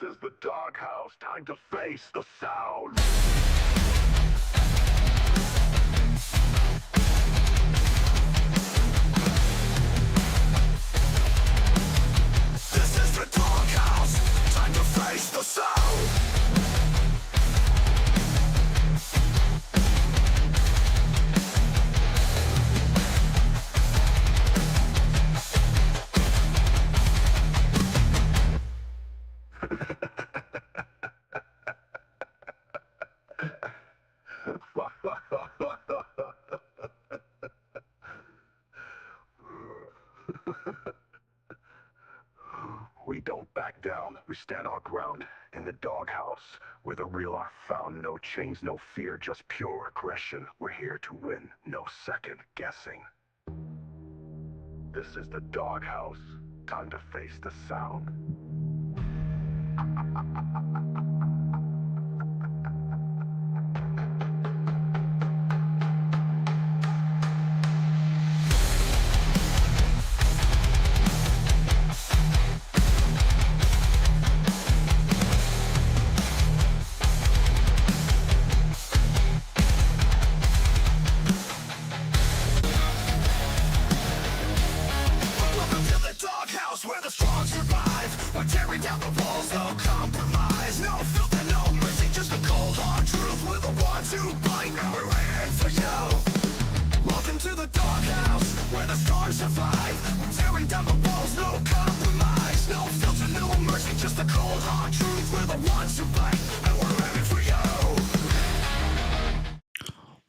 This is the doghouse. Time to face the sound. This is the doghouse. Time to face the sound. We don't back down. We stand our ground in the doghouse, where the real are found. No chains, no fear, just pure aggression. We're here to win, no second guessing. This is the doghouse. Time to face the sound. Where the strong survive. We're tearing down the walls, no compromise. No filter, no mercy, just a cold hard truth. We're the ones who bite, and we're waiting for you. Welcome to the doghouse, where the strong survive. We're tearing down the walls, no compromise. No filter, no mercy, just a cold hard truth. We're the ones who bite, and we're waiting for you.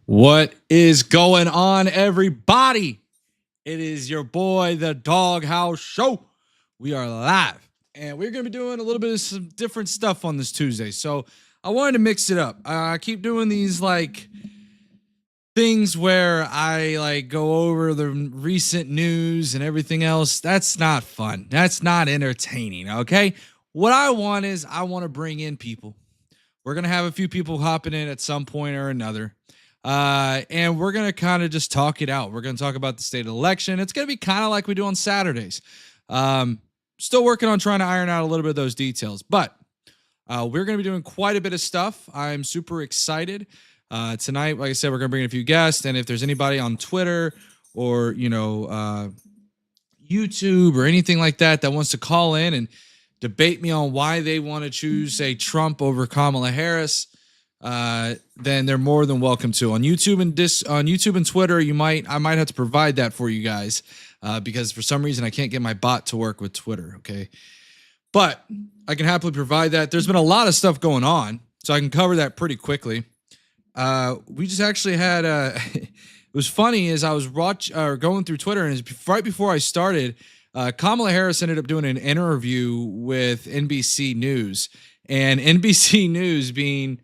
What is going on, everybody? It is your boy, the Doghouse Show. We are live, and we're going to be doing a little bit of some different stuff on this Tuesday. So I wanted to mix it up. I keep doing these like things where I like go over the recent news and everything else. That's not fun. That's not entertaining. Okay. What I want is I want to bring in people. We're going to have a few people hopping in at some point or another. And we're going to kind of just talk it out. We're going to talk about the state of the election. It's going to be kind of like we do on Saturdays. Still working on trying to iron out a little bit of those details, but we're going to be doing quite a bit of stuff. I'm super excited. Tonight, like I said, we're going to bring in a few guests, and if there's anybody on Twitter or, YouTube or anything like that that wants to call in and debate me on why they want to choose, say, Trump over Kamala Harris, then they're more than welcome to. On YouTube and Twitter, I might have to provide that for you guys, because for some reason I can't get my bot to work with Twitter. Okay, but I can happily provide that. There's been a lot of stuff going on, so I can cover that pretty quickly. We just actually had it was funny as I was going through Twitter, and right before I started, Kamala Harris ended up doing an interview with NBC News, and NBC News being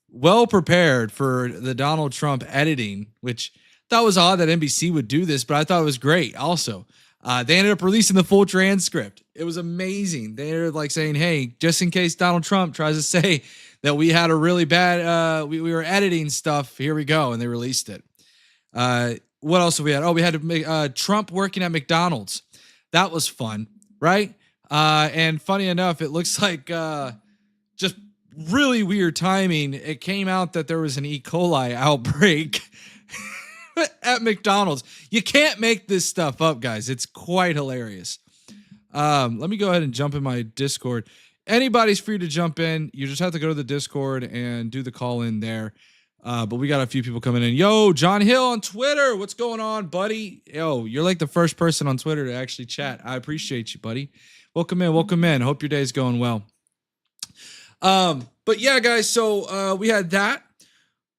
well prepared for the Donald Trump editing, which I thought was odd that NBC would do this, but I thought it was great. Also, they ended up releasing the full transcript. It was amazing. They ended up like saying, "Hey, just in case Donald Trump tries to say that we had a really bad, we were editing stuff. Here we go," and they released it. What else have we had? Oh, we had to make Trump working at McDonald's. That was fun, right? And funny enough, it looks like just really weird timing. It came out that there was an E. coli outbreak at McDonald's. You can't make this stuff up, guys. It's quite hilarious. Let me go ahead and jump in my Discord. Anybody's free to jump in. You just have to go to the Discord and do the call in there. But we got a few people coming in. Yo, John Hill on Twitter. What's going on, buddy? Yo, you're like the first person on Twitter to actually chat. I appreciate you, buddy. Welcome in. Welcome in. Hope your day's going well. But yeah, guys, so we had that.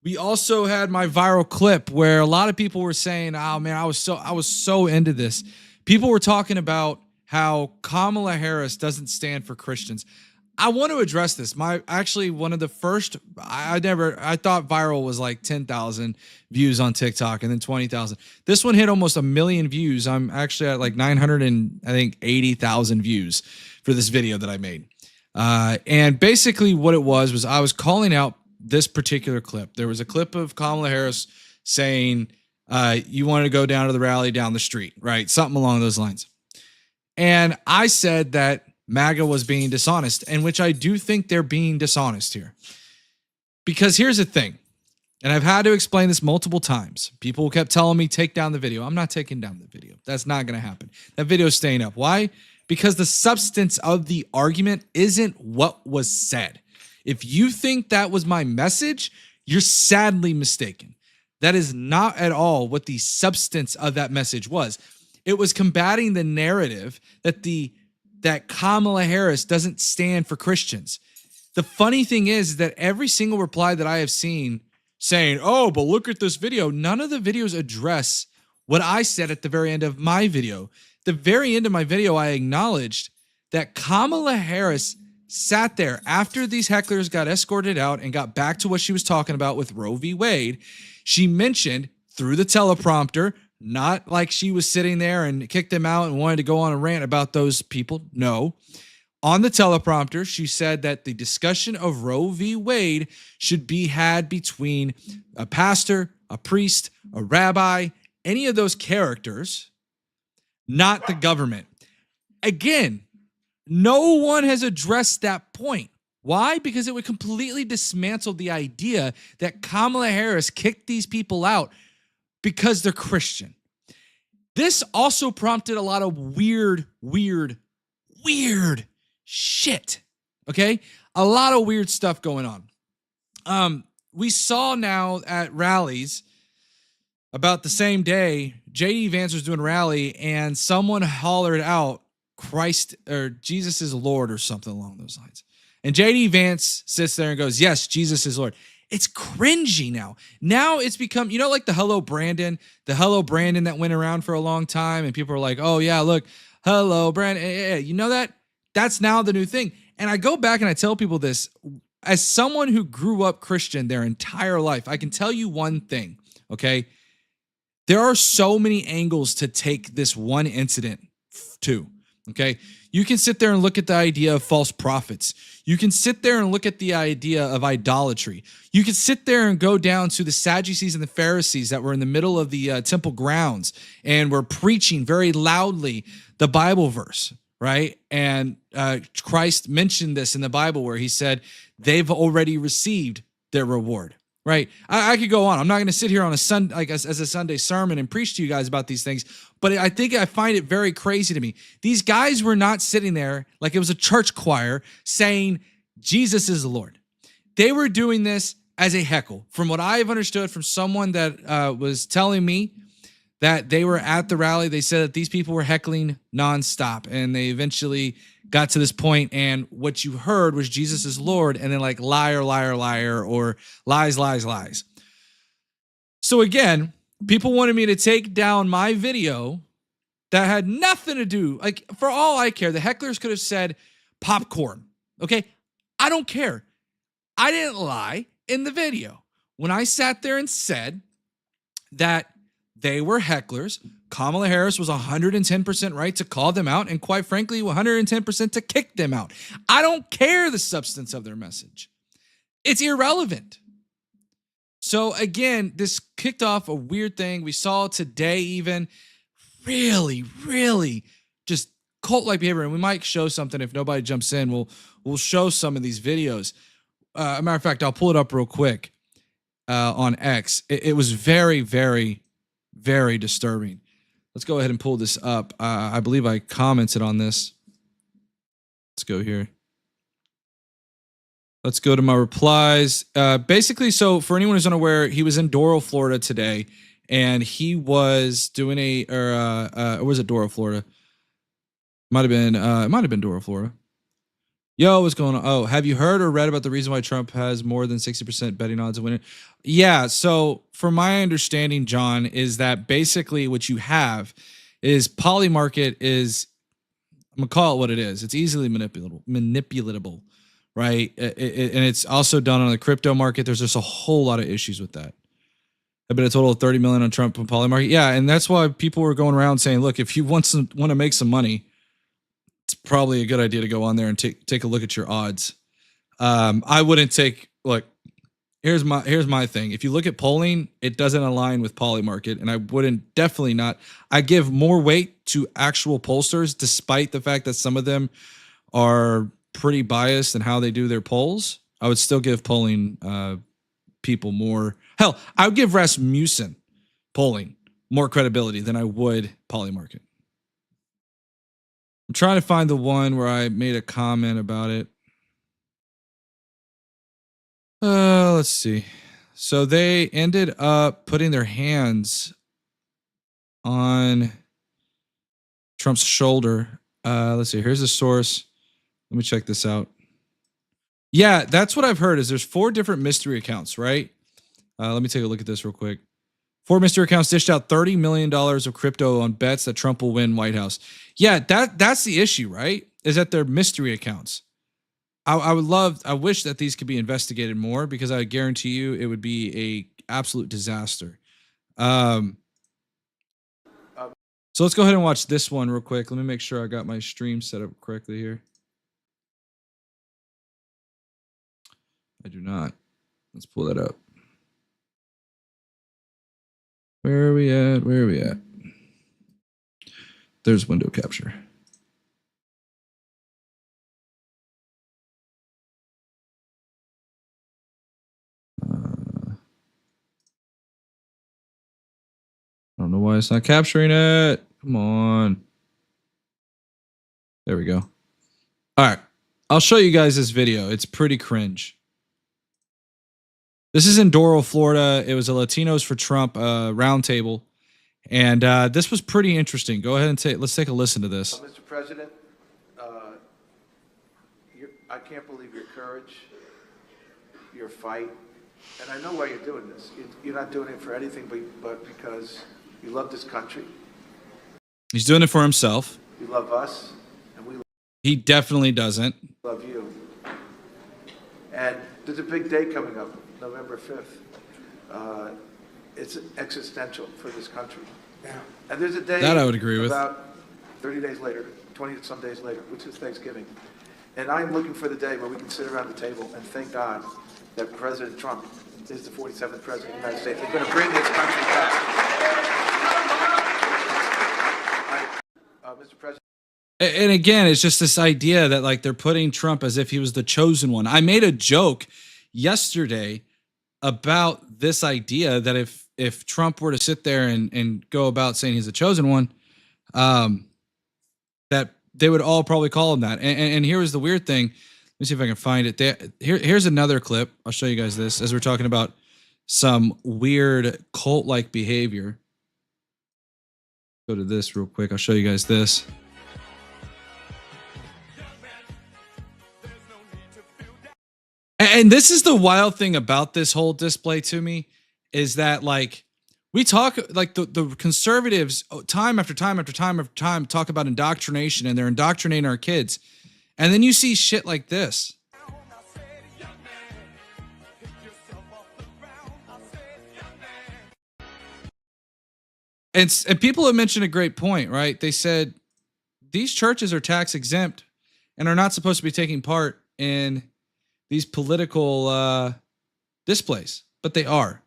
We also had my viral clip where a lot of people were saying, "Oh man, I was so into this." People were talking about how Kamala Harris doesn't stand for Christians. I want to address this. One of the first, I thought viral was like 10,000 views on TikTok and then 20,000. This one hit almost 1 million views. I'm actually at like 980,000 views for this video that I made. And basically what it was I was calling out this particular clip. There was a clip of Kamala Harris saying, you wanted to go down to the rally down the street, right? Something along those lines. And I said that MAGA was being dishonest, and which I do think they're being dishonest here. Because here's the thing, and I've had to explain this multiple times. People kept telling me, take down the video. I'm not taking down the video. That's not going to happen. That video is staying up. Why? Because the substance of the argument isn't what was said. If you think that was my message, you're sadly mistaken. That is not at all what the substance of that message was. It was combating the narrative that Kamala Harris doesn't stand for Christians. The funny thing is that every single reply that I have seen saying, oh, but look at this video, none of the videos address what I said at the very end of my video. The very end of my video, I acknowledged that Kamala Harris sat there after these hecklers got escorted out and got back to what she was talking about with Roe v. Wade. She mentioned through the teleprompter, not like she was sitting there and kicked them out and wanted to go on a rant about those people. No. On the teleprompter, she said that the discussion of Roe v. Wade should be had between a pastor, a priest, a rabbi, any of those characters, not the government. Again, no one has addressed that point. Why? Because it would completely dismantle the idea that Kamala Harris kicked these people out because they're Christian. This also prompted a lot of weird shit. Okay? A lot of weird stuff going on. We saw now at rallies about the same day, J.D. Vance was doing a rally and someone hollered out Christ or Jesus is Lord or something along those lines. And J.D. Vance sits there and goes, yes, Jesus is Lord. It's cringy now. Now it's become, like the Hello Brandon that went around for a long time. And people are like, oh yeah, look, hello Brandon. You know that? That's now the new thing. And I go back and I tell people this, as someone who grew up Christian their entire life, I can tell you one thing, okay? There are so many angles to take this one incident to, okay? You can sit there and look at the idea of false prophets. You can sit there and look at the idea of idolatry. You can sit there and go down to the Sadducees and the Pharisees that were in the middle of the temple grounds and were preaching very loudly the Bible verse, right? And Christ mentioned this in the Bible where he said they've already received their reward, right? I could go on. I'm not going to sit here on a Sunday, like as a Sunday sermon and preach to you guys about these things, but I find it very crazy to me. These guys were not sitting there like it was a church choir saying Jesus is the Lord. They were doing this as a heckle. From what I've understood from someone that was telling me that they were at the rally, they said that these people were heckling nonstop, and they eventually got to this point, and what you heard was Jesus is Lord, and then like liar, liar, liar, or lies, lies, lies. So again, people wanted me to take down my video that had nothing to do, like for all I care, the hecklers could have said popcorn, okay? I don't care. I didn't lie in the video. When I sat there and said that they were hecklers, Kamala Harris was 110% right to call them out, and quite frankly, 110% to kick them out. I don't care the substance of their message. It's irrelevant. So again, this kicked off a weird thing. We saw today even really just cult-like behavior, and we might show something if nobody jumps in. We'll show some of these videos. As a matter of fact, I'll pull it up real quick on X. It was very disturbing. Let's go ahead and pull this up. I believe I commented on this. Let's go here. Let's go to my replies. Basically, so for anyone who's unaware, he was in Doral, Florida today, and he was doing or was it Doral, Florida? It might have been Doral, Florida. Yo, what's going on? Oh, have you heard or read about the reason why Trump has more than 60% betting odds of winning? Yeah, so from my understanding, John, is that basically what you have is Polymarket is, I'm going to call it what it is. It's easily manipulatable, right? And it's also done on the crypto market. There's just a whole lot of issues with that. I bet a total of 30 million on Trump and Polymarket. Yeah, and that's why people were going around saying, look, if you want to make some money, it's probably a good idea to go on there and take a look at your odds. I wouldn't take, look, here's my thing. If you look at polling, it doesn't align with Polymarket, and I wouldn't, definitely not. I give more weight to actual pollsters, despite the fact that some of them are pretty biased in how they do their polls, I would still give polling people more. Hell, I would give Rasmussen polling more credibility than I would Polymarket. I'm trying to find the one where I made a comment about it. Let's see. So they ended up putting their hands on Trump's shoulder. Let's see. Here's the source. Let me check this out. Yeah, that's what I've heard is there's 4 different mystery accounts, right? Let me take a look at this real quick. 4 mystery accounts dished out $30 million of crypto on bets that Trump will win White House. Yeah, that's the issue, right? Is that they're mystery accounts. I wish that these could be investigated more because I guarantee you it would be a absolute disaster. So let's go ahead and watch this one real quick. Let me make sure I got my stream set up correctly here. I do not. Let's pull that up. Where are we at? Where are we at? There's window capture. I don't know why it's not capturing it. Come on. There we go. All right. I'll show you guys this video. It's pretty cringe. This is in Doral, Florida. It was a Latinos for Trump roundtable. And this was pretty interesting. Go ahead and let's take a listen to this. Mr. President, I can't believe your courage, your fight, and I know why you're doing this. You're not doing it for anything but because you love this country. He's doing it for himself. You love us, and we He definitely doesn't. love you. And there's a big day coming up, November 5th. It's existential for this country. Yeah. And there's a day that I would agree with. About 30 days later, 20 some days later, which is Thanksgiving. And I'm looking for the day where we can sit around the table and thank God that President Trump is the 47th president of the United States. He's going to bring this country back. Mr. President. And again, it's just this idea that like they're putting Trump as if he was the chosen one. I made a joke yesterday about this idea that if Trump were to sit there and go about saying he's the chosen one, that they would all probably call him that. And here was the weird thing. Let me see if I can find it. Here's another clip. I'll show you guys this as we're talking about some weird cult-like behavior. Go to this real quick. I'll show you guys this. And this is the wild thing about this whole display to me is that like we talk like the conservatives time after time after time after time talk about indoctrination and they're indoctrinating our kids. And then you see shit like this. And people have mentioned a great point, right? They said these churches are tax exempt and are not supposed to be taking part in these political displays, but they are.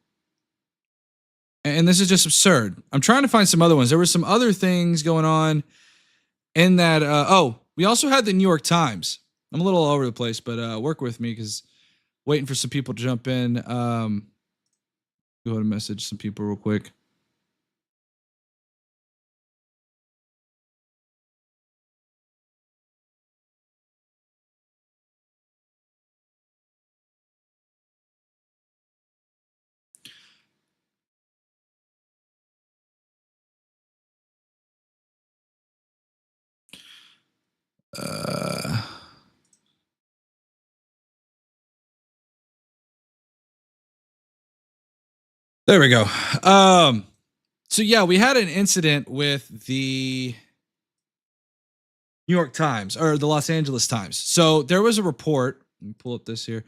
And this is just absurd. I'm trying to find some other ones. There were some other things going on in that. We also had the New York Times. I'm a little all over the place, but work with me because waiting for some people to jump in. Go ahead and message some people real quick. There we go. So yeah, we had an incident with the New York Times or the Los Angeles Times. So there was a report, let me pull up this here,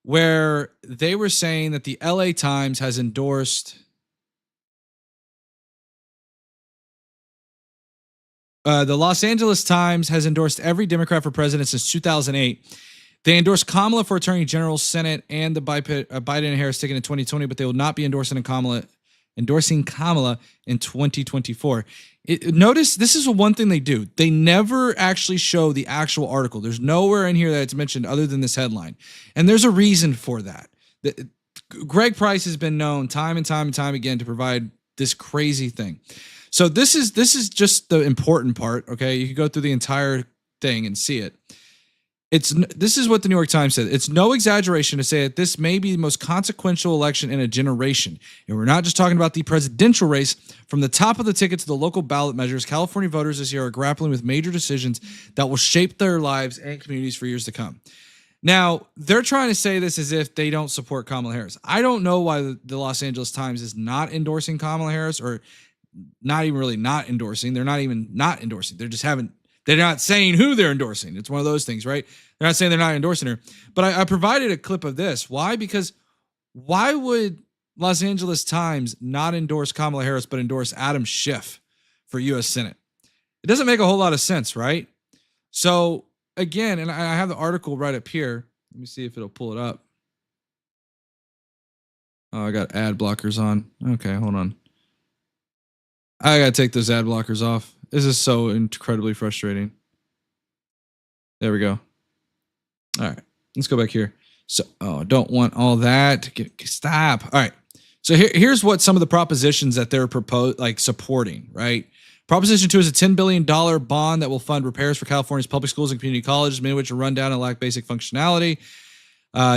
where they were saying that the LA Times has endorsed the Los Angeles Times has endorsed every Democrat for president since 2008. They endorsed Kamala for Attorney General, Senate, and the Biden and Harris ticket in 2020, but they will not be endorsing Kamala endorsing Kamala in 2024. Notice this is one thing they do. They never actually show the actual article. There's nowhere in here that it's mentioned other than this headline. And there's a reason for that. Greg Price has been known time and time and time again to provide this crazy thing. So this is just the important part, okay? You can go through the entire thing and see it. This is what the New York Times said. It's no exaggeration to say that this may be the most consequential election in a generation. And we're not just talking about the presidential race. From the top of the ticket to the local ballot measures, California voters this year are grappling with major decisions that will shape their lives and communities for years to come. Now, they're trying to say this as if they don't support Kamala Harris. I don't know why the Los Angeles Times is not endorsing Kamala Harris, or not even really not endorsing. They're not even not endorsing. They're not saying who they're endorsing. It's one of those things, right? They're not saying they're not endorsing her. But I provided a clip of this. Why? Because why would Los Angeles Times not endorse Kamala Harris but endorse Adam Schiff for U.S. Senate? It doesn't make a whole lot of sense, right? So, again, and I have the article right up here. Let me see if it'll pull it up. Oh, I got ad blockers on. Okay, hold on. I got to take those ad blockers off. This is so incredibly frustrating. There we go. All right, let's go back here. So, I don't want all that. Stop. All right. So here's what some of the propositions that they're supporting, right? Proposition 2 is a $10 billion bond that will fund repairs for California's public schools and community colleges, many of which are run down and lack basic functionality.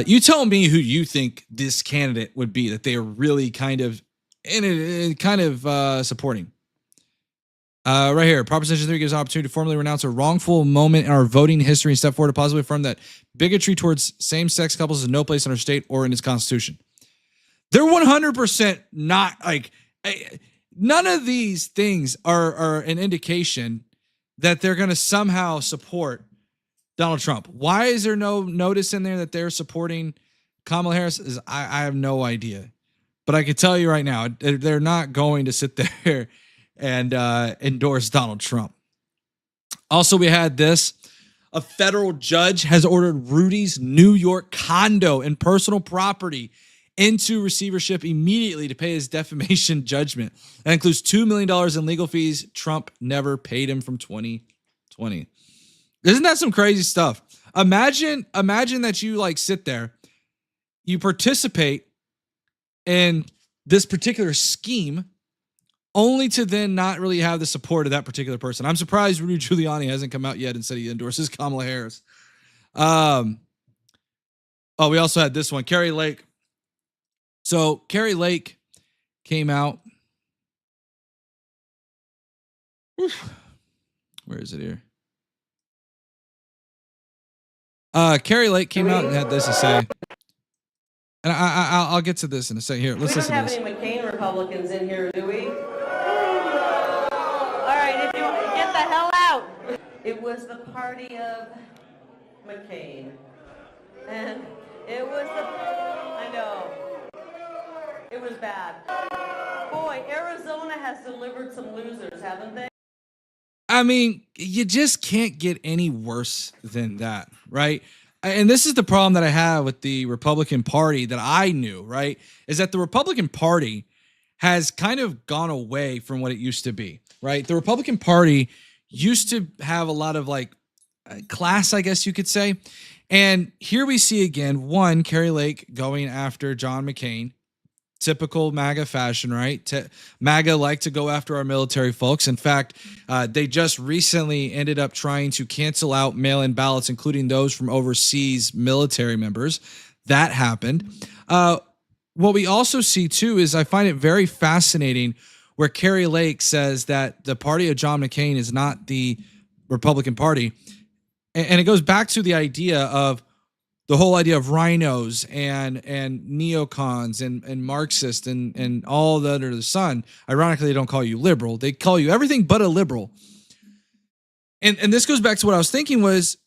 You tell me who you think this candidate would be that they are really kind of supporting. Right here, Proposition 3 gives an opportunity to formally renounce a wrongful moment in our voting history and step forward to positively affirm that bigotry towards same-sex couples has no place in our state or in its constitution. They're 100% not none of these things are an indication that they're going to somehow support Donald Trump. Why is there no notice in there that they're supporting Kamala Harris? I have no idea. But I can tell you right now, they're not going to sit there and endorse Donald Trump. Also, we had this. A federal judge has ordered Rudy's New York condo and personal property into receivership immediately to pay his defamation judgment. That includes $2 million in legal fees Trump never paid him from 2020. Isn't that some crazy stuff? Imagine that you sit there, you participate in this particular scheme, only to then not really have the support of that particular person. I'm surprised Rudy Giuliani hasn't come out yet and said he endorses Kamala Harris. We also had this one, Kari Lake. So Kari Lake came out. Where is it here? Kari Lake came out and had this to say. And I'll get to this in a second. Here, let's listen to this. We don't have any McCain Republicans in here, do we? All right, if you get the hell out. It was the party of McCain. And it was I know. It was bad. Boy, Arizona has delivered some losers, haven't they? I mean, you just can't get any worse than that, right? And this is the problem that I have with the Republican Party that I knew, right? Is that the Republican Party has kind of gone away from what it used to be, right? The Republican Party used to have a lot of class, I guess you could say. And here we see again, Kari Lake going after John McCain. Typical MAGA fashion, right? MAGA like to go after our military folks. In fact, they just recently ended up trying to cancel out mail-in ballots, including those from overseas military members. That happened. What we also see, too, is I find it very fascinating where Kari Lake says that the party of John McCain is not the Republican Party. And it goes back to the idea of the whole idea of rhinos and neocons and Marxist and all that under the sun. Ironically, they don't call you liberal. They call you everything but a liberal. And this goes back to what I was thinking was,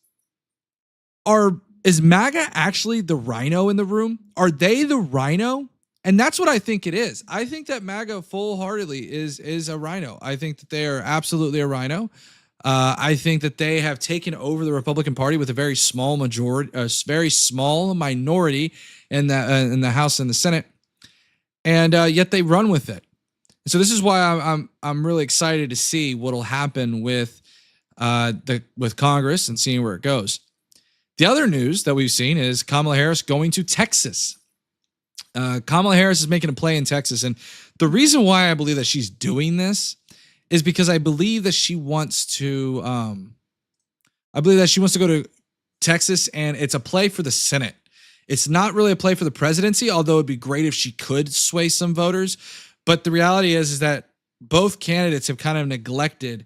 is MAGA actually the rhino in the room? Are they the rhino? And that's what I think it is. I think that MAGA full-heartedly is a rhino. I think that they are absolutely a rhino. I think that they have taken over the Republican Party with a very small minority in the House and the Senate, and yet they run with it. So this is why I'm really excited to see what'll happen with with Congress and seeing where it goes. The other news that we've seen is Kamala Harris going to Texas. Kamala Harris is making a play in Texas, and the reason why I believe that she's doing this is because I believe that she wants to. I believe that she wants to go to Texas, and it's a play for the Senate. It's not really a play for the presidency, although it'd be great if she could sway some voters. But the reality is that both candidates have kind of neglected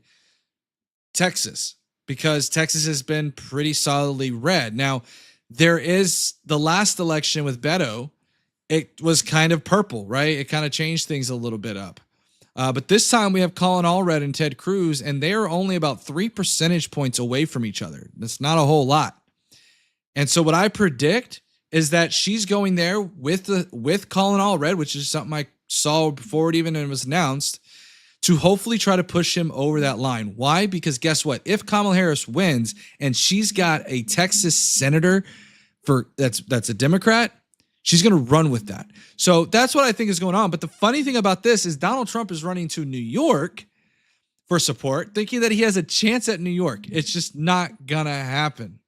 Texas because Texas has been pretty solidly red. Now, there is the last election with Beto. It was kind of purple, right? It kind of changed things a little bit up. But this time we have Colin Allred and Ted Cruz, and they are only about 3 percentage points away from each other. That's not a whole lot. And so what I predict is that she's going there with Colin Allred, which is something I saw before it even was announced, to hopefully try to push him over that line. Why? Because guess what? If Kamala Harris wins and she's got a Texas senator that's a Democrat, she's going to run with that. So that's what I think is going on. But the funny thing about this is Donald Trump is running to New York for support, thinking that he has a chance at New York. It's just not going to happen.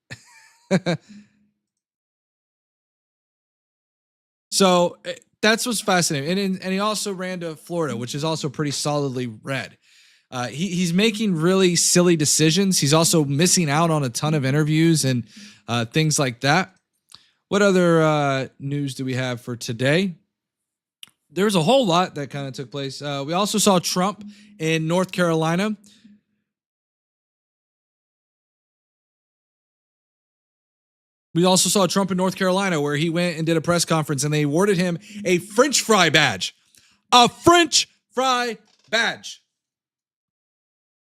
So that's what's fascinating. And he also ran to Florida, which is also pretty solidly red. He's making really silly decisions. He's also missing out on a ton of interviews and things like that. What other news do we have for today? There's a whole lot that kind of took place. We also saw Trump in North Carolina. We also saw Trump in North Carolina where he went and did a press conference and they awarded him a French fry badge. A French fry badge.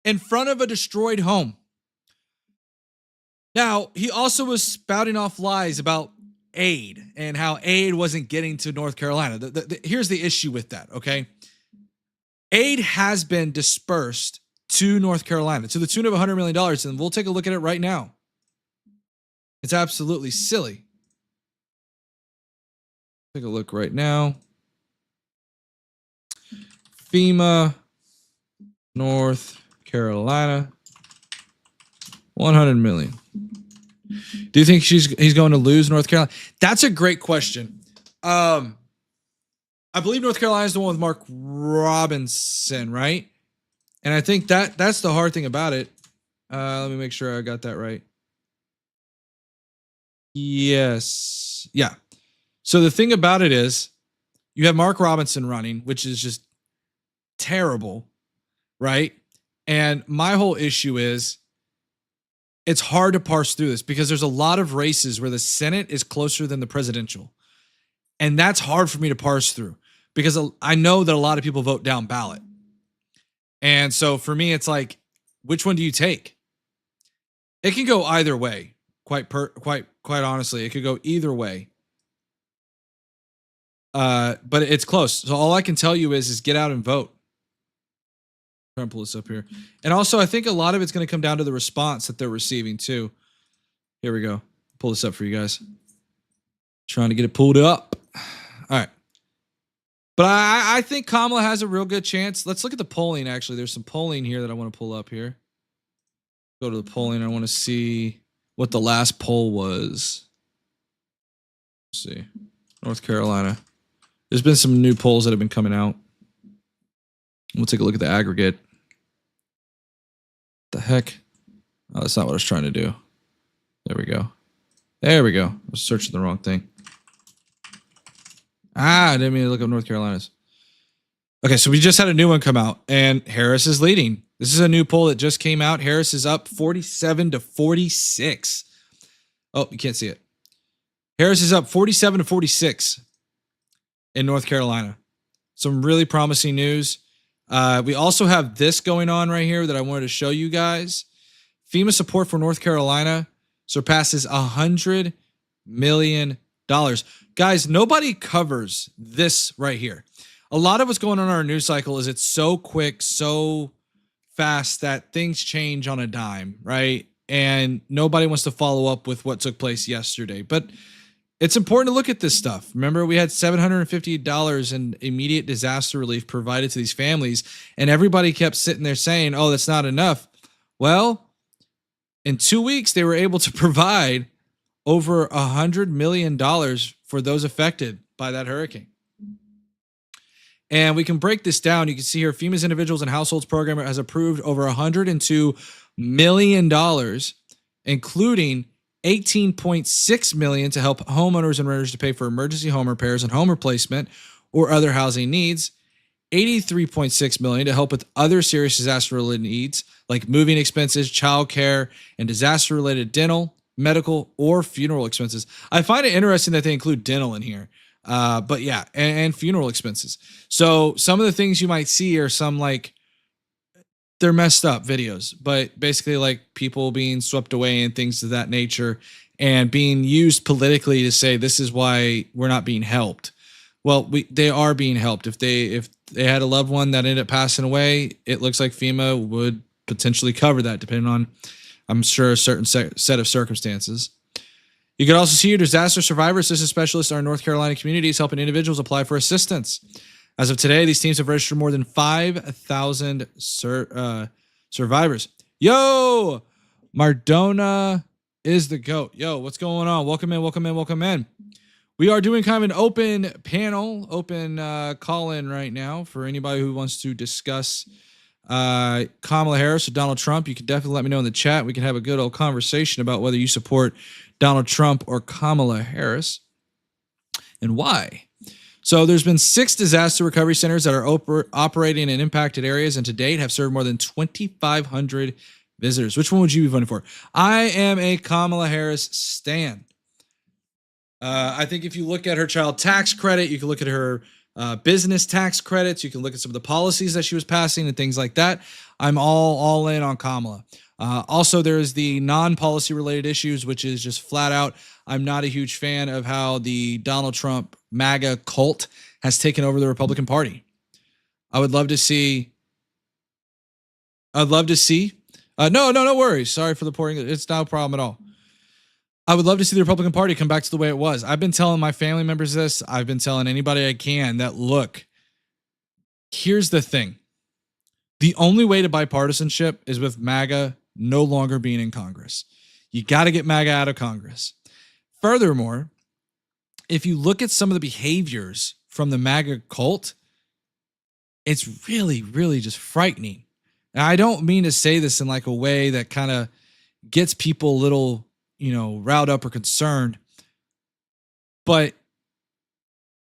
In front of a destroyed home. Now, he also was spouting off lies about aid and how aid wasn't getting to North Carolina. Here's the issue with that, okay? Aid has been dispersed to North Carolina to the tune of $100 million, and we'll take a look at it right now. It's absolutely silly. Take a look right now. FEMA, North Carolina, 100 million. Do you think he's going to lose North Carolina? That's a great question. I believe North Carolina is the one with Mark Robinson, right? And I think that's the hard thing about it. Let me make sure I got that right. Yes. Yeah. So the thing about it is you have Mark Robinson running, which is just terrible, right? And my whole issue is it's hard to parse through this because there's a lot of races where the Senate is closer than the presidential. And that's hard for me to parse through because I know that a lot of people vote down ballot. And so for me, it's like, which one do you take? It can go either way. Quite honestly, it could go either way. But it's close. So all I can tell you is get out and vote. Try and pull this up here. And also, I think a lot of it's going to come down to the response that they're receiving too. Here we go. Pull this up for you guys. Trying to get it pulled up. All right. But I think Kamala has a real good chance. Let's look at the polling, actually. There's some polling here that I want to pull up here. Go to the polling. I want to see what the last poll was. Let's see. North Carolina. There's been some new polls that have been coming out. We'll take a look at the aggregate. The heck? Oh, that's not what I was trying to do. There we go. There we go. I was searching the wrong thing. I didn't mean to look up North Carolina's. Okay, so we just had a new one come out, and Harris is leading. This is a new poll that just came out. Harris is up 47-46. Oh, you can't see it. Harris is up 47-46 in North Carolina. Some really promising news. We also have this going on right here that I wanted to show you guys. FEMA support for North Carolina surpasses $100 million. Guys, nobody covers this right here. A lot of what's going on in our news cycle is it's so quick, so fast that things change on a dime, right? And nobody wants to follow up with what took place yesterday. But it's important to look at this stuff. Remember, we had $750 in immediate disaster relief provided to these families, and everybody kept sitting there saying, oh, that's not enough. Well, in 2 weeks, they were able to provide over $100 million for those affected by that hurricane. And we can break this down. You can see here, FEMA's Individuals and Households Program has approved over $102 million, including $18.6 million to help homeowners and renters to pay for emergency home repairs and home replacement or other housing needs. $83.6 million to help with other serious disaster-related needs like moving expenses, childcare, and disaster-related dental, medical, or funeral expenses. I find it interesting that they include dental in here. But yeah, and funeral expenses. So some of the things you might see are some like they're messed up videos, but basically like people being swept away and things of that nature and being used politically to say this is why we're not being helped. Well, they are being helped. If they had a loved one that ended up passing away, it looks like FEMA would potentially cover that depending on, I'm sure, a certain set of circumstances. You can also see your disaster survivor assistance specialists in our North Carolina communities helping individuals apply for assistance. As of today, these teams have registered more than 5,000 survivors. Yo, Mardona is the GOAT. Yo, what's going on? Welcome in, welcome in, welcome in. We are doing kind of an open panel, open call-in right now for anybody who wants to discuss Kamala Harris or Donald Trump. You can definitely let me know in the chat. We can have a good old conversation about whether you support Donald Trump or Kamala Harris and why. So there's been 6 disaster recovery centers that are operating in impacted areas and to date have served more than 2,500 visitors. Which one would you be voting for? I am a Kamala Harris stan. I think if you look at her child tax credit, you can look at her business tax credits, you can look at some of the policies that she was passing and things like that. I'm all in on Kamala. Also, there's the non-policy related issues, which is just flat out, I'm not a huge fan of how the Donald Trump MAGA cult has taken over the Republican Party. No worries. Sorry for the poor English. It's not a problem at all. I would love to see the Republican Party come back to the way it was. I've been telling my family members this. I've been telling anybody I can that, look, here's the thing. The only way to bipartisanship is with MAGA no longer being in Congress. You got to get MAGA out of Congress. Furthermore, if you look at some of the behaviors from the MAGA cult, it's really, really just frightening. Now, I don't mean to say this in like a way that kind of gets people a little, riled up or concerned, but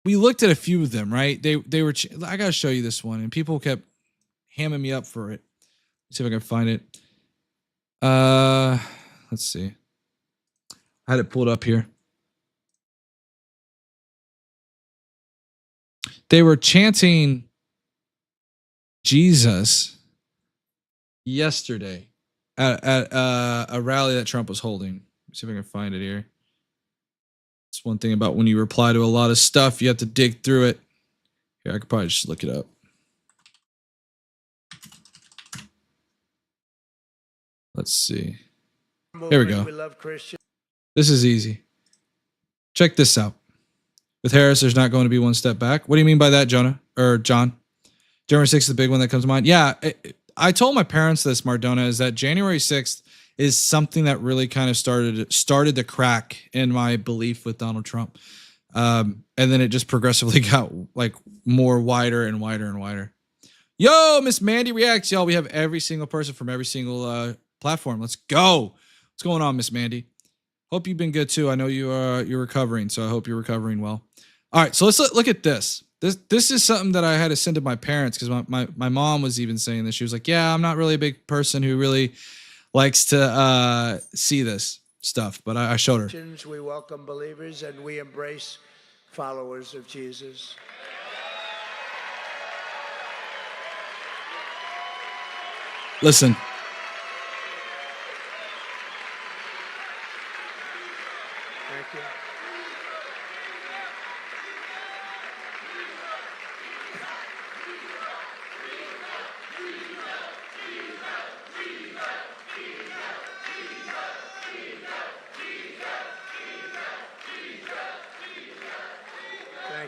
we looked at a few of them, right? They were, I got to show you this one, and people kept hamming me up for it. Let's see if I can find it. Let's see. I had it pulled up here. They were chanting Jesus yesterday at a rally that Trump was holding. Let's see if I can find it here. It's one thing about when you reply to a lot of stuff, you have to dig through it. Here, I could probably just look it up. Let's see. Here we go. This is easy. Check this out. With Harris, there's not going to be one step back. What do you mean by that, Jonah? Or John? January 6th is the big one that comes to mind. Yeah, I told my parents this, Mardona, is that January 6th is something that really kind of started to crack in my belief with Donald Trump. And then it just progressively got like more wider and wider and wider. Yo, Miss Mandy Reacts. Y'all, we have every single person from every single platform. Let's go. What's going on, Miss Mandy? Hope you've been good too. I know you're recovering, so I hope you're recovering well. All right, so let's look at this. This is something that I had to send to my parents because my mom was even saying this. She was like, yeah, I'm not really a big person who really likes to see this stuff, but I showed her. We welcome believers and we embrace followers of Jesus. Listen. Thank you.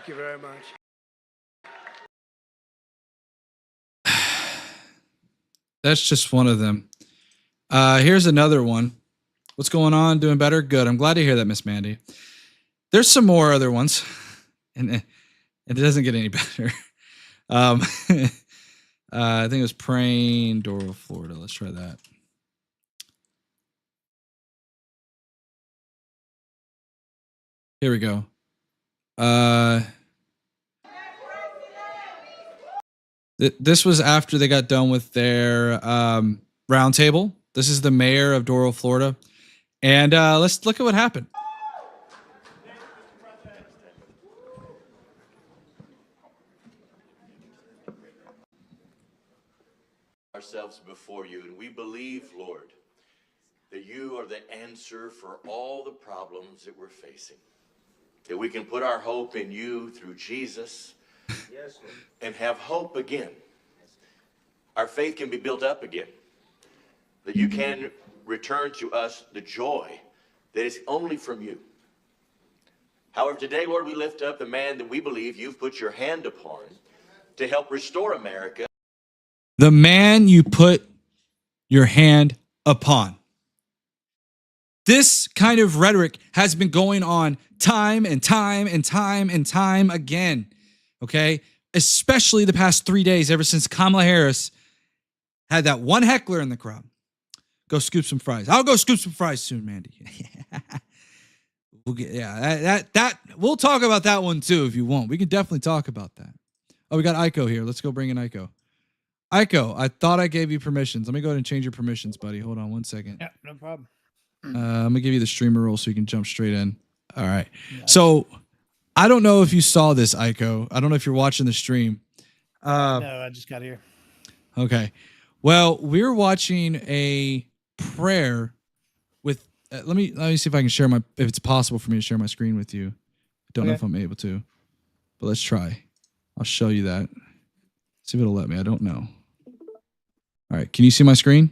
Thank you very much. That's just one of them. Here's another one. What's going on? Doing better? Good. I'm glad to hear that, Miss Mandy. There's some more other ones, and it doesn't get any better. I think it was praying Doral, Florida. Let's try that. Here we go. This was after they got done with their roundtable. This is the mayor of Doral, Florida. And let's look at what happened. Ourselves before you, and we believe, Lord, that you are the answer for all the problems that we're facing. That we can put our hope in you through Jesus, yes, Lord, and have hope again. Our faith can be built up again. That you can return to us the joy that is only from you. However, today, Lord, we lift up the man that we believe you've put your hand upon to help restore America. The man you put your hand upon. This kind of rhetoric has been going on time and time and time and time again. Okay? Especially the past 3 days, ever since Kamala Harris had that one heckler in the crowd. Go scoop some fries. I'll go scoop some fries soon, Mandy. We'll talk about that one too if you want. We can definitely talk about that. Oh, we got Aiko here. Let's go bring in Aiko. Aiko, I thought I gave you permissions. Let me go ahead and change your permissions, buddy. Hold on 1 second. Yeah, no problem. I'm going to give you the streamer role so you can jump straight in. All right. So I don't know if you saw this, Aiko. I don't know if you're watching the stream. No, I just got here. Okay. Well, we're watching a prayer with, let me see if I can share if it's possible for me to share my screen with you. I don't know if I'm able to, but let's try. I'll show you that. See if it'll let me. I don't know. All right. Can you see my screen?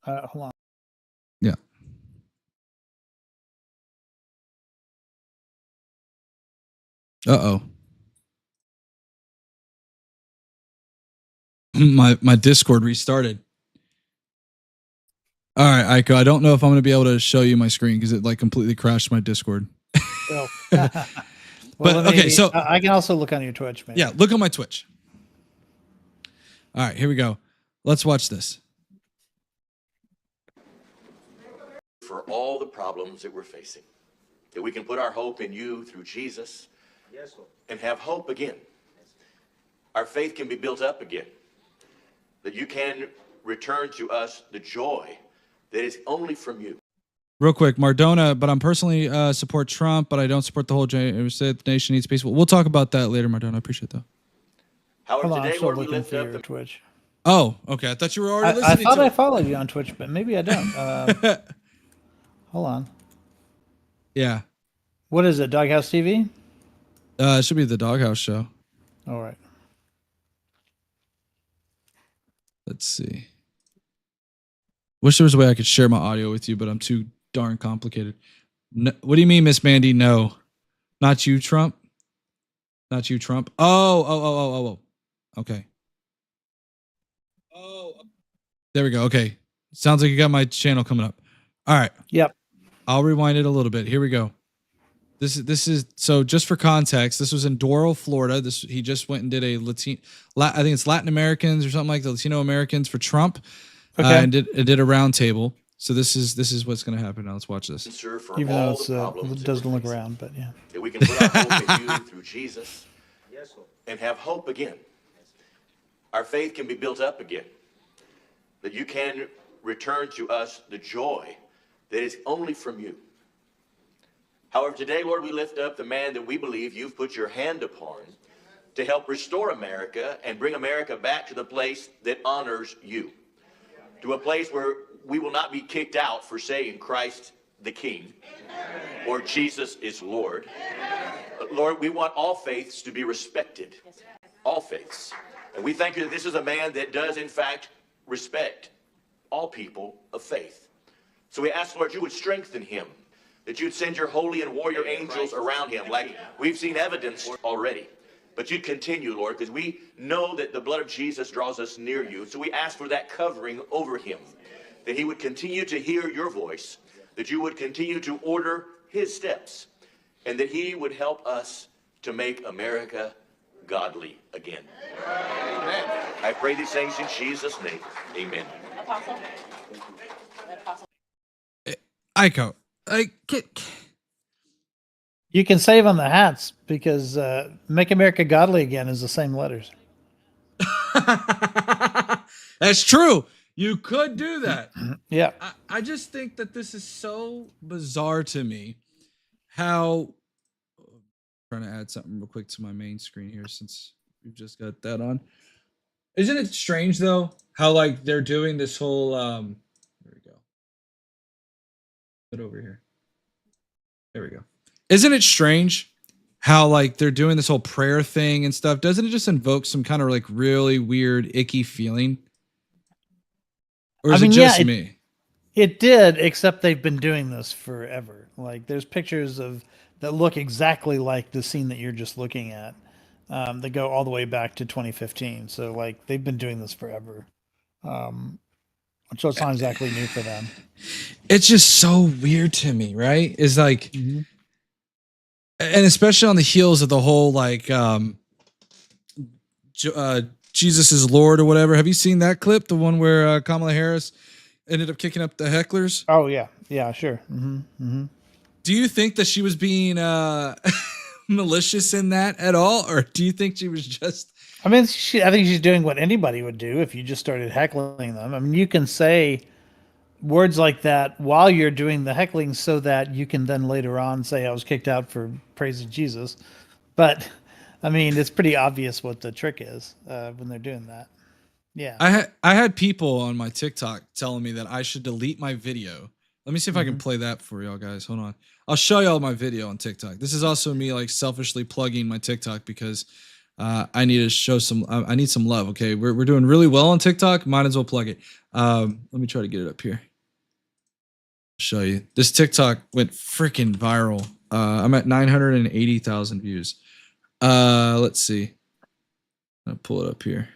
Hold on. Yeah. Uh-oh. My Discord restarted. All right, Aiko, I don't know if I'm going to be able to show you my screen because it like completely crashed my Discord. Oh. But okay, so I can also look on your Twitch, maybe. Yeah, look on my Twitch. All right, here we go. Let's watch this. For all the problems that we're facing. That we can put our hope in you through Jesus, yes, Lord, and have hope again. Our faith can be built up again. That you can return to us the joy that is only from you. Real quick, Mardona, but I'm personally support Trump, but I don't support the whole the nation needs peace. We'll talk about that later, Mardona. I appreciate that. However, Hold on, I'm today, still Lord, we looking lift for up your the Twitch. Oh, okay. I thought you were already I listening thought to I it. followed you on Twitch, but maybe I don't. Hold on. Yeah. What is it, Doghouse TV? It should be the Doghouse Show. All right. Let's see. Wish there was a way I could share my audio with you, but I'm too darn complicated. No, what do you mean, Miss Mandy? No. Not you, Trump? Not you, Trump? Oh. Okay. Oh. There we go. Okay. Sounds like you got my channel coming up. All right. Yep. I'll rewind it a little bit. Here we go. This is so just for context, this was in Doral, Florida. He just went and did a I think it's Latin Americans or something like the Latino Americans for Trump. Okay. And did a round table. So this is what's going to happen now. Let's watch this. Even though it doesn't look around, but yeah. That we can put our hope in you through Jesus, yes, Lord, and have hope again. Our faith can be built up again. That you can return to us the joy that is only from you. However, today, Lord, we lift up the man that we believe you've put your hand upon to help restore America and bring America back to the place that honors you. To a place where we will not be kicked out for saying Christ the King or Jesus is Lord. Lord, we want all faiths to be respected. All faiths. And we thank you that this is a man that does, in fact, respect all people of faith. So we ask, Lord, you would strengthen him that you'd send your holy and warrior angels around him, like we've seen evidence already. But you'd continue, Lord, because we know that the blood of Jesus draws us near you. So we ask for that covering over him, that he would continue to hear your voice, that you would continue to order his steps, and that he would help us to make America godly again. Amen. I pray these things in Jesus' name. Amen. Apostle? Aiko, You can save on the hats because "Make America Godly Again" is the same letters. that's true. You could do that. Yeah. I just think that this is so bizarre to me. How trying to add something real quick to my main screen here since we've just got that on. Isn't it strange though how like they're doing this whole there we go. Put over here. There we go. Isn't it strange how like they're doing this whole prayer thing and stuff? Doesn't it just invoke some kind of like really weird, icky feeling? Or is it just me? It did, except they've been doing this forever. Like there's pictures of that look exactly like the scene that you're just looking at. That go all the way back to 2015. So like they've been doing this forever. So it's not exactly new for them. It's just so weird to me, right? It's like, and especially on the heels of the whole like Jesus is Lord or whatever. Have you seen that clip? The one where Kamala Harris ended up kicking up the hecklers? Oh yeah. Yeah, sure. Do you think that she was being malicious in that at all? Or do you think she was just... I mean, I think she's doing what anybody would do if you just started heckling them. I mean, you can say words like that while you're doing the heckling so that you can then later on say I was kicked out for praising Jesus. But I mean, it's pretty obvious what the trick is when they're doing that. Yeah. I had people on my TikTok telling me that I should delete my video. Let me see if I can play that for y'all guys. Hold on. I'll show y'all my video on TikTok. This is also me like selfishly plugging my TikTok because I need to show I need some love. Okay. We're doing really well on TikTok. Might as well plug it. Let me try to get it up here. Show you. This TikTok went freaking viral. I'm at 980,000 views. Let's see. I'll pull it up here.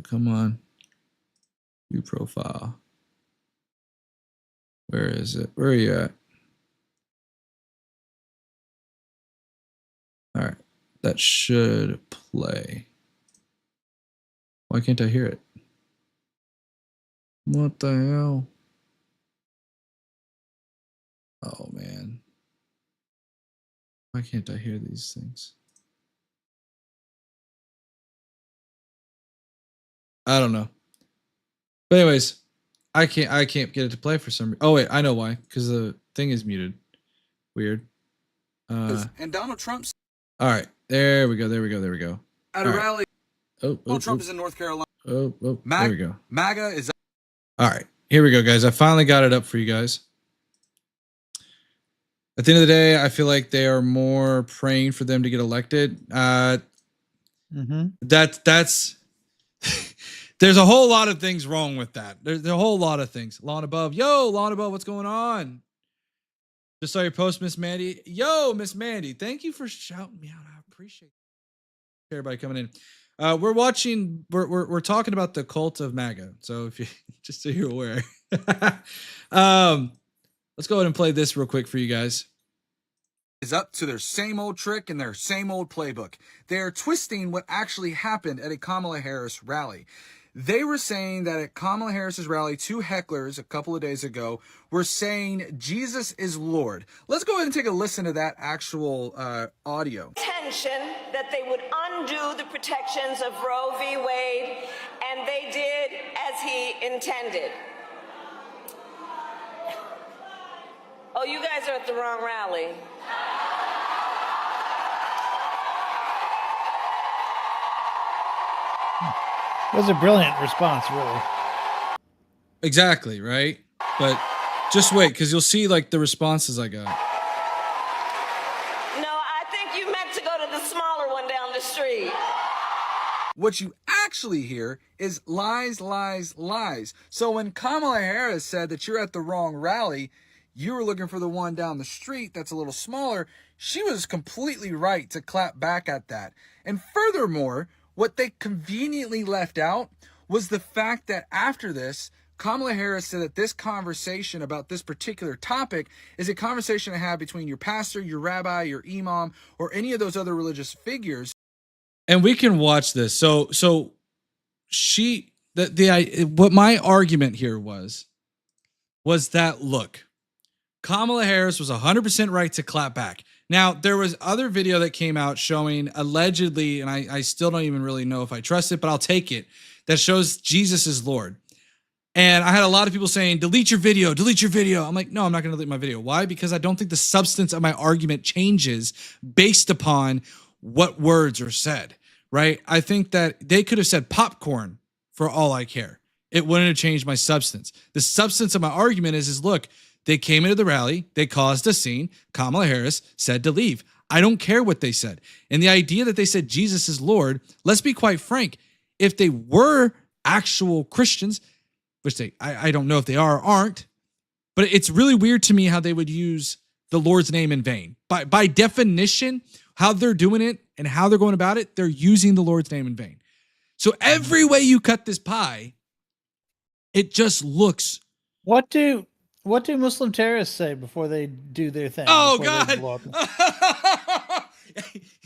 Come on. View profile. Where is it? Where are you at? All right. That should play. Why can't I hear it? What the hell? Oh, man. Why can't I hear these things? I don't know. But anyways, I can't get it to play for some reason. Oh wait, I know why. Because the thing is muted. Weird. And Donald Trump's All right. There we go. at a rally. Donald Trump is in North Carolina. there we go. MAGA is All right. Here we go, guys. I finally got it up for you guys. At the end of the day, I feel like they are more praying for them to get elected. That's there's a whole lot of things wrong with that. There's a whole lot of things. Lawn Above. Yo, Lawn Above, what's going on? Just saw your post, Miss Mandy. Yo, Miss Mandy. Thank you for shouting me out. I appreciate everybody coming in. We're talking about the cult of MAGA. So if you just so you're aware. Let's go ahead and play this real quick for you guys. is up to their same old trick and their same old playbook. They are twisting what actually happened at a Kamala Harris rally. They were saying that at Kamala Harris's rally, two hecklers a couple of days ago were saying Jesus is Lord. Let's go ahead and take a listen to that actual audio. Intention that they would undo the protections of Roe v. Wade, and they did as he intended. Oh, you guys are at the wrong rally. It was a brilliant response, really. Exactly, right? But just wait, because you'll see like the responses I got. No, I think you meant to go to the smaller one down the street. What you actually hear is lies, lies, lies. So when Kamala Harris said that you're at the wrong rally, You were looking for the one down the street that's a little smaller. She was completely right to clap back at that. And furthermore, what they conveniently left out was the fact that after this, Kamala Harris said that this conversation about this particular topic is a conversation to have between your pastor, your rabbi, your imam, or any of those other religious figures. And we can watch this. So what my argument here was that, look, Kamala Harris was 100% right to clap back. Now, there was other video that came out showing allegedly, and I still don't even really know if I trust it, but I'll take it, that shows Jesus is Lord. And I had a lot of people saying, delete your video. I'm like, no, I'm not going to delete my video. Why? Because I don't think the substance of my argument changes based upon what words are said, right? I think that they could have said popcorn for all I care. It wouldn't have changed my substance. The substance of my argument is look, they came into the rally, they caused a scene, Kamala Harris said to leave. I don't care what they said. And the idea that they said Jesus is Lord, let's be quite frank, if they were actual Christians, which I don't know if they are or aren't, but it's really weird to me how they would use the Lord's name in vain. By definition, how they're doing it and how they're going about it, they're using the Lord's name in vain. So every way you cut this pie, it just looks. What do Muslim terrorists say before they do their thing? Oh before God!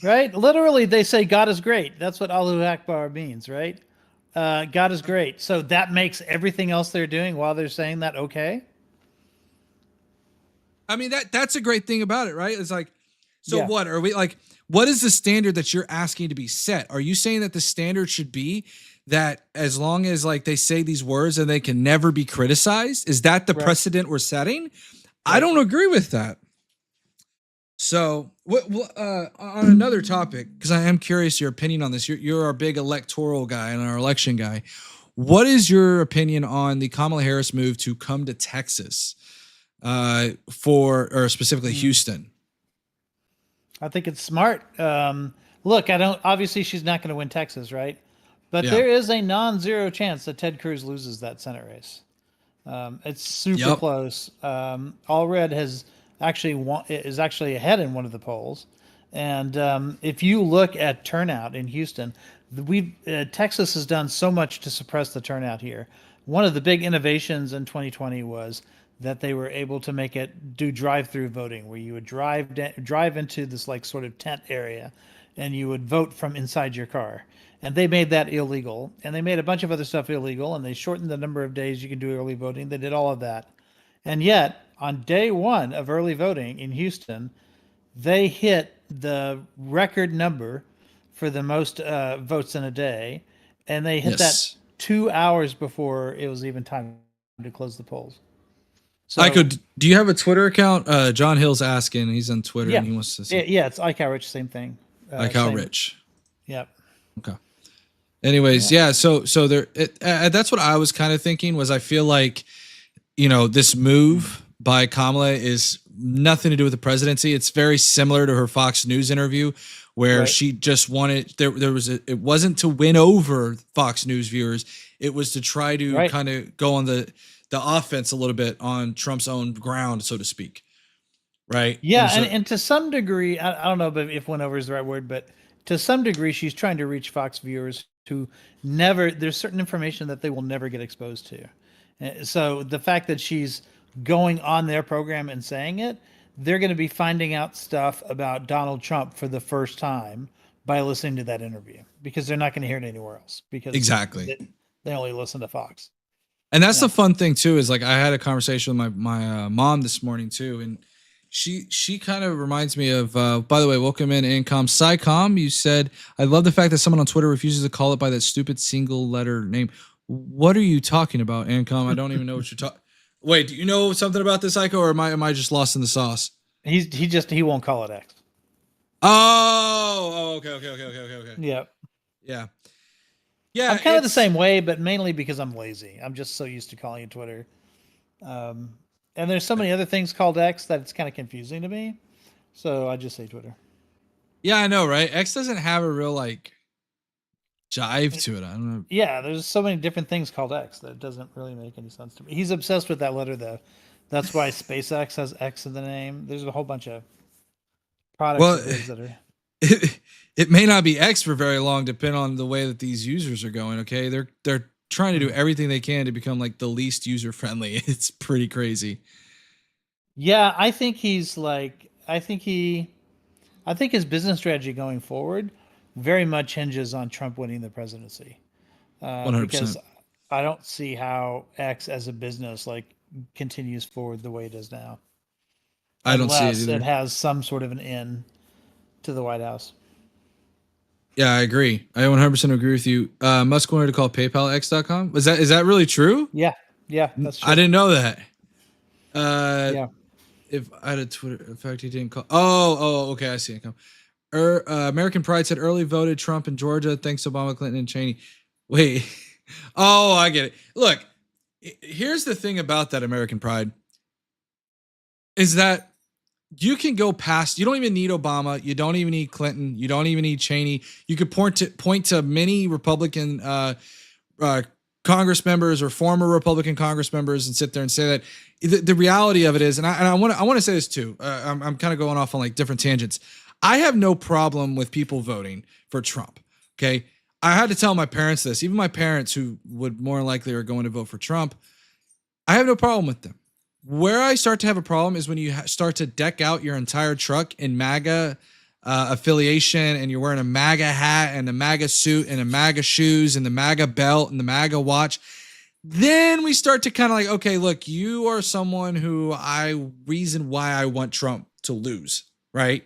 Right? Literally, they say God is great. That's what Allahu Akbar means, right? God is great. So that makes everything else they're doing while they're saying that okay? I mean, that's a great thing about it, right? It's like, so Yeah. what are we like? What is the standard that you're asking to be set? Are you saying that the standard should be that as long as like they say these words and they can never be criticized? Is that the Right. precedent we're setting? I don't agree with that. So, on another topic, because I am curious your opinion on this. You're our big electoral guy and our election guy. What is your opinion on the Kamala Harris move to come to Texas, or specifically Houston? I think it's smart. Look, obviously she's not going to win Texas, right? But Yeah. there is a non-zero chance that Ted Cruz loses that Senate race. It's super close. Allred is actually ahead in one of the polls. And if you look at turnout in Houston, Texas has done so much to suppress the turnout here. One of the big innovations in 2020 was that they were able to make it do drive-through voting, where you would drive into this like sort of tent area, and you would vote from inside your car. And they made that illegal, and they made a bunch of other stuff illegal, and they shortened the number of days you can do early voting. They did all of that. And yet, on day one of early voting in Houston, they hit the record number for the most votes in a day, and they hit Yes. that 2 hours before it was even time to close the polls. So, Iko, do you have a Twitter account? John Hill's asking. He's on Twitter and he wants to see. yeah, it's Ike Rich, same thing. Like how rich. Yep. Okay. Anyways, yeah. So there. That's what I was kind of thinking. Was I feel like, this move by Kamala is nothing to do with the presidency. It's very similar to her Fox News interview, where she just wanted it wasn't to win over Fox News viewers. It was to try to kind of go on the offense a little bit on Trump's own ground, so to speak. Right. Yeah, and to some degree, I don't know if win over is the right word, but to some degree, she's trying to reach Fox viewers who there's certain information that they will never get exposed to. So the fact that she's going on their program and saying it, they're going to be finding out stuff about Donald Trump for the first time by listening to that interview, because they're not going to hear it anywhere else, because exactly they only listen to Fox. And that's the fun thing too, is like I had a conversation with my mom this morning too, and she kind of reminds me of, by the way, welcome in Incom. Psycom, you said, I love the fact that someone on Twitter refuses to call it by that stupid single letter name. What are you talking about, Incom? I don't even know what you're talking. Wait, do you know something about this, Iko, or am I just lost in the sauce? He won't call it X. Oh, okay. Yep. Yeah. I'm kind of the same way, but mainly because I'm lazy. I'm just so used to calling it Twitter. And there's so many other things called X that it's kind of confusing to me. So I just say Twitter. Yeah, I know, right? X doesn't have a real like jive to it. I don't know. Yeah, there's so many different things called X that it doesn't really make any sense to me. He's obsessed with that letter though. That's why SpaceX has X in the name. There's a whole bunch of products Well, of his that are. it may not be X for very long, depending on the way that these users are going. Okay, they're trying to do everything they can to become like the least user friendly. It's pretty crazy. Yeah, I think he's like. I think his business strategy going forward very much hinges on Trump winning the presidency. 100%. Because I don't see how X as a business like continues forward the way it is now. I don't see it Unless either. it has some sort of an in to the White House. Yeah, I agree. I 100% agree with you. Musk wanted to call PayPal X.com. Is that really true? Yeah, that's true. I didn't know that. Yeah. If I had a Twitter, in fact, he didn't call. Oh, okay. I see it come. American Pride said early voted Trump in Georgia. Thanks Obama, Clinton, and Cheney. Wait. Oh, I get it. Look, here's the thing about that American Pride is that you can go past. You don't even need Obama. You don't even need Clinton. You don't even need Cheney. You could point to many Republican Congress members or former Republican Congress members and sit there and say that the reality of it is, and I want to say this too. I'm kind of going off on like different tangents. I have no problem with people voting for Trump. Okay. I had to tell my parents this, even my parents who would more likely are going to vote for Trump. I have no problem with them. Where I start to have a problem is when you start to deck out your entire truck in MAGA affiliation, and you're wearing a MAGA hat and a MAGA suit and a MAGA shoes and the MAGA belt and the MAGA watch. Then we start to kind of like, okay, look, you are someone who reason why I want Trump to lose, right?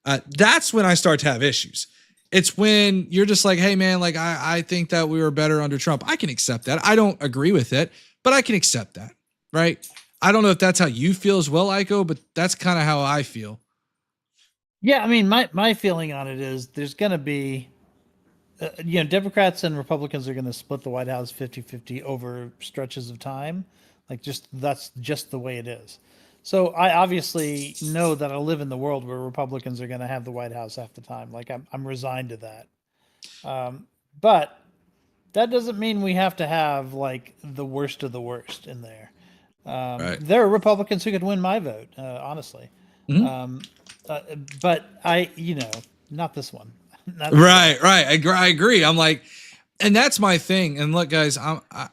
That's when I start to have issues. It's when you're just like, hey man, like I think that we were better under Trump. I can accept that. I don't agree with it, but I can accept that, right? I don't know if that's how you feel as well, Aiko, but that's kind of how I feel. Yeah, I mean, my feeling on it is there's going to be, Democrats and Republicans are going to split the White House 50-50 over stretches of time. Like that's just the way it is. So I obviously know that I live in the world where Republicans are going to have the White House half the time. Like I'm resigned to that. But that doesn't mean we have to have like the worst of the worst in there. Right. There are Republicans who could win my vote, honestly. But not this one. Not this Right. I agree. I'm like, and that's my thing. And look, guys, I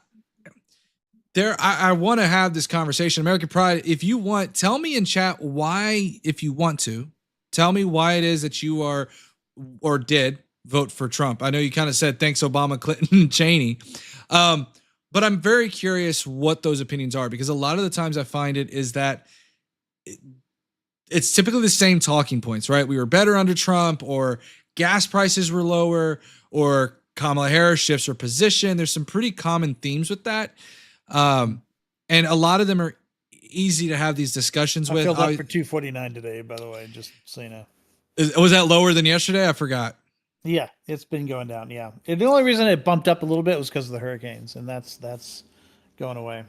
want to have this conversation. American Pride, if you want, tell me in chat why, if you want to, tell me why it is that you are or did vote for Trump. I know you kind of said thanks Obama, Clinton, and Cheney. But I'm very curious what those opinions are, because a lot of the times I find it is that it's typically the same talking points, right? We were better under Trump, or gas prices were lower, or Kamala Harris shifts her position. There's some pretty common themes with that. And a lot of them are easy to have these discussions I with. filled up for 249 today, by the way, just so you know. Was that lower than yesterday? I forgot. Yeah, it's been going down. Yeah. The only reason it bumped up a little bit was because of the hurricanes, and that's going away.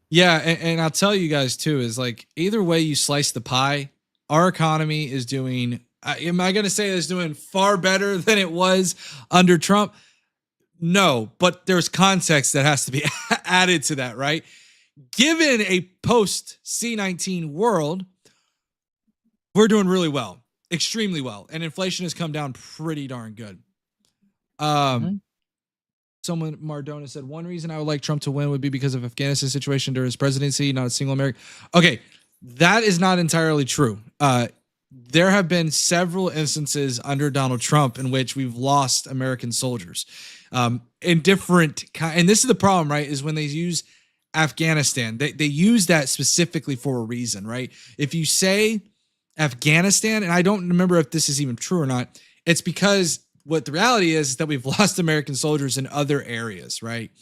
Yeah, and I'll tell you guys too, is like either way you slice the pie, our economy is doing, am I going to say it's doing far better than it was under Trump? No, but there's context that has to be added to that, right? Given a post C-19 world, we're doing really well, extremely well, and inflation has come down pretty darn good. Someone, Mardona said, one reason I would like Trump to win would be because of Afghanistan situation during his presidency, not a single American. Okay, that is not entirely true. There have been several instances under Donald Trump in which we've lost American soldiers in different and this is the problem, right? Is when they use Afghanistan, they use that specifically for a reason, right? If you say Afghanistan, and I don't remember if this is even true or not, it's because what the reality is that we've lost American soldiers in other areas, right?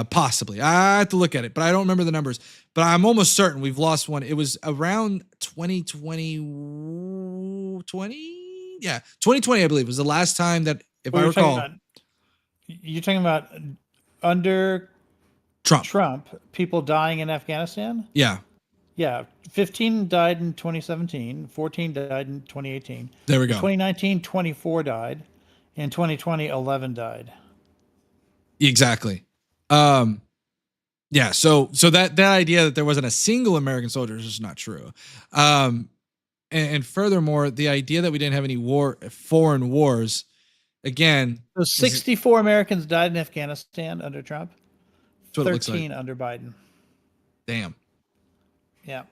Possibly. I have to look at it, but I don't remember the numbers. But I'm almost certain we've lost one. It was around 2020. Yeah, 2020, I believe, was the last time that, if I recall. You're talking about under Trump, people dying in Afghanistan? Yeah. Yeah, 15 died in 2017, 14 died in 2018. There we go. 2019, 24 died. In 2020, 11 died. Exactly. Yeah, so that idea that there wasn't a single American soldier is just not true. And furthermore, the idea that we didn't have any foreign wars, again, So 64 Americans died in Afghanistan under Trump. that's what it looks 13 like. under Biden. Damn. Yeah.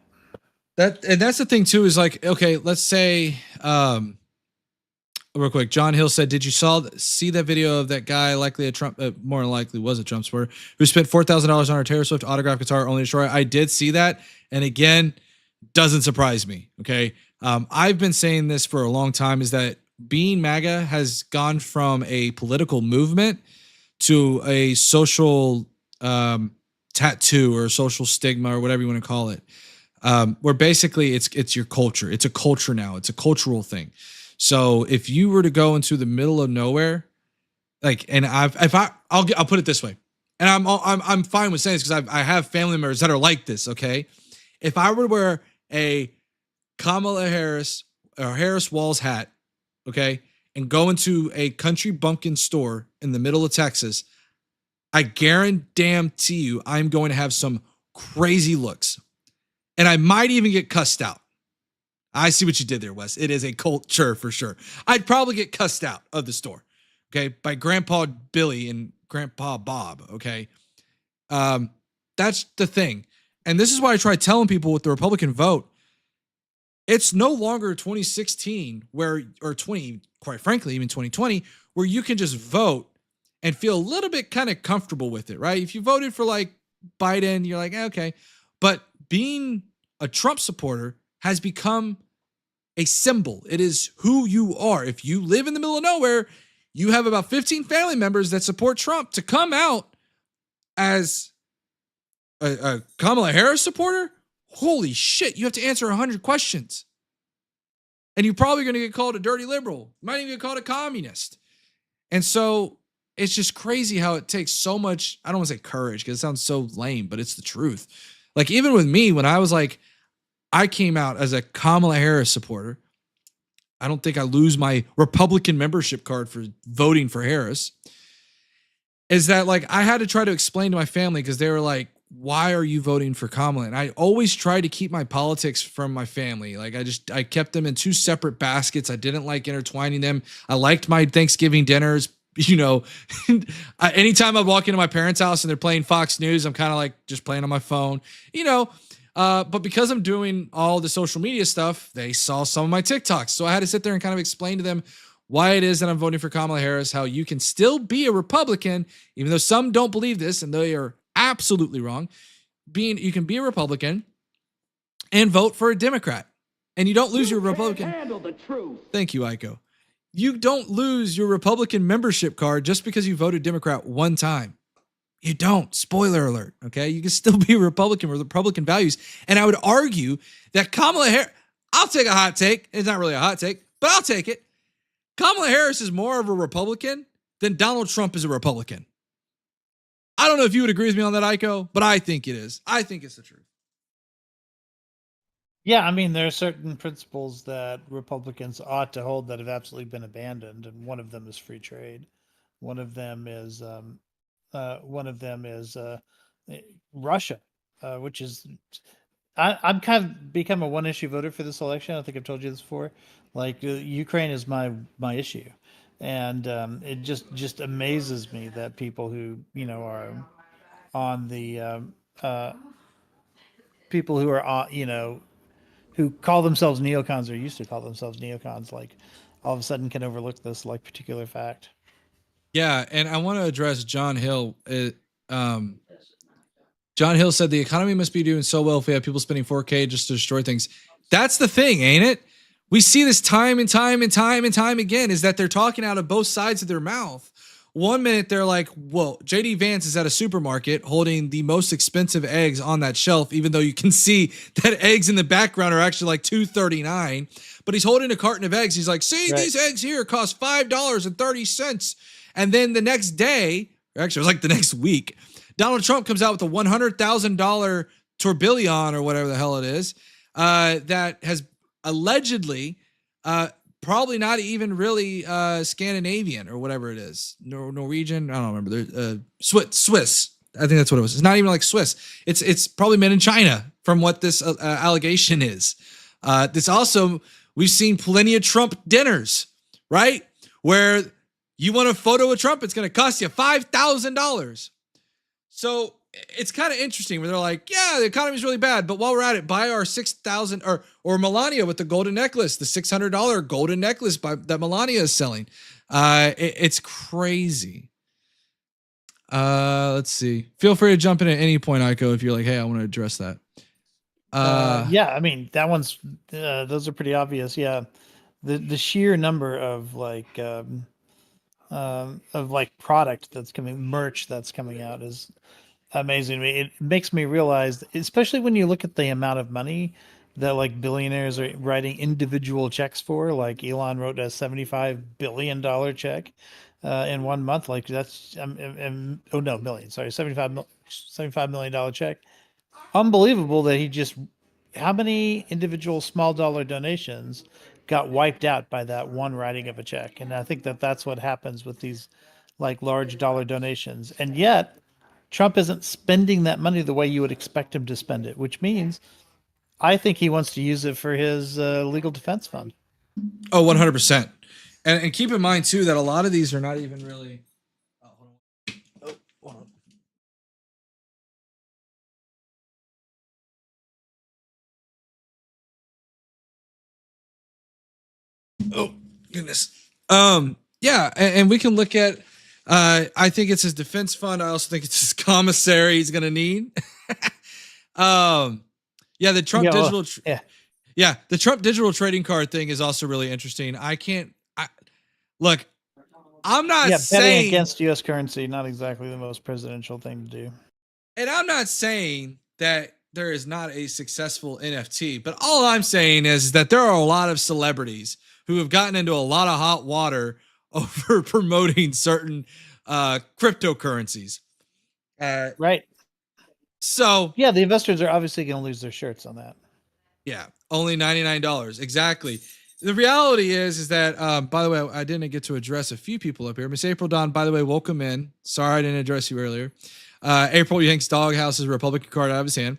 That's the thing too, is like, okay, let's say, real quick, John Hill said, did you see that video of that guy, likely a Trump, more than likely was a Trump supporter, who spent $4,000 on a Taylor Swift autograph guitar only to destroy it? I did see that. And again, doesn't surprise me. Okay. I've been saying this for a long time, is that being MAGA has gone from a political movement to a social tattoo or social stigma or whatever you want to call it. Where basically it's your culture. It's a culture now. It's a cultural thing. So if you were to go into the middle of nowhere, like, and I'll put it this way, and I'm fine with saying this because I have family members that are like this. Okay, if I were to wear a Kamala Harris or Harris Walls hat, okay, and go into a country bumpkin store in the middle of Texas, I guarantee you I'm going to have some crazy looks, and I might even get cussed out. I see what you did there, Wes. It is a culture for sure. I'd probably get cussed out of the store, okay, by Grandpa Billy and Grandpa Bob, okay? That's the thing. And this is why I try telling people with the Republican vote, it's no longer 2016 quite frankly, even 2020, where you can just vote and feel a little bit kind of comfortable with it, right? If you voted for like Biden, you're like, okay. But being a Trump supporter has become a symbol. It is who you are. If you live in the middle of nowhere, you have about 15 family members that support Trump. To come out as a Kamala Harris supporter, holy shit, you have to answer 100 questions. And you're probably going to get called a dirty liberal. You might even get called a communist. And so it's just crazy how it takes so much, I don't want to say courage because it sounds so lame, but it's the truth. Like, even with me, when I was like, I came out as a Kamala Harris supporter. I don't think I lose my Republican membership card for voting for Harris. Is that like, I had to try to explain to my family because they were like, why are you voting for Kamala? And I always tried to keep my politics from my family. Like, I kept them in two separate baskets. I didn't like intertwining them. I liked my Thanksgiving dinners. You know, anytime I walk into my parents' house and they're playing Fox News, I'm kind of like just playing on my phone, you know. But because I'm doing all the social media stuff, they saw some of my TikToks. So I had to sit there and kind of explain to them why it is that I'm voting for Kamala Harris, how you can still be a Republican, even though some don't believe this, and they are absolutely wrong. You can be a Republican and vote for a Democrat, and you don't lose your Republican. Handle the truth. Thank you, Aiko. You don't lose your Republican membership card just because you voted Democrat one time. You don't. Spoiler alert. Okay. You can still be a Republican with Republican values. And I would argue that Kamala Harris, I'll take a hot take. It's not really a hot take, but I'll take it. Kamala Harris is more of a Republican than Donald Trump is a Republican. I don't know if you would agree with me on that, Aiko, but I think it is. I think it's the truth. Yeah, I mean, there are certain principles that Republicans ought to hold that have absolutely been abandoned, and one of them is free trade. One of them is Russia, which is I'm kind of become a one-issue voter for this election. I think I've told you this before. Like, Ukraine is my issue, and it just amazes me that people who are on the people who are on who call themselves neocons or used to call themselves neocons, like, all of a sudden can overlook this like particular fact. Yeah, and I want to address John Hill. John Hill said the economy must be doing so well if we have people spending $4K just to destroy things. That's the thing, ain't it? We see this time and time and time and time again, is that they're talking out of both sides of their mouth. One minute they're like, well, JD Vance is at a supermarket holding the most expensive eggs on that shelf, even though you can see that eggs in the background are actually like $2.39. But he's holding a carton of eggs. He's like, see, right, these eggs here cost $5.30. And then the next day, or actually it was like the next week, Donald Trump comes out with a $100,000 tourbillon or whatever the hell it is, that has allegedly, probably not even really Scandinavian or whatever it is, Norwegian. I don't remember. Swiss. I think that's what it was. It's not even like Swiss. It's probably made in China from what this allegation is. This also, we've seen plenty of Trump dinners, right? Where you want a photo with Trump, it's going to cost you $5,000. So it's kind of interesting where they're like, yeah, the economy's really bad, but while we're at it, buy our 6,000 or Melania with the golden necklace, the $600 golden necklace that Melania is selling. It's crazy. Let's see. Feel free to jump in at any point, Aiko, if you're like, hey, I want to address that. Yeah, I mean that one's those are pretty obvious. Yeah, the sheer number of product that's coming, merch that's coming out is amazing to me. It makes me realize, especially when you look at the amount of money that like billionaires are writing individual checks for. Like Elon wrote a $75 billion check in 1 month. Like that's oh no, million. Sorry, $75 million check. Unbelievable that he just, how many individual small dollar donations got wiped out by that one writing of a check. And I think that that's what happens with these like large dollar donations. And yet Trump isn't spending that money the way you would expect him to spend it, which means I think he wants to use it for his legal defense fund. Oh, 100%. And keep in mind too, that a lot of these are not even really, hold on. Oh goodness. Yeah, and we can look at. I think it's his defense fund. I also think it's his commissary he's gonna need. Yeah, the Trump digital. Yeah, the Trump digital trading card thing is also really interesting. Look. I'm not saying betting against U.S. currency, not exactly the most presidential thing to do. And I'm not saying that there is not a successful NFT, but all I'm saying is that there are a lot of celebrities who have gotten into a lot of hot water over promoting certain cryptocurrencies. Right. So yeah, the investors are obviously going to lose their shirts on that. Yeah, only $99. Exactly. The reality is that, by the way, I didn't get to address a few people up here. Miss April Dawn, by the way, welcome in. Sorry I didn't address you earlier. April yanks Doghouse's Republican card out of his hand.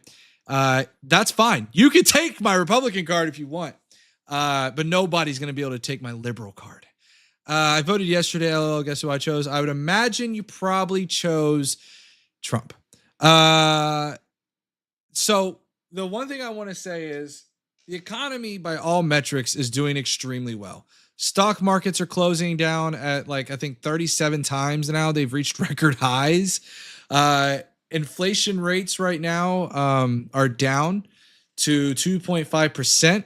That's fine. You can take my Republican card if you want, but nobody's going to be able to take my liberal card. I voted yesterday. LOL, guess who I chose? I would imagine you probably chose Trump. So the one thing I want to say is the economy, by all metrics, is doing extremely well. Stock markets are closing down at I think 37 times now. They've reached record highs. Inflation rates right now are down to 2.5%.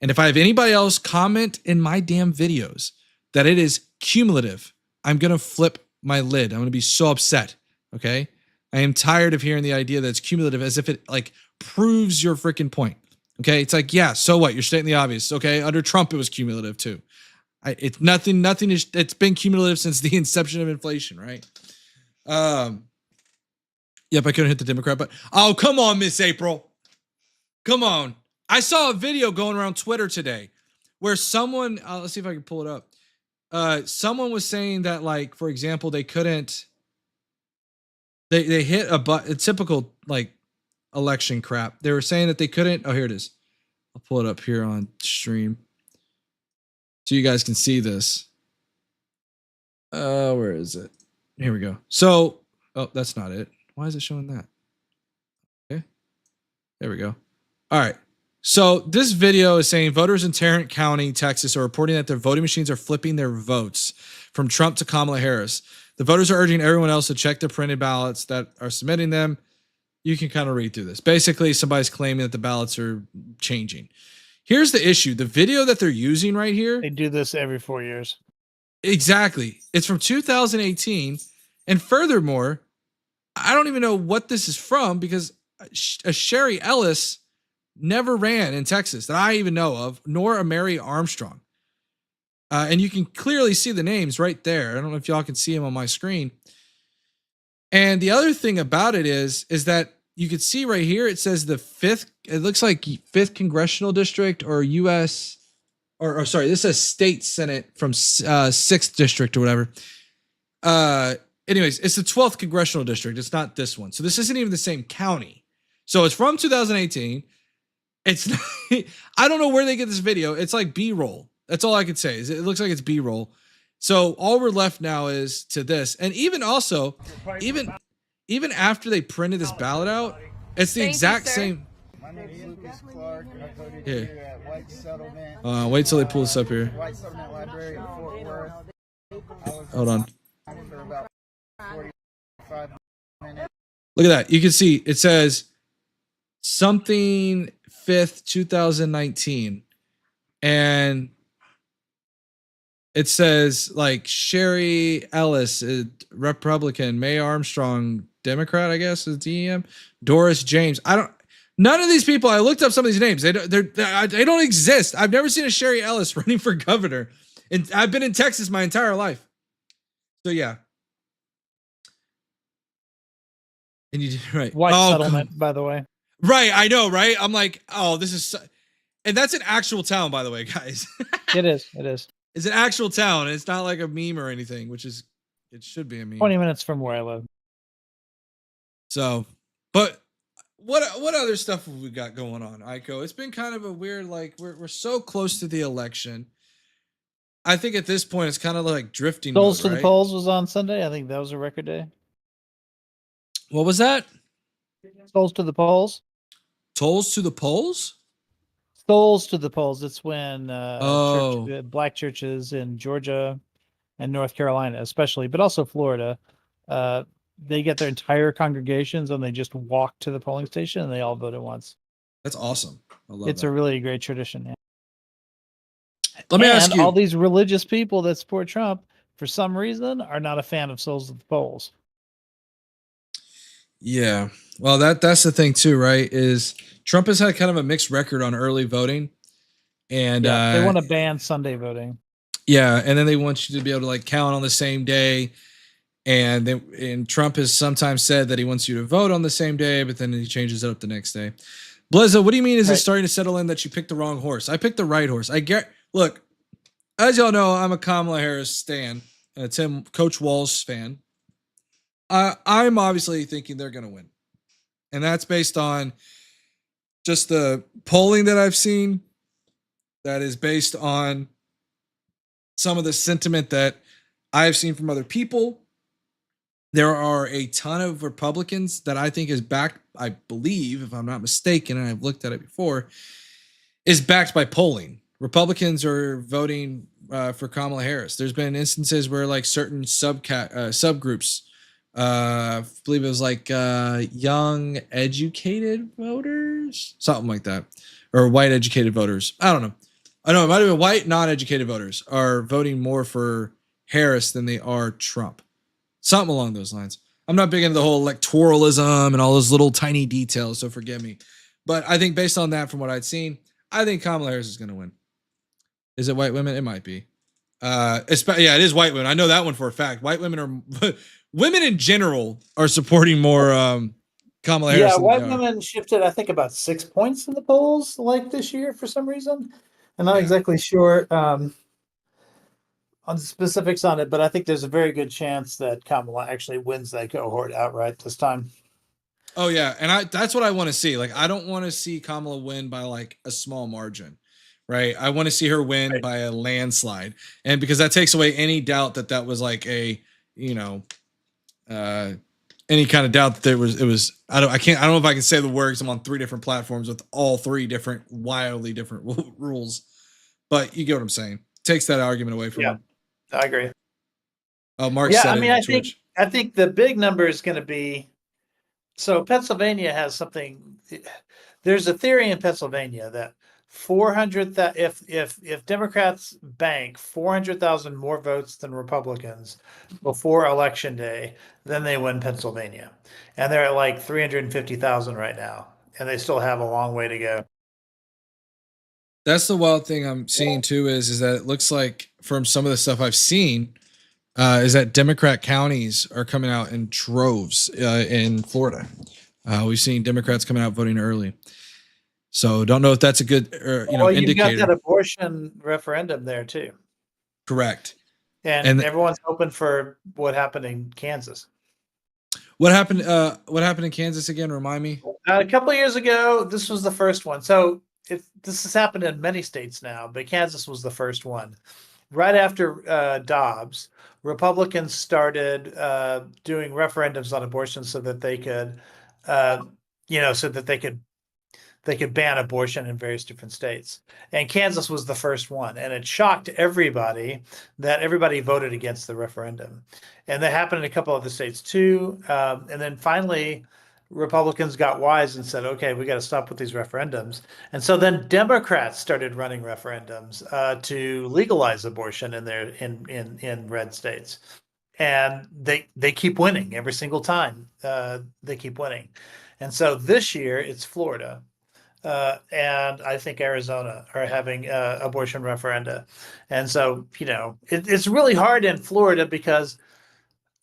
And if I have anybody else comment in my damn videos that it is cumulative, I'm going to flip my lid. I'm going to be so upset. Okay. I am tired of hearing the idea that it's cumulative as if it proves your freaking point. Okay. It's yeah, so what? You're stating the obvious. Okay. Under Trump, it was cumulative too. It's nothing is, it's been cumulative since the inception of inflation. Right. Yep. I couldn't hit the Democrat, but oh, come on, Miss April. Come on. I saw a video going around Twitter today where someone, let's see if I can pull it up. Someone was saying that for example, they couldn't, they hit a typical election crap. They were saying that they couldn't. Oh, here it is. I'll pull it up here on stream so you guys can see this. Where is it? Here we go. So, oh, that's not it. Why is it showing that? Okay. There we go. All right. So this video is saying voters in Tarrant County, Texas are reporting that their voting machines are flipping their votes from Trump to Kamala Harris. The voters are urging everyone else to check the printed ballots that are submitting them. You can kind of read through this. Basically, somebody's claiming that the ballots are changing. Here's the issue. The video that they're using right here. They do this every 4 years. Exactly. It's from 2018. And furthermore, I don't even know what this is from because a Sherry Ellis never ran in Texas that I even know of, nor a Mary Armstrong. And you can clearly see the names right there. I don't know if y'all can see them on my screen. And the other thing about it is that you can see right here, it says the 5th, it looks like 5th congressional district or U.S. or sorry, this says state Senate from 6th district or whatever. anyways, it's the 12th congressional district. It's not this one. So this isn't even the same county. So it's from 2018. It's not, I don't know where they get this video. It's like B-roll. That's all I could say. Is it looks like it's B-roll. So all we're left now is to this. And even also, even after they printed this ballot out, it's the exact same. My name is Lucas Clark. I voted Here. here at White Settlement. Wait till they pull this up here. White Settlement Library in Fort Worth. I was Hold on. for about 45 minutes. Look at that. You can see it says something 5th, 2019. And it says like Sherry Ellis, Republican, May Armstrong, Democrat, I guess is DEM, Doris James. None of these people, I looked up some of these names. They don't exist. I've never seen a Sherry Ellis running for governor. And I've been in Texas my entire life. So yeah. And you did right. White Oh, Settlement, by the way. right. I know, right? I'm like, oh, this is and that's an actual town, by the way, guys. It is. It is. It's an actual town. It's not like a meme or anything, which is it should be a meme. 20 minutes from where I live. So, but what other stuff have we got going on, Aiko? It's been kind of a weird, like we're so close to the election. I think at this point it's kind of like drifting. Souls mode, to right? the Polls was on Sunday. I think that was a record day. What was that? Souls to the Polls. Tolls to the polls? Souls to the Polls. It's when Oh. black churches in Georgia and North Carolina, especially, but also Florida, they get their entire congregations and they just walk to the polling station and they all vote at once. That's awesome. I love It's that. a really great tradition. Yeah. Let me ask And you. all these religious people that support Trump, for some reason, are not a fan of Souls to the Polls. Yeah. Well, that's the thing too, right? Is Trump has had kind of a mixed record on early voting. And Yeah, they want to ban Sunday voting. yeah, and then they want you to be able to like count on the same day. And Trump has sometimes said that he wants you to vote on the same day, but then he changes it up the next day. Blizza, what do you mean? Is it Right. starting to settle in that you picked the wrong horse? I picked the right horse. Look, as y'all know, I'm a Kamala Harris stan, a Coach Walsh fan. I'm obviously thinking they're going to win. And that's based on just the polling that I've seen. That is based on some of the sentiment that I've seen from other people. There are a ton of Republicans that I think is backed, I believe, if I'm not mistaken, and I've looked at it before, is backed by polling. Republicans are voting for Kamala Harris. There's been instances where like certain subgroups, I believe it was like young educated voters, something like that, or white educated voters. I don't know. I know it might have been white non-educated voters are voting more for Harris than they are Trump. Something along those lines. I'm not big into the whole electoralism and all those little tiny details, so forgive me. But I think based on that, from what I'd seen, I think Kamala Harris is going to win. Is it white women? It might be. Yeah, it is white women. I know that one for a fact. White women are women in general are supporting more Kamala Harris. Yeah, than white they are. women shifted, I think, about 6 points in the polls like this year for some reason. I'm not exactly sure on the specifics on it, but I think there's a very good chance that Kamala actually wins that cohort outright this time. Oh yeah, and that's what I want to see. Like I don't want to see Kamala win by like a small margin, right? I want to see her win by a landslide, and because that takes away any doubt that was like a, you know, any kind of doubt that it was. I don't know if I can say the words. I'm on 3 different platforms with all 3 different wildly different rules, but you get what I'm saying. Takes that argument away from. Yeah, I agree. Oh, Mark Yeah, said I it mean, on I Twitch. think the big number is going to be. So Pennsylvania has something. There's a theory in Pennsylvania that 400 that if Democrats bank 400,000 more votes than Republicans before election day, then they win Pennsylvania, and they're at like 350,000 right now, and they still have a long way to go. That's the wild thing I'm seeing too is that it looks like from some of the stuff I've seen is that Democrat counties are coming out in droves in Florida. We've seen Democrats coming out voting early. So don't know if that's a good Well, you've got indicator. that abortion referendum there too. Correct. And, And everyone's hoping for what happened in Kansas. what happened? What happened in Kansas again? Remind me. A couple of years ago, this was the first one. So this has happened in many states now, but Kansas was the first one. Right after Dobbs, Republicans started doing referendums on abortion so that they could, so that they could ban abortion in various different states. And Kansas was the first one. And it shocked everybody that everybody voted against the referendum. And that happened in a couple other states too. And then finally, Republicans got wise and said, okay, we got to stop with these referendums. And so then Democrats started running referendums to legalize abortion in their in red states. And they keep winning every single time. They keep winning. And so this year it's Florida. And I think Arizona are having abortion referenda. And so, it's really hard in Florida because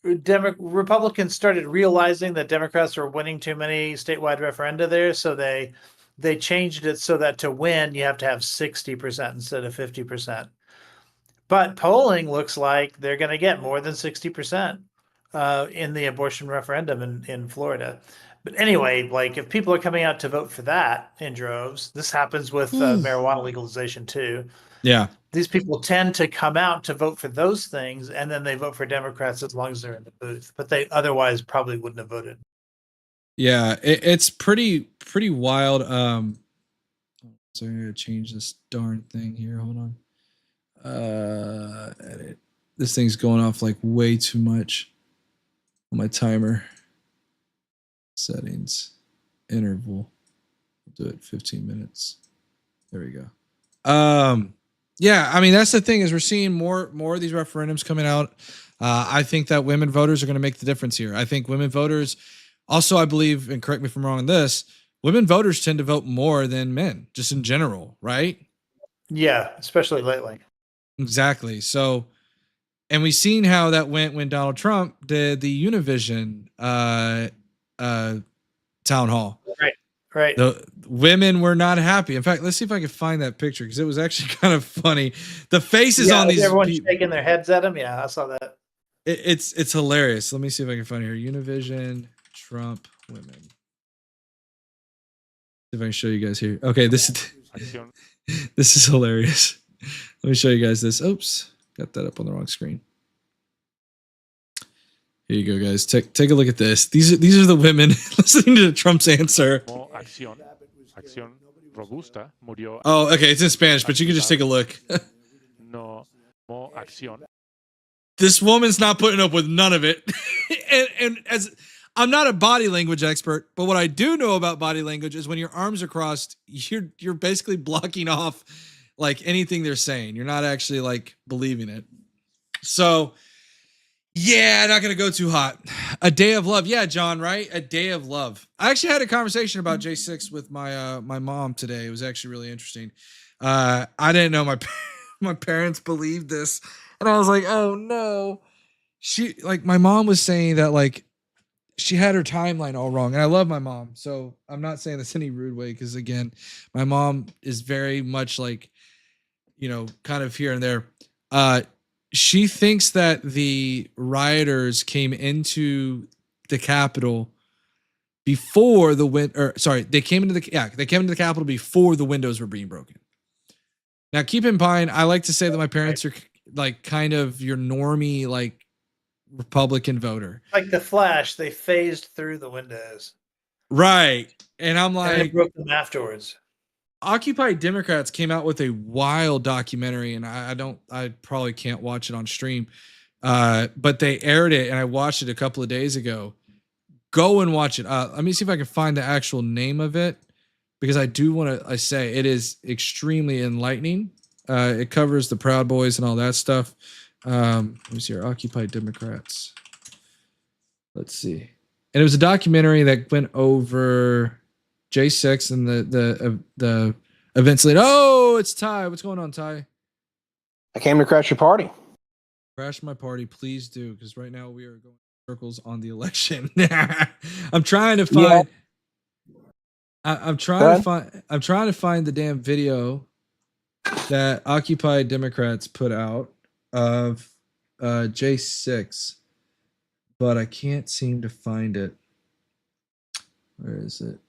Republicans started realizing that Democrats were winning too many statewide referenda there. So they changed it so that to win, you have to have 60% instead of 50%. But polling looks like they're going to get more than 60% in the abortion referendum in Florida. But anyway, like if people are coming out to vote for that in droves, this happens with marijuana legalization too. Yeah. These people tend to come out to vote for those things, and then they vote for Democrats as long as they're in the booth. But they otherwise probably wouldn't have voted. Yeah, it's pretty wild. So I'm gonna change this darn thing here. Hold on. Edit. This thing's going off like way too much on my timer. Settings, interval. I'll do it 15 minutes. There we go. Yeah, I mean that's the thing is we're seeing more of these referendums coming out. I think that women voters are going to make the difference here. I think women voters, also I believe, and correct me if I'm wrong on this, women voters tend to vote more than men, just in general, right? Yeah, especially lately. Exactly. So, and we've seen how that went when Donald Trump did the Univision town hall. Right. The women were not happy. In fact, let's see if I can find that picture because it was actually kind of funny. The faces on these everyone's shaking their heads at him. Yeah, I saw that. It's hilarious. Let me see if I can find it here. Univision Trump women. See if I can show you guys here. Okay, this is hilarious. Let me show you guys this. Oops, got that up on the wrong screen. Here you go, guys. Take a look at this. These are the women listening to Trump's answer. Oh, okay, it's in Spanish, but you can just take a look. This woman's not putting up with none of it. and as I'm not a body language expert, but what I do know about body language is when your arms are crossed, you're basically blocking off like anything they're saying. You're not actually like believing it. So yeah, not going to go too hot. A day of love. Yeah, John, right? A day of love. I actually had a conversation about J6 with my my mom today. It was actually really interesting. I didn't know my parents believed this. And I was like, "Oh no." My mom was saying that like she had her timeline all wrong. And I love my mom. So I'm not saying this any rude way because again, my mom is very much like, kind of here and there. She thinks that the rioters came into the Capitol before they came into the Capitol before the windows were being broken. Now, keep in mind, I like to say that my parents are like kind of your normie, like Republican voter. Like the Flash, they phased through the windows. Right. And I'm like, and they broke them afterwards. Occupy Democrats came out with a wild documentary, and I probably can't watch it on stream, but they aired it, and I watched it a couple of days ago. Go and watch it. Let me see if I can find the actual name of it, because I do want to say it is extremely enlightening. It covers the Proud Boys and all that stuff. Let me see here. Occupy Democrats. Let's see. And it was a documentary that went over J6 and the events later. Oh, it's Ty. What's going on, Ty? I came to crash your party. Crash my party, please do, because right now we are going circles on the election. I'm trying to find. Yeah. I'm trying to find the damn video that Occupy Democrats put out of J6, but I can't seem to find it. Where is it?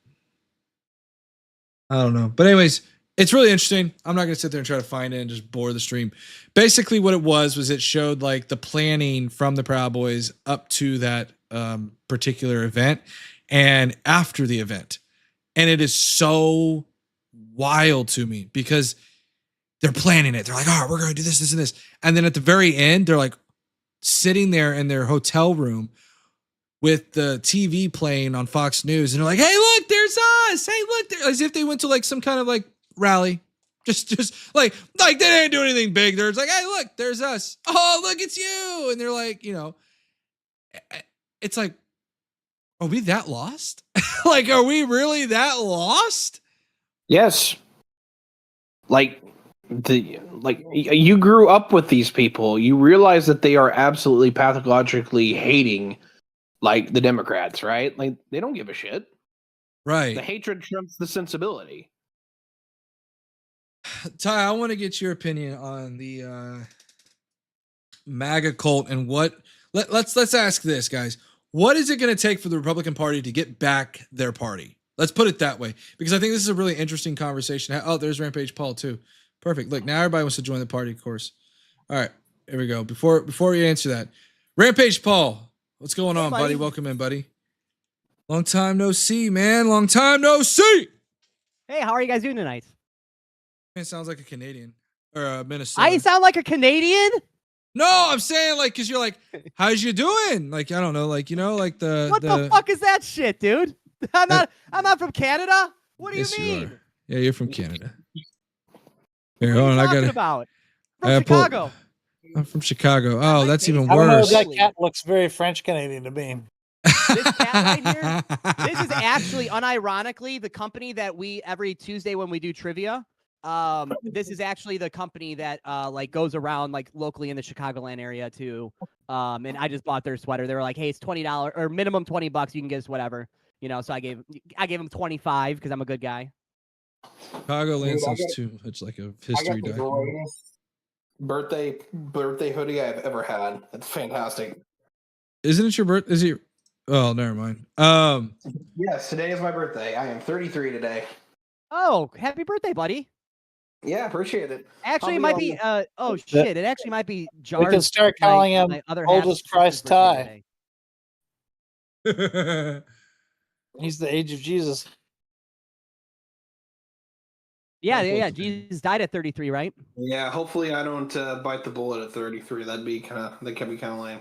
I don't know. But anyways, it's really interesting. I'm not going to sit there and try to find it and just bore the stream. Basically what it was it showed like the planning from the Proud Boys up to that particular event and after the event. And it is so wild to me because they're planning it. They're like, oh, we're going to do this, this, and this. And then at the very end, they're like sitting there in their hotel room with the TV playing on Fox News. And they're like, hey, look, there's us. Hey, look, as if they went to like some kind of like rally. Just like they didn't do anything big. They're just like, hey, look, there's us. Oh, look, it's you. And they're like, you know, it's like, are we that lost? Like, are we really that lost? Yes. Like you grew up with these people. You realize that they are absolutely pathologically hating like the Democrats, right? Like they don't give a shit. Right. The hatred trumps the sensibility. Ty, I want to get your opinion on the MAGA cult and what let's ask this, guys. What is it going to take for the Republican Party to get back their party? Let's put it that way, because I think this is a really interesting conversation. Oh, there's Rampage Paul too. Perfect. Look, now everybody wants to join the party, of course. All right, here we go. Before we answer that, Rampage Paul, what's going on, buddy? Welcome in, buddy. Long time no see, man. Long time no see. Hey, how are you guys doing tonight? Man, sounds like a Canadian or a Minnesota. I sound like a Canadian? No, I'm saying like, cause you're like, how's you doing? Like, I don't know, like, you know, like what the fuck is that shit, dude? I'm not from Canada. What do you mean? are. Yeah, you're from Canada. Here, What hold are on, you I talking got about? From Chicago. I'm from Chicago. Oh, that's even I don't know, worse. that cat looks very French Canadian to me. This cat right here, this is actually unironically the company that we every Tuesday when we do trivia. This is actually the company that like goes around like locally in the Chicagoland area too. And I just bought their sweater. They were like, hey, it's $20 or minimum $20. You can get us whatever. You know, so I gave them 25 because I'm a good guy. Chicagoland sounds too much like a history document. Birthday hoodie I've ever had. It's fantastic. Isn't it your birthday? Is it? Oh, never mind. Yes, today is my birthday. I am 33 today. Oh, happy birthday, buddy. Yeah, appreciate it. Actually, it might be oh shit, it actually might be Jar's. We can start calling him oldest Christ Ty. He's the age of Jesus. Yeah. Jesus died at 33, right? Yeah, hopefully I don't bite the bullet at 33. That can be kind of lame.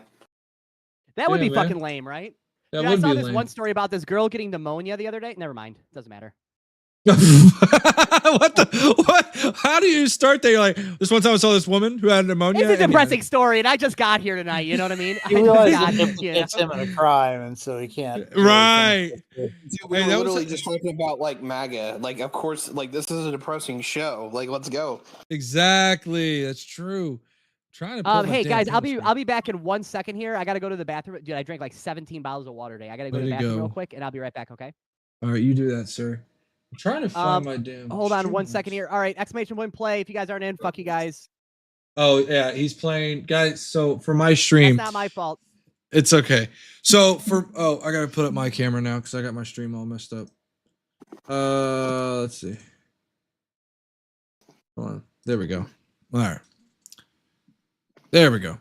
That would be fucking lame, right? That Dude, would I saw be this lame. one story about this girl getting pneumonia the other day. Never mind. Doesn't matter. What? How do you start there? You're like, this one time I saw this woman who had pneumonia. It's a depressing story, and I just got here tonight. You know what I mean? He realizes it implicates him in a crime, and so he can't. Right. Dude, we were literally just talking about like MAGA. Like, of course, like this is a depressing show. Like, let's go. Exactly. That's true. Trying to. Pull my hey damn guys, I'll thing. be back in 1 second here. I gotta go to the bathroom. Dude, I drank like 17 bottles of water today. I gotta go to the bathroom real quick, and I'll be right back. Okay. All right, you do that, sir. I'm trying to find my damn. Hold on 1 stream second here. All right, exclamation point play. If you guys aren't in, fuck you guys. Oh yeah, he's playing, guys. So for my stream, That's not my fault. it's okay. So I gotta put up my camera now because I got my stream all messed up. Let's see. Hold on. There we go. All right. There we go.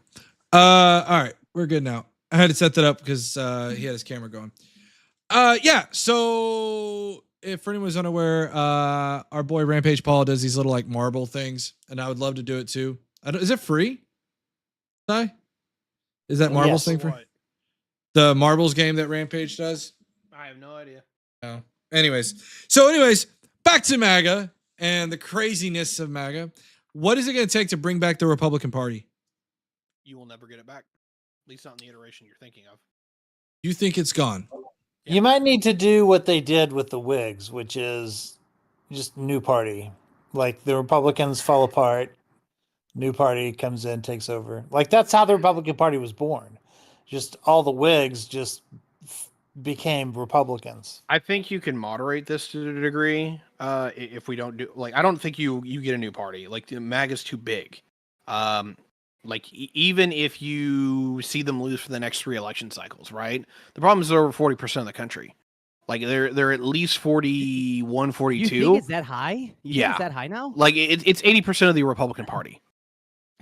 All right, we're good now. I had to set that up because he had his camera going. Yeah. So if for anyone who's unaware, our boy Rampage Paul does these little like marble things, and I would love to do it too. Is it free? Ty? Is that marbles thing free? The marbles game that Rampage does? I have no idea. No. Anyways, back to MAGA and the craziness of MAGA. What is it going to take to bring back the Republican Party? You will never get it back. At least not in the iteration you're thinking of. You think it's gone? You might need to do what they did with the Whigs, which is just new party. Like the Republicans fall apart, new party comes in, takes over. Like that's how the Republican Party was born. Just all the Whigs just became Republicans. I think you can moderate this to a degree. If we don't do like, I don't think you get a new party. Like the MAGA's too big. Like even if you see them lose for the next 3 election cycles, right? The problem is they're over 40% of the country. Like they're at least 41, 42. You think it's that high? You think Yeah. it's that high now? Like it's 80% of the Republican Party.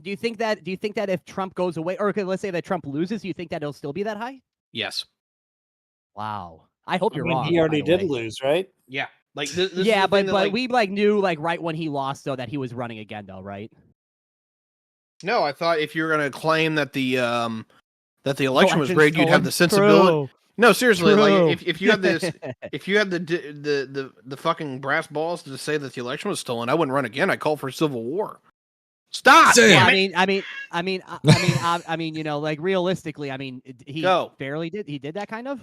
Do you think that if Trump goes away, or okay, let's say that Trump loses, do you think that it'll still be that high? Yes. Wow. I hope I you're mean, wrong. he already by the did way. lose, right? Yeah. Like this is Yeah, the thing but that, like, we like knew like right when he lost though that he was running again though, right? no, I thought if you're gonna claim that the election was Election's rigged, you'd have stolen? the sensibility. True. No, seriously, True. like if you had this, if you had the fucking brass balls to say that the election was stolen, I wouldn't run again. I'd call for civil war. Stop. Damn. Well, damn it. I mean, you know, like realistically, I mean, he Go. barely did. He did that kind of.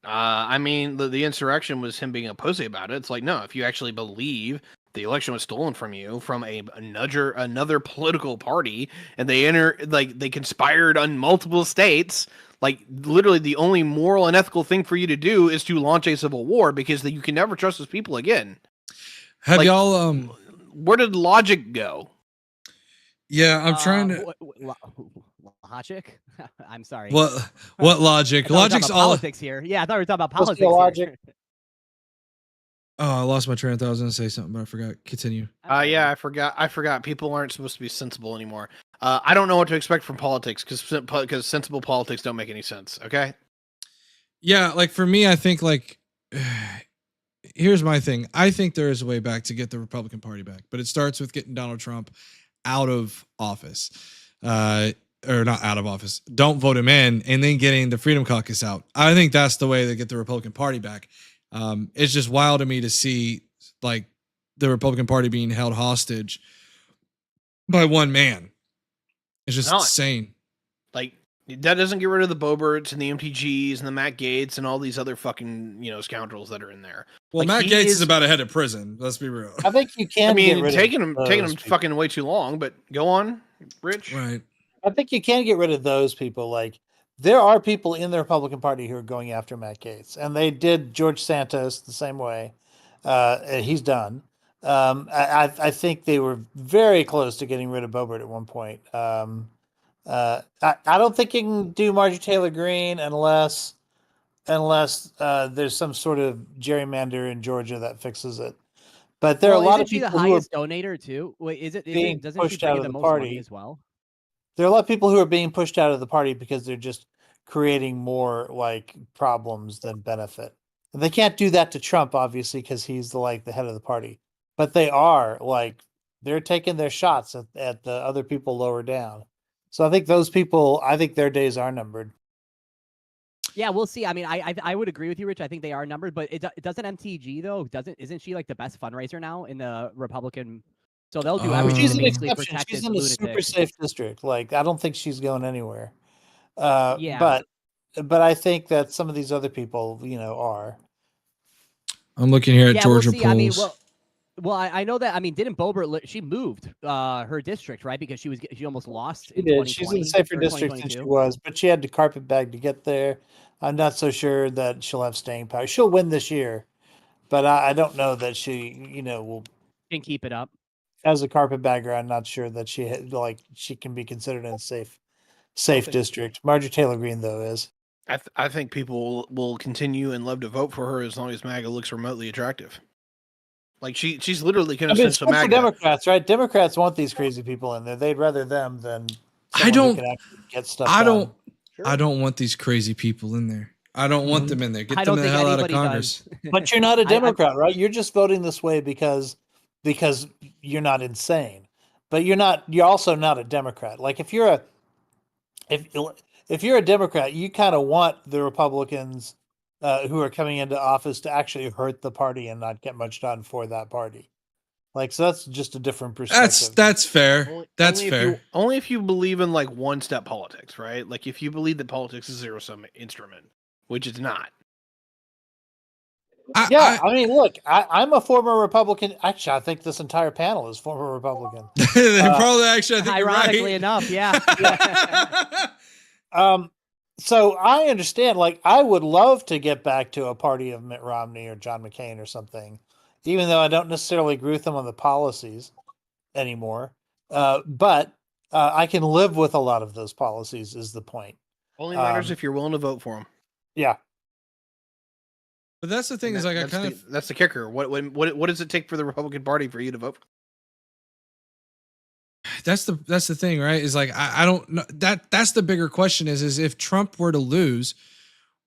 I mean, the insurrection was him being a pussy about it. It's like, no, if you actually believe the election was stolen from you from another political party, and they conspired on multiple states, like literally the only moral and ethical thing for you to do is to launch a civil war because you can never trust those people again. Have Like, y'all Where did logic go? yeah, I'm trying to Logic. I'm sorry. what logic? I thought we were talking Logic's about all politics here. Yeah, I thought we were talking about What's politics. the here. logic? Oh, I lost my train of thought. I was gonna say something, but I forgot. Continue. Yeah, I forgot. People aren't supposed to be sensible anymore. I don't know what to expect from politics because sensible politics don't make any sense. Okay. Yeah, like for me, I think like here's my thing. I think there is a way back to get the Republican Party back, but it starts with getting Donald Trump out of office. Or not out of office. Don't vote him in, and then getting the Freedom Caucus out. I think that's the way to get the Republican Party back. It's just wild to me to see like the Republican Party being held hostage by one man. It's just Not. insane. Like that doesn't get rid of the Boberts and the MTGs and the Matt Gaetz and all these other fucking scoundrels that are in there. Well, Like, Matt he Gaetz is- is about to head to prison. Let's be real. I think you can. I mean, get rid taking of them those people. fucking way too long. But go on, Rich. Right. I think you can get rid of those people. Like there are people in the Republican Party who are going after Matt Gaetz, and they did George Santos the same way. He's done. I think they were very close to getting rid of Boebert at one point. I don't think you can do Marjorie Taylor Greene unless there's some sort of gerrymander in Georgia that fixes it. But there are a lot of isn't she people the who are highest donator too? Wait, is it? being Doesn't she pushed bring out in of the the most party. money as well? There are a lot of people who are being pushed out of the party because they're just creating more like problems than benefit. And they can't do that to Trump, obviously, because he's the head of the party. But they are they're taking their shots at the other people lower down. So I think those people, their days are numbered. Yeah, we'll see. I mean, I would agree with you, Rich. I think they are numbered, but it doesn't MTG though. Isn't she like the best fundraiser now in the Republican? So they'll do everything She's to an basically exception. protect She's this in a lunatic. super safe district. Like I don't think she's going anywhere. Yeah. But I think that some of these other people, are. I'm looking here at Yeah, Georgia we'll see. I mean, polls. well, I know that. I mean, didn't Boebert? She moved her district, right? Because she almost lost. She in did. She's in 2020 a safer or district than she 2022. was, but she had to carpetbag to get there. I'm not so sure that she'll have staying power. She'll win this year, but I don't know that she, will. Can keep it up. As a carpetbagger, I'm not sure that she can be considered in a safe district. Marjorie Taylor Greene, though, is. I think people will continue and love to vote for her as long as MAGA looks remotely attractive. Like she's literally I mean, quintessential it's good for MAGA. Democrats, right? Democrats want these crazy people in there. They'd rather them than I someone who don't- can actually get stuff I done. don't want these crazy people in there. I don't want them in there. Get I them don't the think hell out of anybody Congress. does. But you're not a I- Democrat, right? You're just voting this way because you're not insane. But you're also not a Democrat. Like if you're a Democrat, you kind of want the Republicans who are coming into office to actually hurt the party and not get much done for that party. Like, so that's just a different perspective. That's fair. That's Only fair. Only if you believe in like one-step politics, right? Like if you believe that politics is a zero-sum instrument, which it's not. I mean, look, I'm a former Republican. Actually, I think this entire panel is former Republican. They probably actually. I think you're Ironically right. enough, yeah. So I understand. Like, I would love to get back to a party of Mitt Romney or John McCain or something, even though I don't necessarily agree with them on the policies anymore. But I can live with a lot of those policies. Is the point? Only matters Um, if you're willing to vote for them. Yeah. But that's the thing is like I kind of that's the kicker. What does it take for the Republican Party for you to vote? that's the thing, right? Is like I don't know that's the bigger question is if Trump were to lose,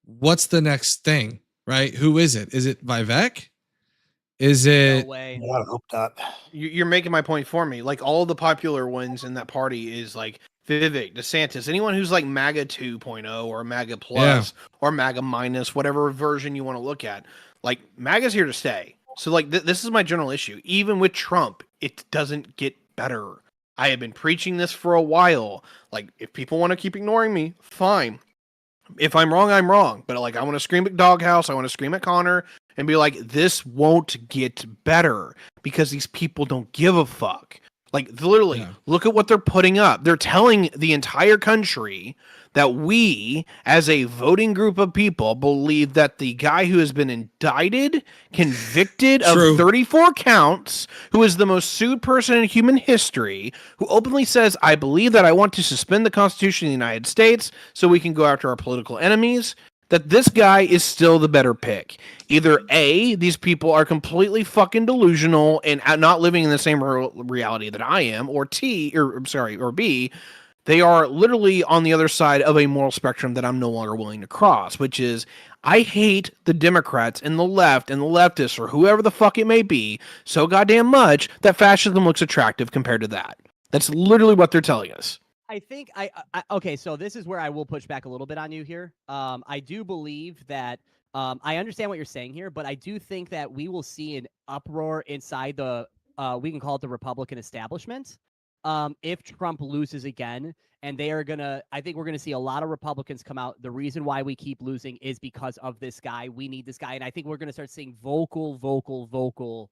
what's the next thing, right? Who is it? Is it Vivek? Is No it way. I hope not. You're making my point for me. Like all the popular ones in that party is like Vivek, DeSantis, anyone who's like MAGA 2.0 or MAGA plus or MAGA minus, whatever version you want to look at. Like MAGA's here to stay. So like this is my general issue. Even with Trump, it doesn't get better. I have been preaching this for a while. Like if people want to keep ignoring me, fine. If I'm wrong, I'm wrong. But like I want to scream at Doghouse, I want to scream at Connor and be like, this won't get better because these people don't give a fuck. Like literally, look at what they're putting up. They're telling the entire country that we, as a voting group of people, believe that the guy who has been indicted, convicted of 34 counts, who is the most sued person in human history, who openly says, I believe that I want to suspend the Constitution of the United States so we can go after our political enemies, that this guy is still the better pick. Either A, these people are completely fucking delusional and not living in the same reality that I am, or or B, they are literally on the other side of a moral spectrum that I'm no longer willing to cross, which is I hate the Democrats and the left and the leftists or whoever the fuck it may be so goddamn much that fascism looks attractive compared to that. That's literally what they're telling us. I think okay, so this is where I will push back a little bit on you here. I do believe that I understand what you're saying here, but I do think that we will see an uproar inside the we can call it the Republican establishment if Trump loses again, and they are gonna. I think we're gonna see a lot of Republicans come out. The reason why we keep losing is because of this guy. We need this guy, and I think we're gonna start seeing vocal.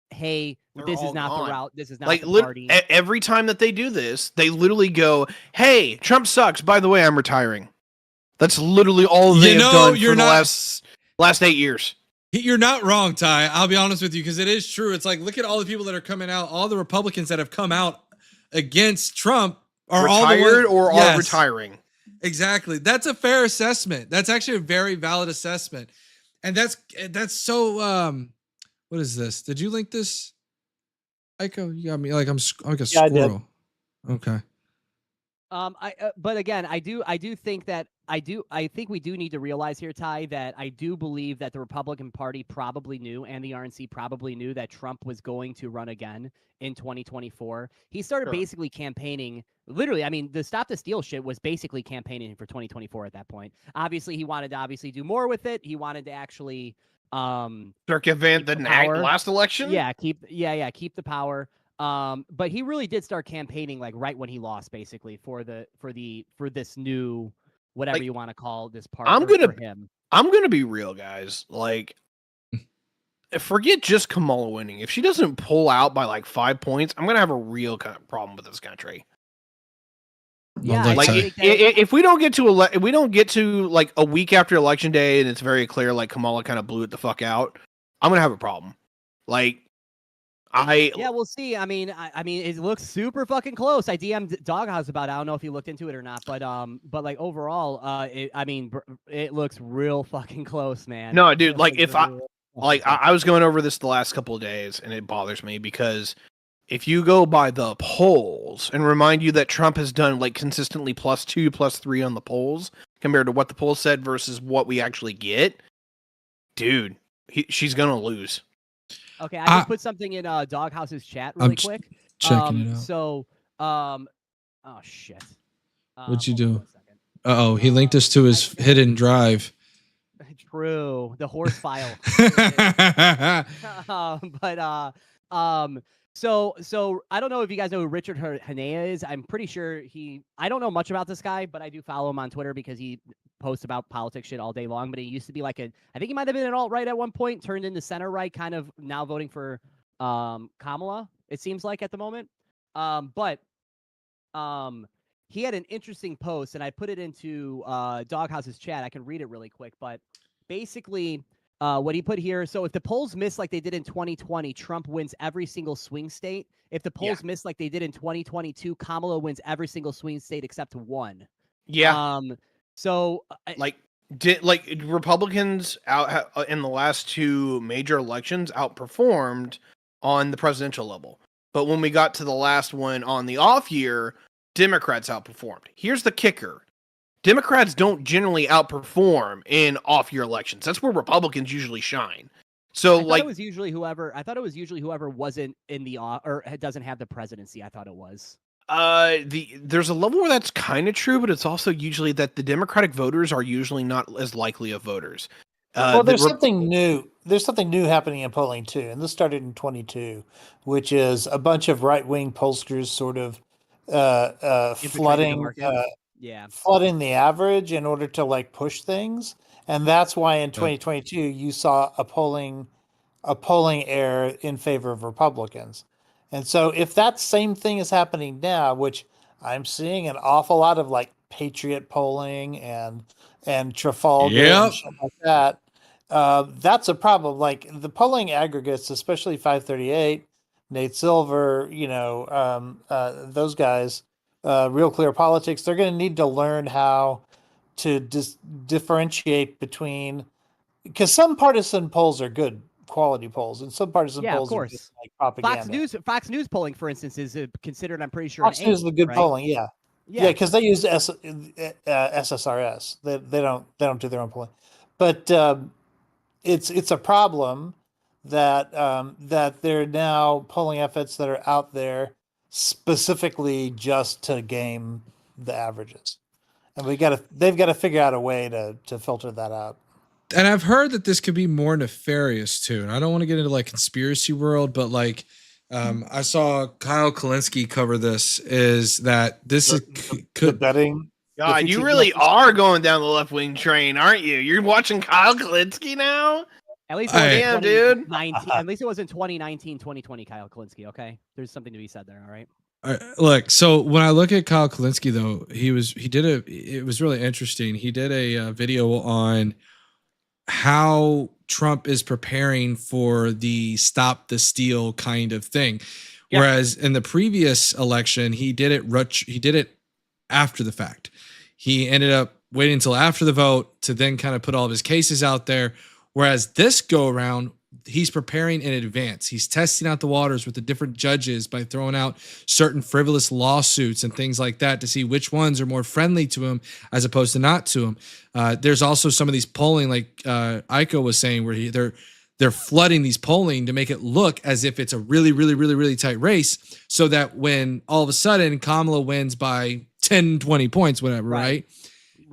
Hey, this is not the route. This is not the party. Every time that they do this, they literally go, "Hey, Trump sucks. By the way, I'm retiring." That's literally all they have done for the last 8 years. You're not wrong, Ty. I'll be honest with you because it is true. It's like look at all the people that are coming out. All the Republicans that have come out against Trump are retired all are retiring. Exactly. That's a fair assessment. That's actually a very valid assessment, and that's so. What is this? Did you link this? Aiko, you got me like I'm like a squirrel. Okay. But again, I do think that I think we do need to realize here, Ty, that I do believe that the Republican Party probably knew and the RNC probably knew that Trump was going to run again in 2024. He started basically campaigning. Literally, I mean, the Stop the Steal shit was basically campaigning for 2024 at that point. Obviously, he wanted to do more with it. He wanted to actually circumvent the last election. Keep the power. But he really did start campaigning like right when he lost, basically for this new whatever you want to call this part. I'm gonna be real, guys. Like, forget just Kamala winning. If she doesn't pull out by like 5 points, I'm gonna have a real kind of problem with this country. Yeah, like if we don't get to like a week after election day and it's very clear like Kamala kind of blew it the fuck out, I'm gonna have a problem. Like, we'll see. I mean, it looks super fucking close. I DM'd Doghouse about it. I don't know if you looked into it or not, but like overall, it looks real fucking close, man. No, dude, like if I was going over this the last couple of days and it bothers me because if you go by the polls and remind you that Trump has done like consistently +2, +3 on the polls compared to what the polls said versus what we actually get, dude, she's gonna lose. Okay, I just put something in Doghouse's chat really quick. Checking it out. So, oh shit. What'd you do? He linked us to his hidden drive. True, the horse file. So I don't know if you guys know who Richard Hanea is. I'm pretty sure I don't know much about this guy, but I do follow him on Twitter because he posts about politics shit all day long. But he used to be like I think he might have been an alt-right at one point, turned into center-right, kind of now voting for Kamala, it seems like at the moment. But he had an interesting post, and I put it into Doghouse's chat. I can read it really quick, but basically What he put here. So if the polls miss like they did in 2020, Trump wins every single swing state. If the polls miss like they did in 2022, Kamala wins every single swing state except one. Yeah. So like Republicans out in the last two major elections outperformed on the presidential level. But when we got to the last one on the off year, Democrats outperformed. Here's the kicker. Democrats don't generally outperform in off year elections. That's where Republicans usually shine. So I thought it was usually whoever wasn't in the or doesn't have the presidency. I thought it was. There's a level where that's kind of true, but it's also usually that the Democratic voters are usually not as likely of voters. Well, there's something new. There's something new happening in polling too, and this started in 22, which is a bunch of right-wing pollsters sort of flooding flooding the average in order to like push things, and that's why in 2022 you saw a polling error in favor of Republicans. And so if that same thing is happening now, which I'm seeing an awful lot of like Patriot polling and Trafalgar and shit like that, that's a problem. Like the polling aggregates, especially 538, Nate Silver, those guys, Real Clear Politics, they're going to need to learn how to differentiate between, because some partisan polls are good quality polls and some partisan polls are just like propaganda. Fox News polling, for instance, is considered, I'm pretty sure, Fox News is the good polling. Yeah, because they use SSRS. They don't do their own polling, but it's a problem that that there are now polling efforts that are out there specifically just to game the averages, and they've got to figure out a way to filter that out. And I've heard that this could be more nefarious too. And I don't want to get into like conspiracy world, but like I saw Kyle Kulinski cover this. Is that this is betting? God, you really are going down the left wing train, aren't you? You're watching Kyle Kulinski now. At least dude. At least it was in 2019, 2020. Kyle Kulinski. Okay, there's something to be said there. All right. Look, so when I look at Kyle Kulinski, though, it was really interesting. He did a video on how Trump is preparing for the stop the steal kind of thing. Yeah. Whereas in the previous election, he did it after the fact. He ended up waiting until after the vote to then kind of put all of his cases out there. Whereas this go around, he's preparing in advance. He's testing out the waters with the different judges by throwing out certain frivolous lawsuits and things like that to see which ones are more friendly to him as opposed to not to him. There's also some of these polling, like Aiko was saying, where they're flooding these polling to make it look as if it's a really, really, really, really tight race, so that when all of a sudden Kamala wins by 10, 20 points, whatever, right?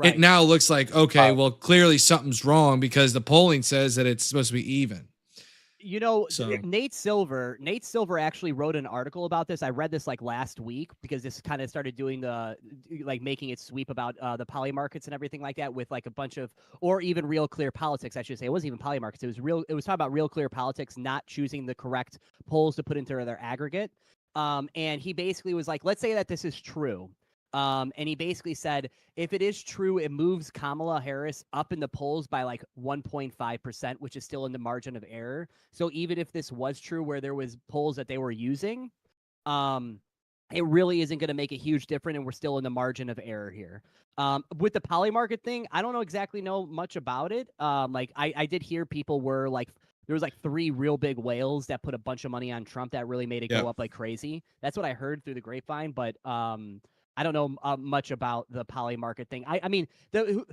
It now looks like, okay, well, clearly something's wrong because the polling says that it's supposed to be even. You know, Nate Silver actually wrote an article about this. I read this like last week because this kind of started doing making its sweep about the poly markets and everything like that with like a bunch of, or even Real Clear Politics, I should say. It wasn't even poly markets. It was talking about Real Clear Politics not choosing the correct polls to put into their aggregate. And he basically was like, let's say that this is true. And he basically said, if it is true, it moves Kamala Harris up in the polls by like 1.5%, which is still in the margin of error. So even if this was true where there was polls that they were using, it really isn't going to make a huge difference, and we're still in the margin of error here. With the poly market thing, I don't know much about it. I did hear people were like, there was like 3 real big whales that put a bunch of money on Trump that really made it go up like crazy. That's what I heard through the grapevine, but I don't know much about the poly market thing. I mean, the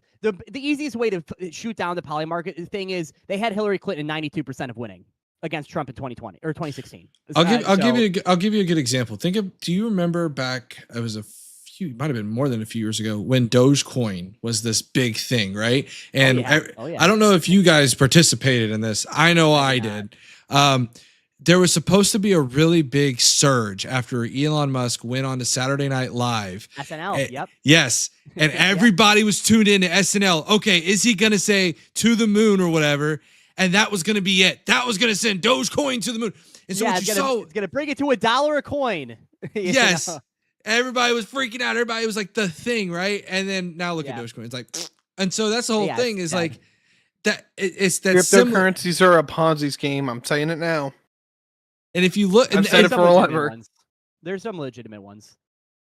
easiest way to shoot down the poly market thing is they had Hillary Clinton 92% of winning against Trump in 2020 or 2016. I'll give you a good example. Do you remember back? It was it might have been more than a few years ago when Dogecoin was this big thing, right? And I don't know if you guys participated in this. I know I did. There was supposed to be a really big surge after Elon Musk went on to Saturday Night Live. SNL, yep. Yes. And everybody was tuned in to SNL. Okay, is he going to say to the moon or whatever? And that was going to be it. That was going to send Dogecoin to the moon. And so it's going to bring it to $1 a coin. Yes. Know? Everybody was freaking out. Everybody was like the thing, right? And then now look at Dogecoin. It's like, and so that's the whole thing is like, it's that similar. Cryptocurrencies are a Ponzi scheme. I'm saying it now. And if you look, I've said it There's for some a lot. legitimate ones. There's some legitimate ones.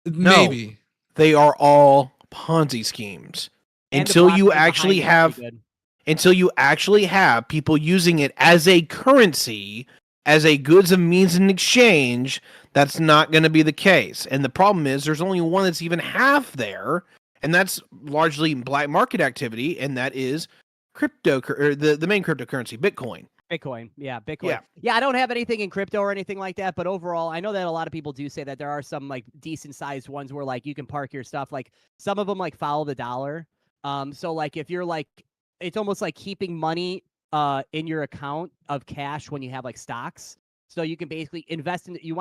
maybe. They are all Ponzi schemes And the until you blockchain behind actually it is have pretty good. until you actually have people using it as a currency, as a goods and means in exchange. That's not going to be the case. And the problem is there's only one that's even half there, and that's largely black market activity, and that is the main cryptocurrency, Bitcoin. Bitcoin. Yeah. I don't have anything in crypto or anything like that, but overall, I know that a lot of people do say that there are some like decent sized ones where like you can park your stuff. Like some of them like follow the dollar. So like if you're like, it's almost like keeping money in your account of cash when you have like stocks. So you can basically invest in it. You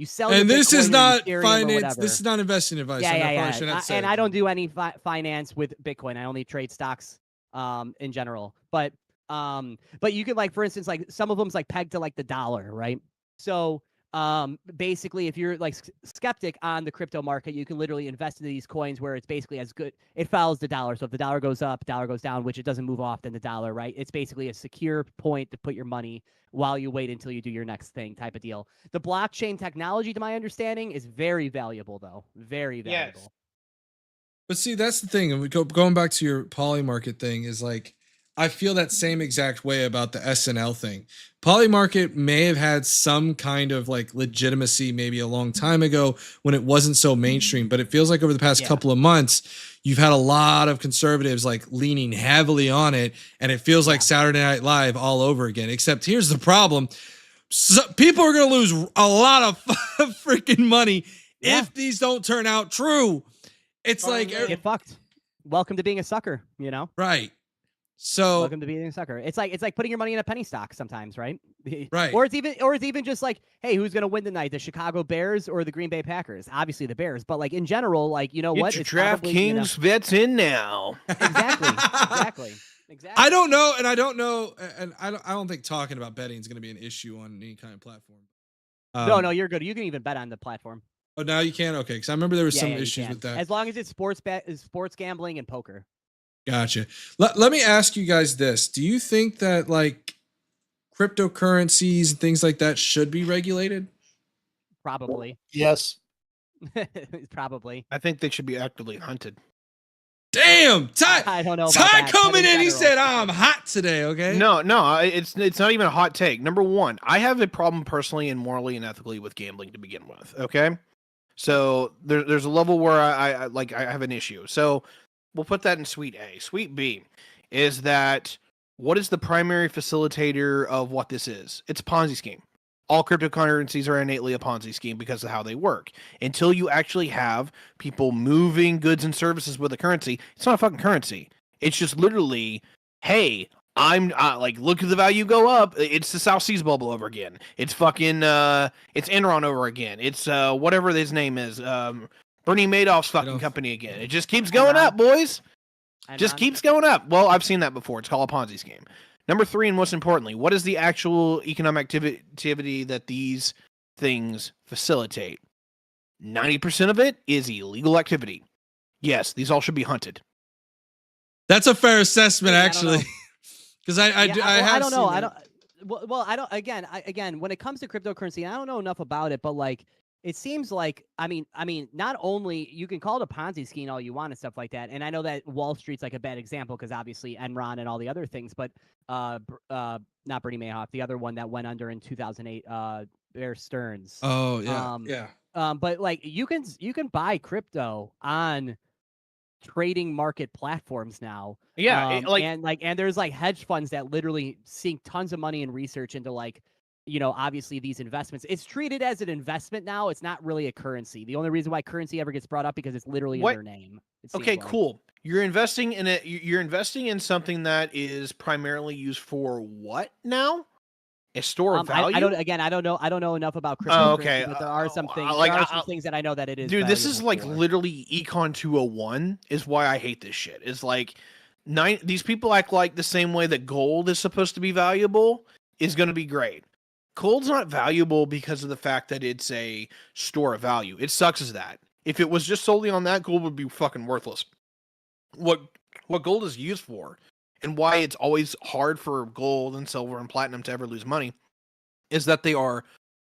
sell. And your this Bitcoin is or not Ethereum or finance. whatever. This is not investing advice. And I don't do any finance with Bitcoin. I only trade stocks in general. But you could like, for instance, like some of them's like pegged to like the dollar, right? So basically, if you're like skeptic on the crypto market, you can literally invest in these coins where it's basically as good. It follows the dollar. So if the dollar goes up, dollar goes down, which it doesn't move off than the dollar, right? It's basically a secure point to put your money while you wait until you do your next thing, type of deal. The blockchain technology, to my understanding, is very valuable, though. Very valuable. Yes. But see, that's the thing. And we going back to your Polymarket thing is like, I feel that same exact way about the SNL thing. Polymarket may have had some kind of like legitimacy maybe a long time ago when it wasn't so mainstream, but it feels like over the past couple of months, you've had a lot of conservatives like leaning heavily on it, and it feels like Saturday Night Live all over again. Except here's the problem. People are going to lose a lot of freaking money if these don't turn out true. It's like get fucked. Welcome to being a sucker, you know? Right. So welcome to being a sucker. It's like putting your money in a penny stock sometimes, right? Right. Or it's even just like, hey, who's gonna win tonight? The Chicago Bears or the Green Bay Packers? Obviously the Bears, but like in general, like you know Get what? your It's probably, you know- DraftKings bets in now. Exactly. I don't know, and I don't think talking about betting is going to be an issue on any kind of platform. No, you're good. You can even bet on the platform. Oh, now you can. Okay, because I remember there was some you issues can. with that. As long as it's sports gambling and poker. Gotcha. Let me ask you guys this: do you think that like cryptocurrencies and things like that should be regulated? Probably. Yes. Probably. I think they should be actively hunted. Damn, Ty! I don't know. Ty coming in, he said, "I'm hot today." Okay. No, it's not even a hot take. Number one, I have a problem personally and morally and ethically with gambling to begin with. Okay, so there's a level where I have an issue. So we'll put that in Suite A. Suite B is that what is the primary facilitator of what this is? It's a Ponzi scheme. All cryptocurrencies are innately a Ponzi scheme because of how they work. Until you actually have people moving goods and services with a currency, it's not a fucking currency. It's just literally, hey, I'm like, look at the value go up. It's the South Seas bubble over again. It's fucking, it's Enron over again. It's whatever his name is, Bernie Madoff's fucking company again. It just keeps going up, boys. Just keeps going up. Well, I've seen that before. It's called a Ponzi scheme. Number three, and most importantly, what is the actual economic activity that these things facilitate? 90% of it is illegal activity. Yes, these all should be hunted. That's a fair assessment, actually. Because I don't know. I don't. Well, I don't. Again, when it comes to cryptocurrency, I don't know enough about it, but like, it seems like, I mean, not only you can call it a Ponzi scheme all you want and stuff like that, and I know that Wall Street's like a bad example because obviously Enron and all the other things, but not Bernie Madoff, the other one that went under in 2008, Bear Stearns. Oh yeah, but like you can buy crypto on trading market platforms now. Yeah, and there's like hedge funds that literally sink tons of money and research into like, you know, obviously these investments. It's treated as an investment now. It's not really a currency. The only reason why currency ever gets brought up because it's literally in their name. Okay, cool. You're investing in it. You're investing in something that is primarily used for what now? A store of value. I don't know. I don't know enough about cryptocurrency. Okay, But there are some things. like, there are some things that I know that it is. Dude, this is valuable like for. literally Econ 201 is why I hate this shit. It's like these people act like the same way that gold is supposed to be valuable is going to be great. Gold's not valuable because of the fact that it's a store of value. It sucks as that. If it was just solely on that, gold would be fucking worthless. What gold is used for and why it's always hard for gold and silver and platinum to ever lose money is that they are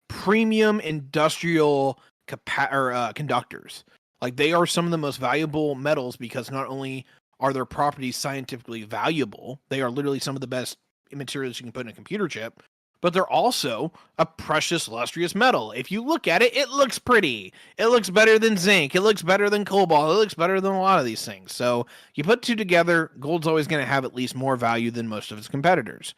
premium industrial conductors. Like, they are some of the most valuable metals because not only are their properties scientifically valuable, they are literally some of the best materials you can put in a computer chip, but they're also a precious, lustrous metal. If you look at it, it looks pretty. It looks better than zinc. It looks better than cobalt. It looks better than a lot of these things. So you put two together, gold's always going to have at least more value than most of its competitors.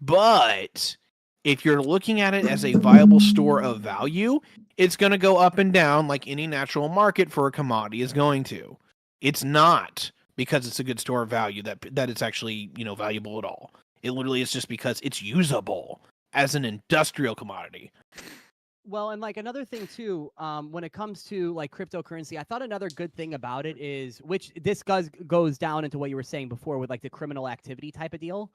But if you're looking at it as a viable store of value, it's going to go up and down like any natural market for a commodity is going to. It's not because it's a good store of value that it's actually, valuable at all. It literally is just because it's usable as an industrial commodity. Well, and like another thing too, when it comes to like cryptocurrency, I thought another good thing about it is, which this goes down into what you were saying before with like the criminal activity type of deal.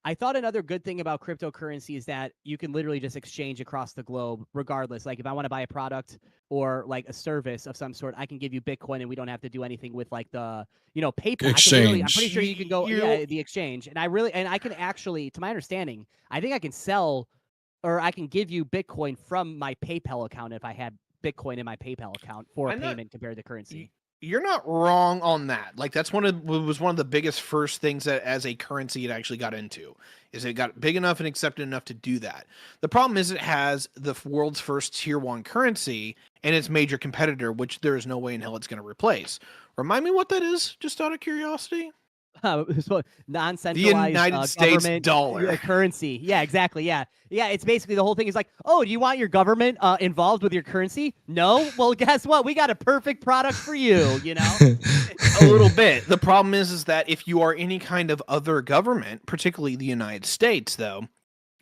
I thought another good thing about cryptocurrency is that you can literally just exchange across the globe, regardless. Like if I want to buy a product or like a service of some sort, I can give you Bitcoin, and we don't have to do anything with like the, PayPal. Exchange. I'm pretty sure you can go the exchange, and I can actually, to my understanding, I think I can sell, or I can give you Bitcoin from my PayPal account if I had Bitcoin in my PayPal account for a payment compared to currency. You're not wrong on that. Like, that's one of the biggest first things that as a currency it actually got into, is it got big enough and accepted enough to do that. The problem is it has the world's first tier 1 currency and its major competitor, which there is no way in hell it's going to replace. Remind me what that is, just out of curiosity. So non-centralized the United States dollar currency. Yeah, exactly. Yeah. It's basically the whole thing is like, oh, do you want your government involved with your currency? No. Well, guess what? We got a perfect product for you. A little bit. The problem is that if you are any kind of other government, particularly the United States, though,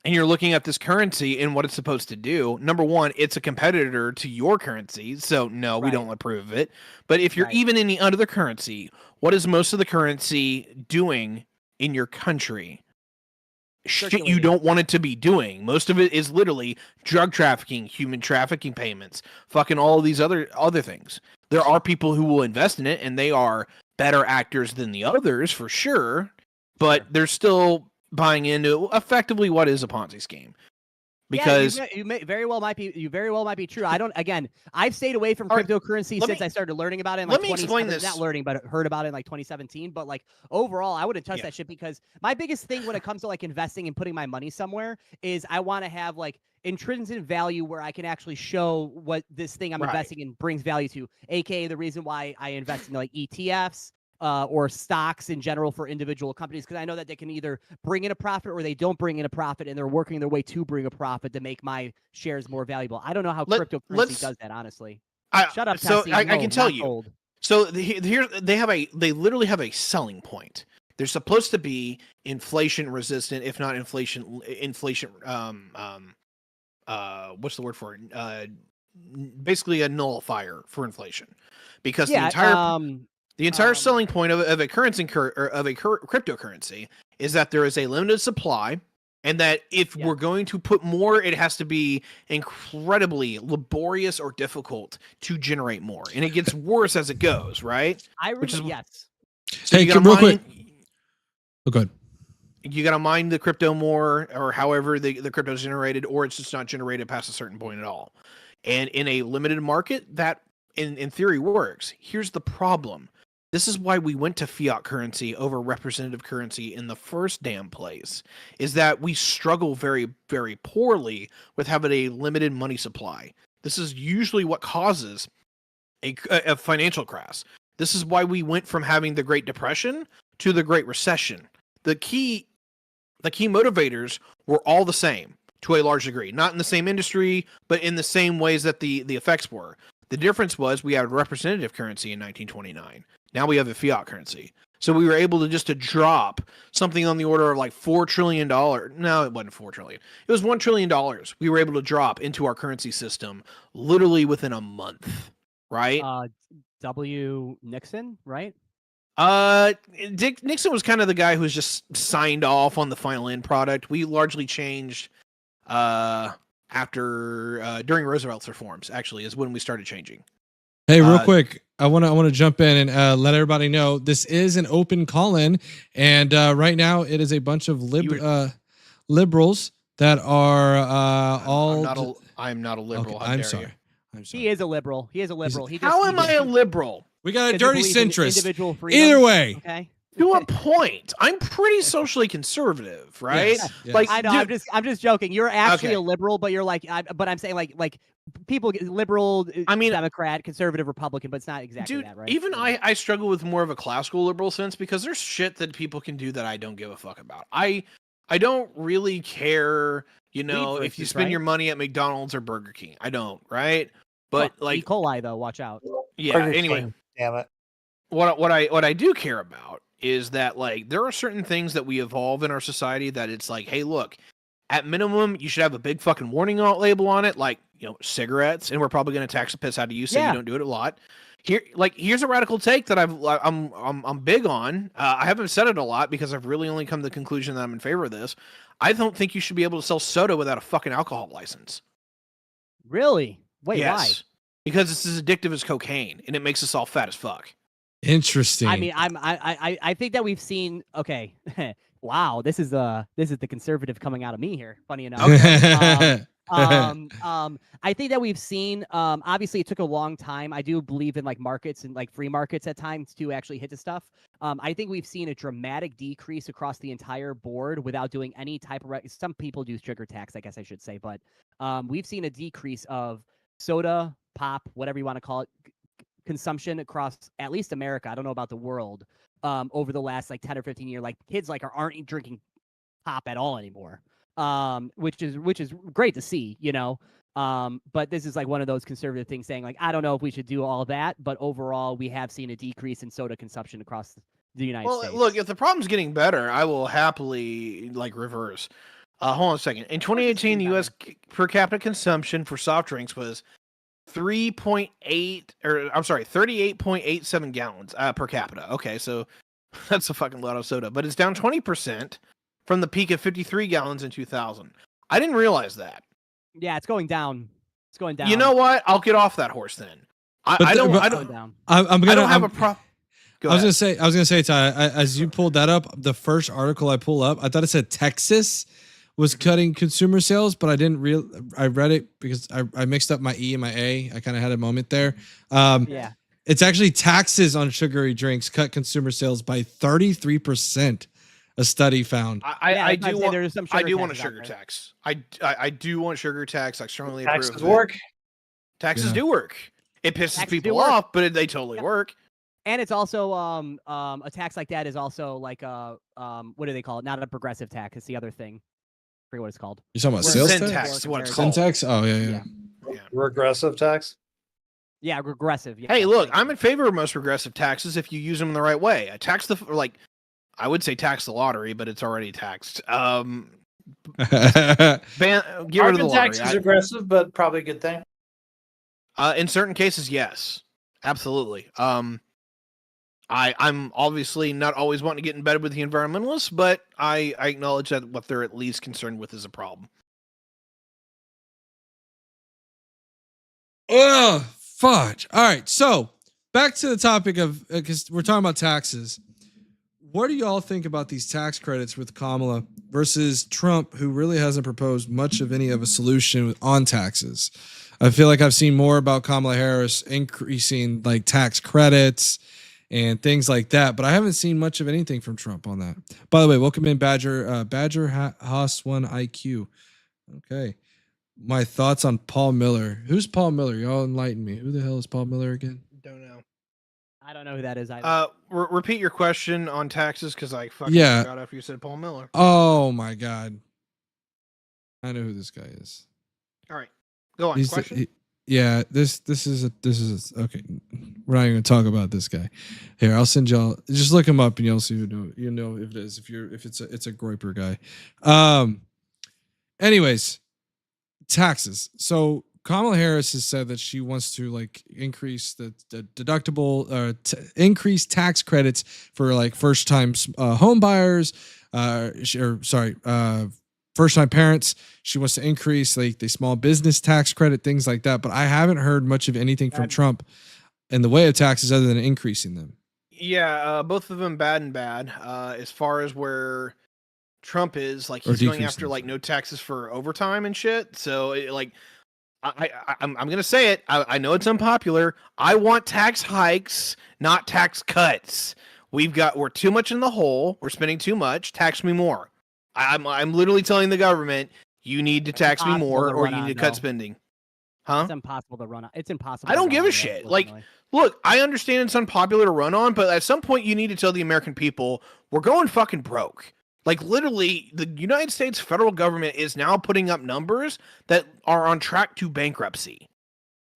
and you're looking at this currency and what it's supposed to do, number one, it's a competitor to your currency, so no, we don't approve of it. But if you're even any other currency, what is most of the currency doing in your country? Shit you don't want it to be doing. Most of it is literally drug trafficking, human trafficking payments, fucking all of these other things. There are people who will invest in it, and they are better actors than the others, for sure, but they're still buying into effectively what is a Ponzi scheme. Because you very well might be true. I've stayed away from cryptocurrency since I started learning about it in like 2017. Not learning, but heard about it in like 2017. But like overall, I wouldn't touch that shit, because my biggest thing when it comes to like investing and putting my money somewhere is I want to have like intrinsic value where I can actually show what this thing I'm investing in brings value to, aka the reason why I invest in like ETFs. Or stocks in general for individual companies, because I know that they can either bring in a profit or they don't bring in a profit, and they're working their way to bring a profit to make my shares more valuable. I don't know how cryptocurrency does that, honestly. Shut up, so Tessie. I can tell you. Old. So here they literally have a selling point. They're supposed to be inflation resistant, if not inflation. What's the word for it? Basically a nullifier for inflation, because the entire selling point of a currency or of a cryptocurrency is that there is a limited supply, and that if we're going to put more, it has to be incredibly laborious or difficult to generate more, and it gets worse as it goes, right? Yes. So hey, real quick. Oh, go ahead. You got to mine the crypto more, or however the crypto is generated, or it's just not generated past a certain point at all. And in a limited market, that in theory works. Here's the problem. This is why we went to fiat currency over representative currency in the first damn place, is that we struggle very, very poorly with having a limited money supply. This is usually what causes a financial crash. This is why we went from having the Great Depression to the Great Recession. The key motivators were all the same to a large degree, not in the same industry, but in the same ways that the effects were. The difference was we had representative currency in 1929. Now we have a fiat currency. So we were able to drop something on the order of like $4 trillion. No, it wasn't $4 trillion. It was $1 trillion. We were able to drop into our currency system literally within a month, right? W. Nixon, right? Dick Nixon was kind of the guy who was just signed off on the final end product. We largely changed after during Roosevelt's reforms, actually, is when we started changing. Hey, real quick, I want to jump in and let everybody know this is an open call-in, and right now it is a bunch of liberals that are all. I'm not a liberal. Okay, How I'm dare sorry. you? I'm sorry. He is a liberal. He is a liberal. How am I a liberal? We got a Because he dirty believes in centrist. individual freedom. Either way. Okay. To a point. I'm pretty socially conservative, right? Yes. Like I know. dude, I'm just joking. You're actually Okay. a liberal, but you're like, but I'm saying like people get liberal. I mean- Democrat, conservative, Republican, but it's not exactly dude, that, right? even I struggle with more of a classical liberal sense because there's shit that people can do that I don't give a fuck about. I don't really care, you know, if you versus, spend right? your money at McDonald's or Burger King. I don't, right? But Well, E. like, coli though, watch out. yeah. Burger Anyway, King, damn it. what I do care about is that like there are certain things that we evolve in our society that it's like, hey, look, at minimum you should have a big fucking warning label on it, like, you know, cigarettes, and we're probably going to tax the piss out of you, so Yeah. you don't do it a lot. Here's a radical take that I'm big on. I haven't said it a lot because I've really only come to the conclusion that I'm in favor of this. I don't think you should be able to sell soda without a fucking alcohol license. Really? Wait, why? Because it's as addictive as cocaine, and it makes us all fat as fuck. Interesting. I mean, I think that we've seen. Okay, wow, this is the conservative coming out of me here. Funny enough. I think that we've seen. Obviously, it took a long time. I do believe in like markets and like free markets at times to actually hit the stuff. I think we've seen a dramatic decrease across the entire board without doing any type of. Some people do sugar tax, I guess I should say, but we've seen a decrease of soda, pop, whatever you want to call it, consumption across at least America. I don't know about the world. Over the last like 10 or 15 years, like kids like aren't drinking pop at all anymore. Which is great to see, you know. But this is like one of those conservative things saying like, I don't know if we should do all that, but overall we have seen a decrease in soda consumption across the United States. Well, look, if the problem's getting better, I will happily like reverse. Hold on a second. In 2018, the U.S. per capita consumption for soft drinks was 38.87 gallons per capita. Okay, so that's a fucking lot of soda, but it's down 20% from the peak of 53 gallons in 2000. I didn't realize that. Yeah, it's going down. It's going down. You know what? I'll get off that horse then. I don't have a problem. I was gonna say, Ty, as you pulled that up, the first article I pulled up, I thought it said Texas was cutting consumer sales, but I didn't I read it because I mixed up my E and my A. I kind of had a moment there. Yeah. It's actually taxes on sugary drinks cut consumer sales by 33%. A study found. I do want a taxes sugar out there. tax. I do want sugar tax. I strongly approve. Taxes of it. work. Taxes Yeah. do work. It pisses Taxes do people work. off, but they totally work. And it's also a tax like that is also like a what do they call it? Not a progressive tax. It's the other thing. I forget what it's called. You're talking about Where- sales Sin tax? tax is what it's Sin called. Syntax? Oh yeah. Regressive tax. Yeah, regressive. Yeah. Hey, look, I'm in favor of most regressive taxes if you use them in the right way. I tax I would say tax the lottery, but it's already taxed. Get rid of the Carbon lottery. tax is aggressive, but probably a good thing. In certain cases, yes, absolutely. I'm obviously not always wanting to get in bed with the environmentalists, but I acknowledge that what they're at least concerned with is a problem. Oh, fudge. All right. So back to the topic of, because we're talking about taxes. What do y'all think about these tax credits with Kamala versus Trump, who really hasn't proposed much of any of a solution on taxes? I feel like I've seen more about Kamala Harris increasing like tax credits and things like that, but I haven't seen much of anything from Trump on that. By the way, welcome in Badger Haas 1 IQ. Okay. My thoughts on Paul Miller. Who's Paul Miller? Y'all enlighten me. Who the hell is Paul Miller again? Don't know. I don't know who that is either. Repeat your question on taxes because I fucking Yeah. forgot after you said Paul Miller. Oh my God. I know who this guy is. All right, go on. He's Question. yeah, this is okay. We're not even gonna talk about this guy. Here, I'll send y'all. Just look him up and you'll see who you know if it is. If it's a Groiper guy. Anyways, taxes. So Kamala Harris has said that she wants to like increase the deductible increase tax credits for like first time home buyers first time parents. She wants to increase like the small business tax credit, things like that, but I haven't heard much of anything from Trump in the way of taxes other than increasing them? Yeah, both of them bad and bad. As far as where Trump is, like Or he's going decreasing after them. like no taxes for overtime and shit. So like, I'm gonna say it. I know it's unpopular. I want tax hikes, not tax cuts. We're too much in the hole. We're spending too much. Tax me more. I'm literally telling the government you need to tax me impossible more, to or run you on, need to cut though. spending. Huh? It's impossible to run on. It's impossible. I to don't run give on a it, shit. Like, unfortunately. look, I understand it's unpopular to run on, but at some point you need to tell the American people we're going fucking broke. Like, literally, the United States federal government is now putting up numbers that are on track to bankruptcy.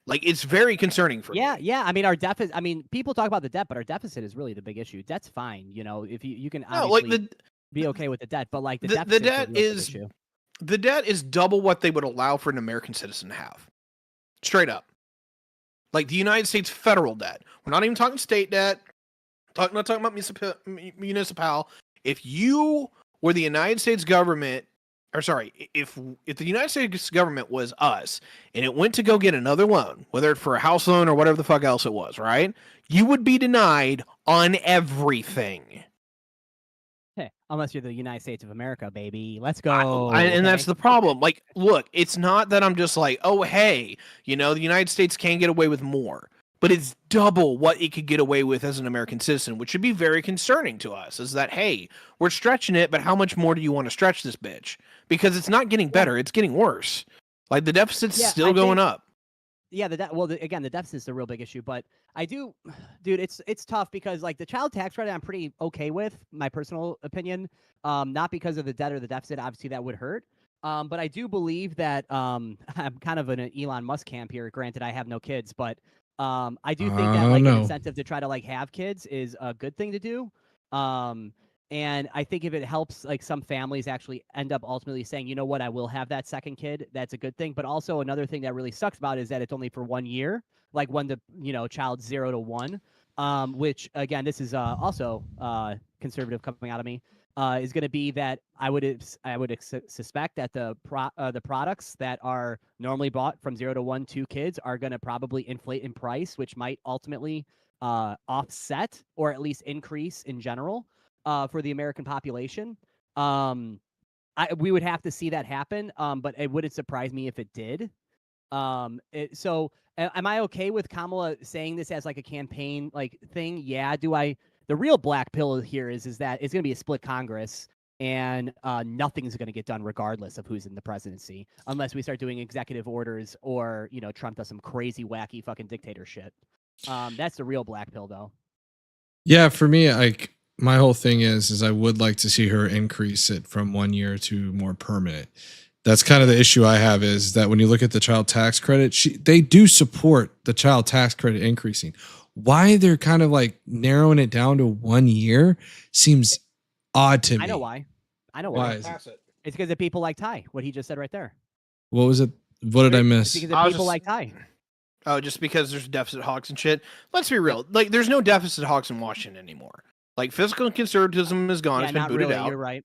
Like, it's very concerning for me. Yeah. I mean, our deficit. I mean, people talk about the debt, but our deficit is really the big issue. Debt's fine, you know. If you can No, like obviously be okay with the debt, but like the the deficit debt is issue. the debt is double what they would allow for an American citizen to have. Straight up. Like the United States federal debt. We're not even talking state debt. Not talking about municipal. If you were the United States government, or sorry, if the United States government was us and it went to go get another loan, whether it's for a house loan or whatever the fuck else it was, right? You would be denied on everything. Hey, unless you're the United States of America, baby. Let's go. And that's okay? the problem. Like, look, it's not that I'm just like, oh, hey, you know, the United States can get away with more, but it's double what it could get away with as an American citizen, which should be very concerning to us. Is that, hey, we're stretching it, but how much more do you want to stretch this bitch? Because it's not getting better; it's getting worse. Like the deficit's Yeah, still I going think- up. Yeah, again, the deficit's a real big issue, but I do, dude, it's tough because like the child tax credit, I'm pretty okay with, my personal opinion. Not because of the debt or the deficit, obviously that would hurt. But I do believe that I'm kind of in an Elon Musk camp here. Granted, I have no kids, but I do think that like an incentive to try to like have kids is a good thing to do. And I think if it helps, like some families actually end up ultimately saying, you know what, I will have that second kid. That's a good thing. But also another thing that really sucks about it is that it's only for 1 year, like when the child 0 to 1, which again, this is also conservative coming out of me, is going to be that I would suspect that the products that are normally bought from 0 to 1 2 kids are going to probably inflate in price, which might ultimately offset or at least increase in general. For the American population, we would have to see that happen, but it wouldn't surprise me if it did. So am I okay with Kamala saying this as like a campaign like thing? Yeah. The real black pill here is that it's going to be a split Congress and nothing's going to get done regardless of who's in the presidency, unless we start doing executive orders or, Trump does some crazy, wacky fucking dictator shit. That's the real black pill though. Yeah, for me, like my whole thing is I would like to see her increase it from 1 year to more permanent. That's kind of the issue I have, is that when you look at the child tax credit, they do support the child tax credit increasing. Why they're kind of like narrowing it down to 1 year seems odd to me. I know why. Why is it? It's because of people like Ty, what he just said right there. What was it? What did I miss? Because of people like Ty. Oh, just because there's deficit hawks and shit. Let's be real. Like, there's no deficit hawks in Washington anymore. Like, fiscal conservatism is gone. Yeah, It's been not booted really. out. You're right.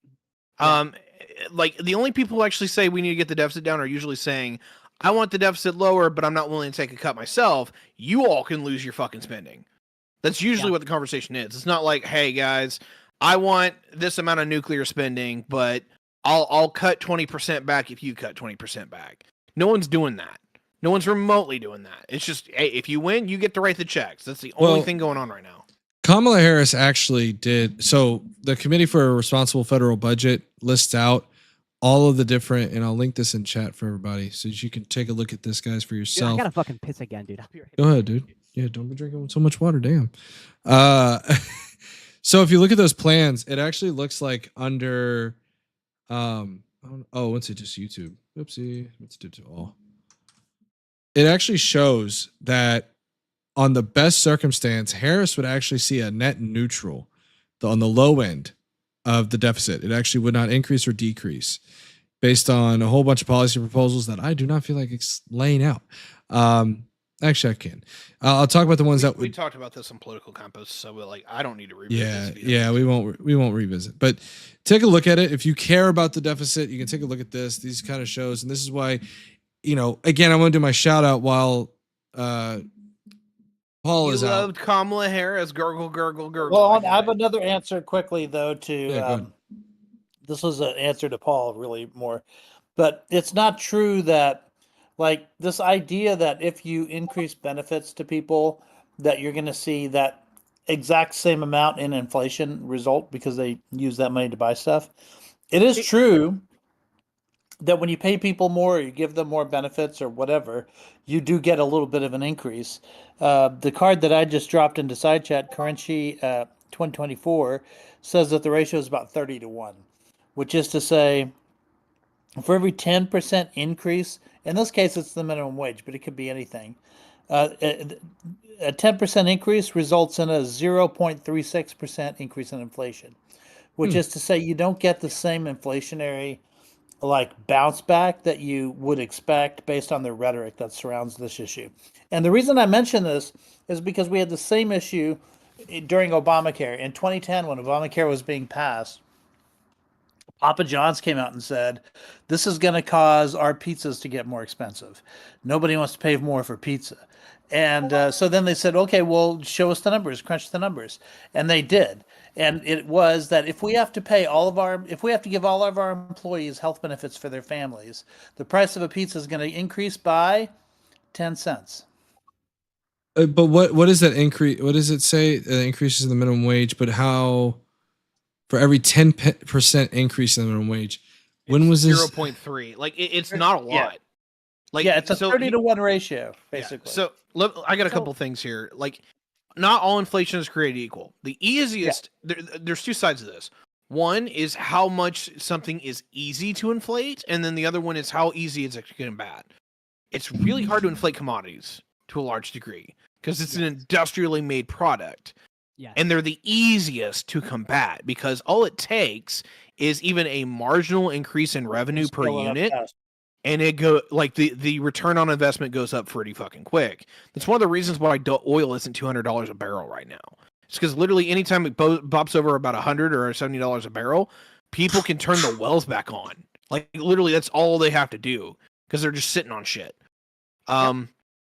Like the only people who actually say we need to get the deficit down are usually saying, I want the deficit lower, but I'm not willing to take a cut myself. You all can lose your fucking spending. That's usually what the conversation is. It's not like, hey guys, I want this amount of nuclear spending, but I'll cut 20% back if you cut 20% back. No one's doing that. No one's remotely doing that. It's just, hey, if you win, you get to write the checks. That's the only thing going on right now. Kamala Harris actually did. So the Committee for a Responsible Federal Budget lists out all of the different, and I'll link this in chat for everybody so that you can take a look at this, guys, for Dude, yourself. I gotta fucking piss again, dude. I'll be right Go ahead, dude. Yeah, don't be drinking so much water. Damn. So if you look at those plans, it actually looks like under, what's it? Just YouTube. Oopsie. Let's do it to all. It actually shows that on the best circumstance, Harris would actually see a net neutral on the low end of the deficit. It actually would not increase or decrease based on a whole bunch of policy proposals that I do not feel like laying out. Actually, I can. I'll talk about the ones that we talked about this on Political Compass, so I don't need to revisit this. Yeah, we won't revisit. But take a look at it. If you care about the deficit, you can take a look at this. These kind of shows, and this is why, again, I'm going to do my shout out while Paul You is loved out. Kamala Harris. Gurgle, gurgle, gurgle. Well, I I get have it. another answer quickly though. Yeah, go ahead. This was an answer to Paul, really more, but it's not true that, like, this idea that if you increase benefits to people, that you're going to see that exact same amount in inflation result because they use that money to buy stuff. It is true that when you pay people more, or you give them more benefits or whatever, you do get a little bit of an increase. The card that I just dropped into side chat, Currency 2024, says that the ratio is about 30-1, which is to say, for every 10% increase, in this case it's the minimum wage, but it could be anything. A 10% increase results in a 0.36% increase in inflation, which is to say you don't get the same inflationary like bounce back that you would expect based on the rhetoric that surrounds this issue. And the reason I mention this is because we had the same issue during Obamacare. In 2010, when Obamacare was being passed, Papa John's came out and said, this is going to cause our pizzas to get more expensive. Nobody wants to pay more for pizza. And so then they said, okay, well, show us the numbers, crunch the numbers. And they did. And it was that if we have to give all of our employees health benefits for their families, the price of a pizza is going to increase by 10 cents. But what is that increase? What does it say? Increases in the minimum wage, but how for every 10% increase in the minimum wage? When was this? 0.3. Like it's not a lot. Yeah. Like It's a 30-1 ratio, basically. So I got a couple things here. Like, not all inflation is created equal. The easiest, there's two sides of this. One is how much something is easy to inflate, and then the other one is how easy it's actually getting bad. It's really hard to inflate commodities to a large degree because it's an industrially made product. Yeah. And they're the easiest to combat because all it takes is even a marginal increase in revenue per unit. And it the return on investment goes up pretty fucking quick. That's one of the reasons why oil isn't $200 a barrel right now. It's because literally anytime it bops over about $100 or $70 a barrel, people can turn the wells back on. Like literally, that's all they have to do because they're just sitting on shit.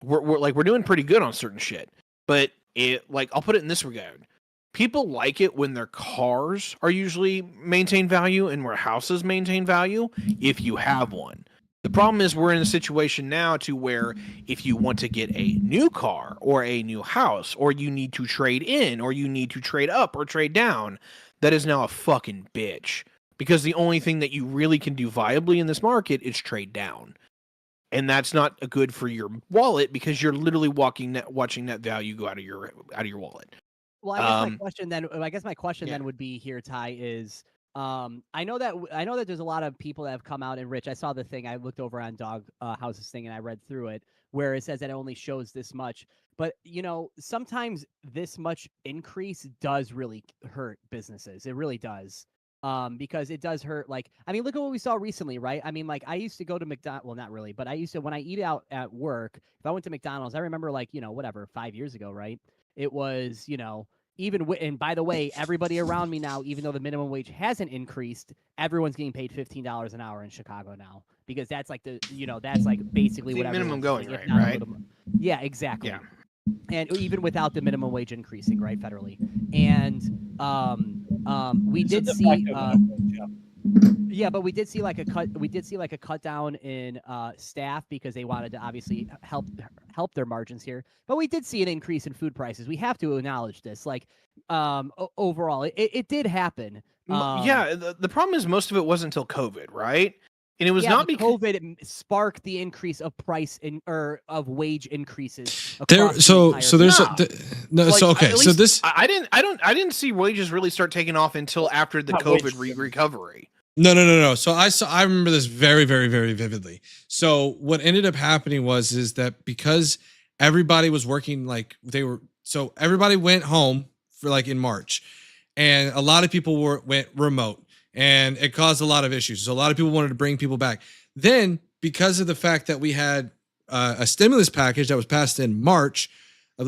We're doing pretty good on certain shit, but I'll put it in this regard. People like it when their cars are usually maintain value and where houses maintain value if you have one. The problem is we're in a situation now to where if you want to get a new car or a new house or you need to trade in or you need to trade up or trade down, that is now a fucking bitch because the only thing that you really can do viably in this market is trade down. And that's not good for your wallet because you're literally watching net value go out of your wallet. Well, I guess my question then would be here, Ty, is I know that there's a lot of people that have come out, and Rich, I saw the thing. I looked over on Dog House's thing and I read through it where it says that it only shows this much. But sometimes this much increase does really hurt businesses. It really does. Because it does hurt. Like, I mean, look at what we saw recently, right? I mean, like I used to go to McDonald's. Well, not really, but I used to, when I eat out at work, if I went to McDonald's, I remember 5 years ago, right? It was, and by the way, everybody around me now, even though the minimum wage hasn't increased, everyone's getting paid $15 an hour in Chicago now because that's like that's like basically what minimum going doing, right? Yeah, exactly. Yeah. And even without the minimum wage increasing, right, federally. And we did see but we did see like a cut. We did see like a cut down in staff because they wanted to obviously help their margins here. But we did see an increase in food prices. We have to acknowledge this. Like overall, it did happen. The problem is most of it wasn't until COVID, right? And it was not because COVID sparked the increase of price of wage increases. I didn't see wages really start taking off until after the COVID recovery. No. So I remember this very, very, very vividly. So what ended up happening is that because everybody was working so everybody went home for in March, and a lot of people went remote. And it caused a lot of issues. So a lot of people wanted to bring people back. Then, because of the fact that we had a stimulus package that was passed in March, a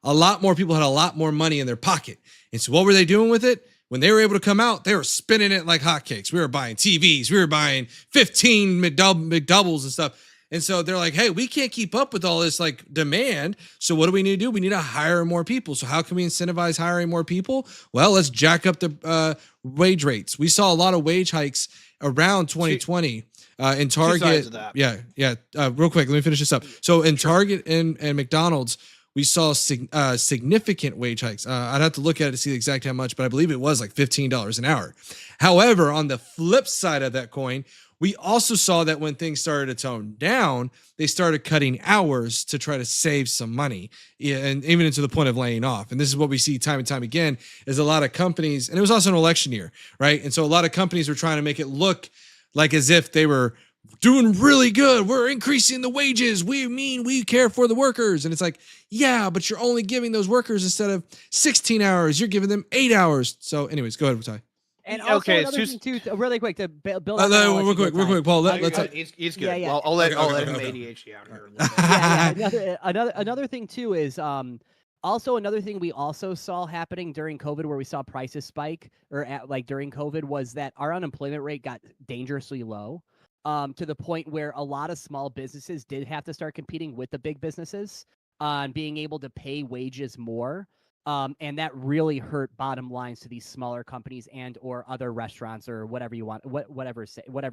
lot more people had a lot more money in their pocket. And so what were they doing with it? When they were able to come out, they were spinning it like hotcakes. We were buying TVs. We were buying 15 McDoubles and stuff. And so they're like, hey, we can't keep up with all this like demand. So what do we need to do? We need to hire more people. So how can we incentivize hiring more people? Well, let's jack up the wage rates. We saw a lot of wage hikes around 2020 in Target. Yeah. Real quick, let me finish this up. So in Target and McDonald's, we saw significant wage hikes. I'd have to look at it to see exactly how much, but I believe it was like $15 an hour. However, on the flip side of that coin, we also saw that when things started to tone down, they started cutting hours to try to save some money, and even to the point of laying off. And this is what we see time and time again, is a lot of companies, and it was also an election year, right? And so a lot of companies were trying to make it look like as if they were doing really good. We're increasing the wages. We care for the workers. And it's like, yeah, but you're only giving those workers, instead of 16 hours, you're giving them 8 hours. So anyways, go ahead, Ty. And also Okay, another thing too, really quick to build on real quick, Paul. Let's. He's good. Yeah. Well, I'll let Okay. him ADHD out here. A little bit. Another thing too is also another thing we also saw happening during COVID, where we saw prices spike, or during COVID, was that our unemployment rate got dangerously low, to the point where a lot of small businesses did have to start competing with the big businesses on being able to pay wages more. And that really hurt bottom lines to these smaller companies and or other restaurants, or whatever you want, whatever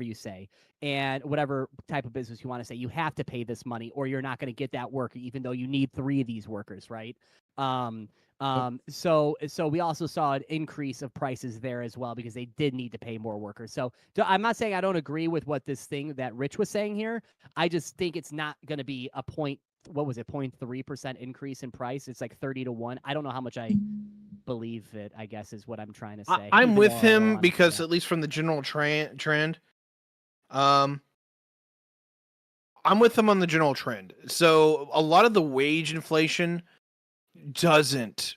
you say, and whatever type of business you want to say. You have to pay this money, or you're not going to get that work, even though you need 3 of these workers, right? So we also saw an increase of prices there as well, because they did need to pay more workers. So I'm not saying I don't agree with what this thing that Rich was saying here. I just think it's not going to be a 0.3% increase in price. It's like 30 to 1. I don't know how much I believe it, I guess, is what I'm trying to say. I'm with him because at least from the general trend, I'm with him on the general trend. So a lot of the wage inflation doesn't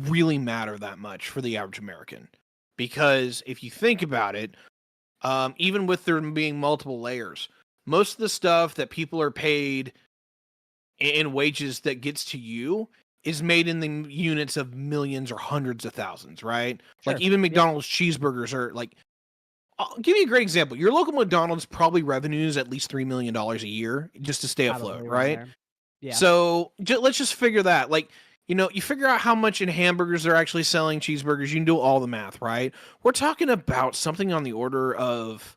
really matter that much for the average American, because if you think about it, even with there being multiple layers, most of the stuff that people are paid in wages that gets to you is made in the units of millions or hundreds of thousands, right? Sure. Like even McDonald's cheeseburgers are like, I'll give you a great example. Your local McDonald's probably revenues at least $3 million a year just to stay afloat, right? Yeah. So let's just figure that. Like, you figure out how much in hamburgers they're actually selling, cheeseburgers. You can do all the math, right? We're talking about something on the order of,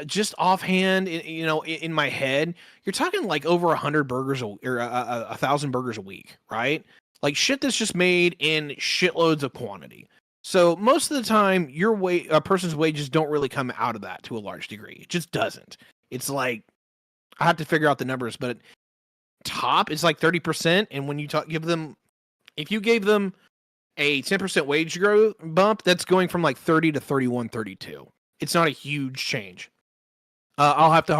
just offhand, in my head, you're talking like over 100 burgers or 1,000 burgers a week, right? Like shit that's just made in shitloads of quantity. So most of the time, a person's wages don't really come out of that to a large degree. It just doesn't. It's like, I have to figure out the numbers, but top is like 30%. And when you if you gave them a 10% wage growth bump, that's going from like 30 to 31, 32. It's not a huge change. I'd have to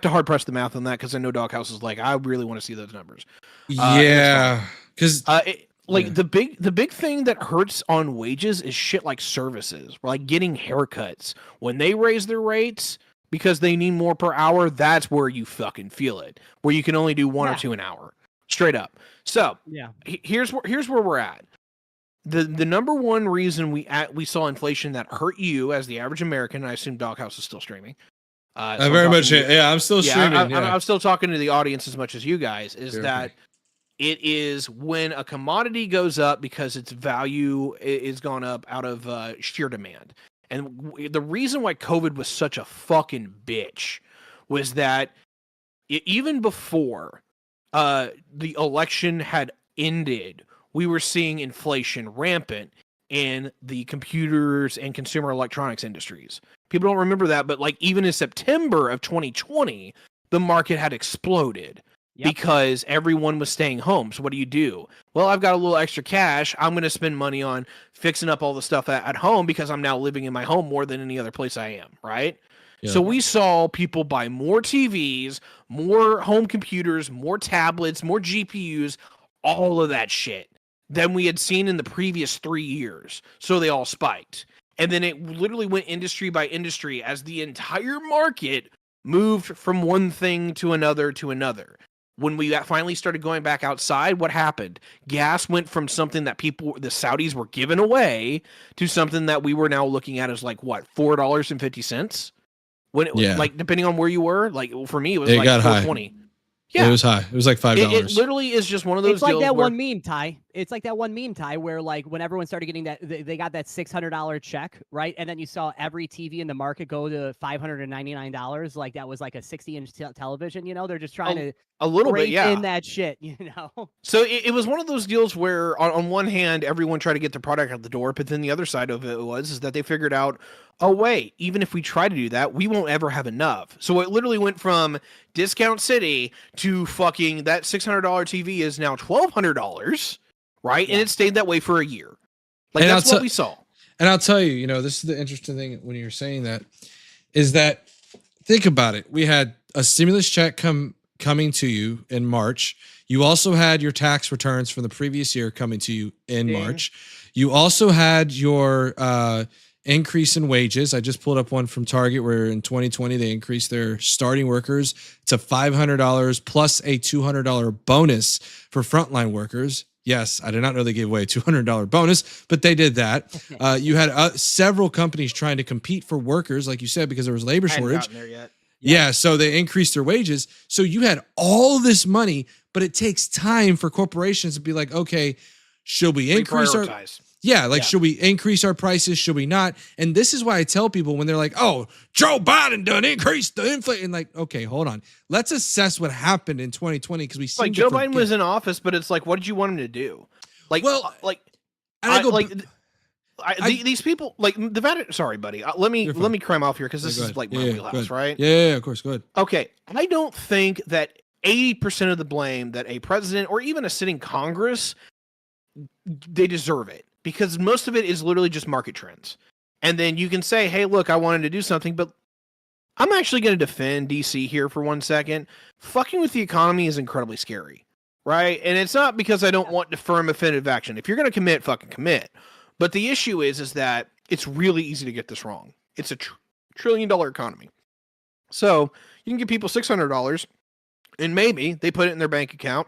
hard press the math on that, because I know Doghouse is like, I really want to see those numbers. Yeah, because the big thing that hurts on wages is shit like services, like getting haircuts. When they raise their rates because they need more per hour, that's where you fucking feel it. Where you can only do 1 or 2 an hour, straight up. So here's where we're at. The number one reason we saw inflation that hurt you as the average American, and I assume Doghouse is still streaming. So very much. I'm still streaming. I'm still talking to the audience as much as you guys. Is that it is when a commodity goes up because its value is gone up out of sheer demand. And the reason why COVID was such a fucking bitch was that even before the election had ended, we were seeing inflation rampant in the computers and consumer electronics industries. People don't remember that, but like even in September of 2020, the market had exploded because everyone was staying home. So what do? Well, I've got a little extra cash. I'm going to spend money on fixing up all the stuff at home, because I'm now living in my home more than any other place I am, right? Yeah. So we saw people buy more TVs, more home computers, more tablets, more GPUs, all of that shit than we had seen in the previous 3 years. So they all spiked. And then it literally went industry by industry as the entire market moved from one thing to another. When we finally started going back outside, what happened? Gas went from something that the Saudis were giving away, to something that we were now looking at as like, what, $4.50? when it, Yeah. like depending on where you were, like for me it was It like got high. 420. Yeah, It was high. It was like $5. it literally is just one of those It's like deals that where, one meme, Ty. It's like that one meme, Ty, where like when everyone started getting that, they got that $600 check, right? And then you saw every TV in the market go to $599. Like that was like a 60-inch television. You know, they're just trying to a little bit, break yeah. in that shit. You know. So it was one of those deals where on one hand, everyone tried to get their product out the door, but then the other side of it is that they figured out, oh wait, even if we try to do that, we won't ever have enough. So it literally went from discount city to fucking that $600 TV is now $1,200, right? And it stayed that way for a year. Like And that's I'll what we saw. And I'll tell you, this is the interesting thing when you're saying that, is that think about it. We had a stimulus check coming to you in March. You also had your tax returns from the previous year coming to you in March. You also had your increase in wages. I just pulled up one from Target where in 2020 they increased their starting workers to $500 plus a $200 bonus for frontline workers. Yes, I did not know they gave away a $200 bonus, but they did that. You had several companies trying to compete for workers, like you said, because there was labor shortage. There yet. Yeah, so they increased their wages. So you had all this money, but it takes time for corporations to be like, okay, should we increase our should we increase our prices? Should we not? And this is why I tell people when they're like, oh, Joe Biden done increased the inflation. Like, okay, hold on. Let's assess what happened in 2020 because we seem Like to Joe forget. Biden was in office, but it's like, what did you want him to do? Like, Well, like, and I go, these people, like the Vatican. Sorry, buddy. Let me cram off here because this Go is ahead. like my Yeah, go wheelhouse, ahead. right? Yeah, of course. Go ahead. Okay, I don't think that 80% of the blame that a president or even a sitting Congress, they deserve it because most of it is literally just market trends. And then you can say, hey, look, I wanted to do something, but I'm actually going to defend DC here for 1 second. Fucking with the economy is incredibly scary, right? And it's not because I don't want firm affirmative action. If you're going to commit, fucking commit. But the issue is that it's really easy to get this wrong. It's a $1 trillion economy. So you can give people $600 and maybe they put it in their bank account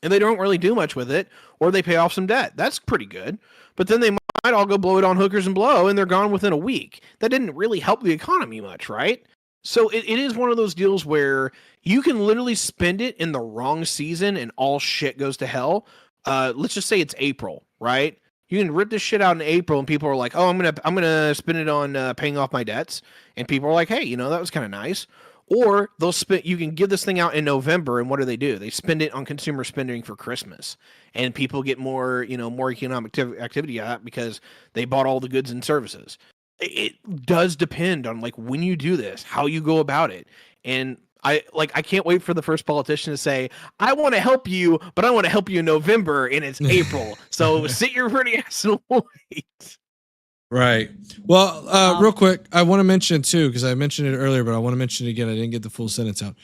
and they don't really do much with it, or they pay off some debt. That's pretty good. But then they might all go blow it on hookers and blow, and they're gone within a week. That didn't really help the economy much, right? So it is one of those deals where you can literally spend it in the wrong season and all shit goes to hell. Let's just say it's April, right? You can rip this shit out in April, and people are like, "Oh, I'm gonna spend it on paying off my debts," and people are like, "Hey, that was kind of nice." Or they'll spend. You can give this thing out in November, and what do? They spend it on consumer spending for Christmas, and people get more, more economic activity out of that because they bought all the goods and services. It does depend on like when you do this, how you go about it, and I can't wait for the first politician to say, "I want to help you, but I want to help you in November, and it's April, so sit your pretty ass and wait." Right. Well, real quick, I want to mention too, because I mentioned it earlier, but I want to mention it again. I didn't get the full sentence out.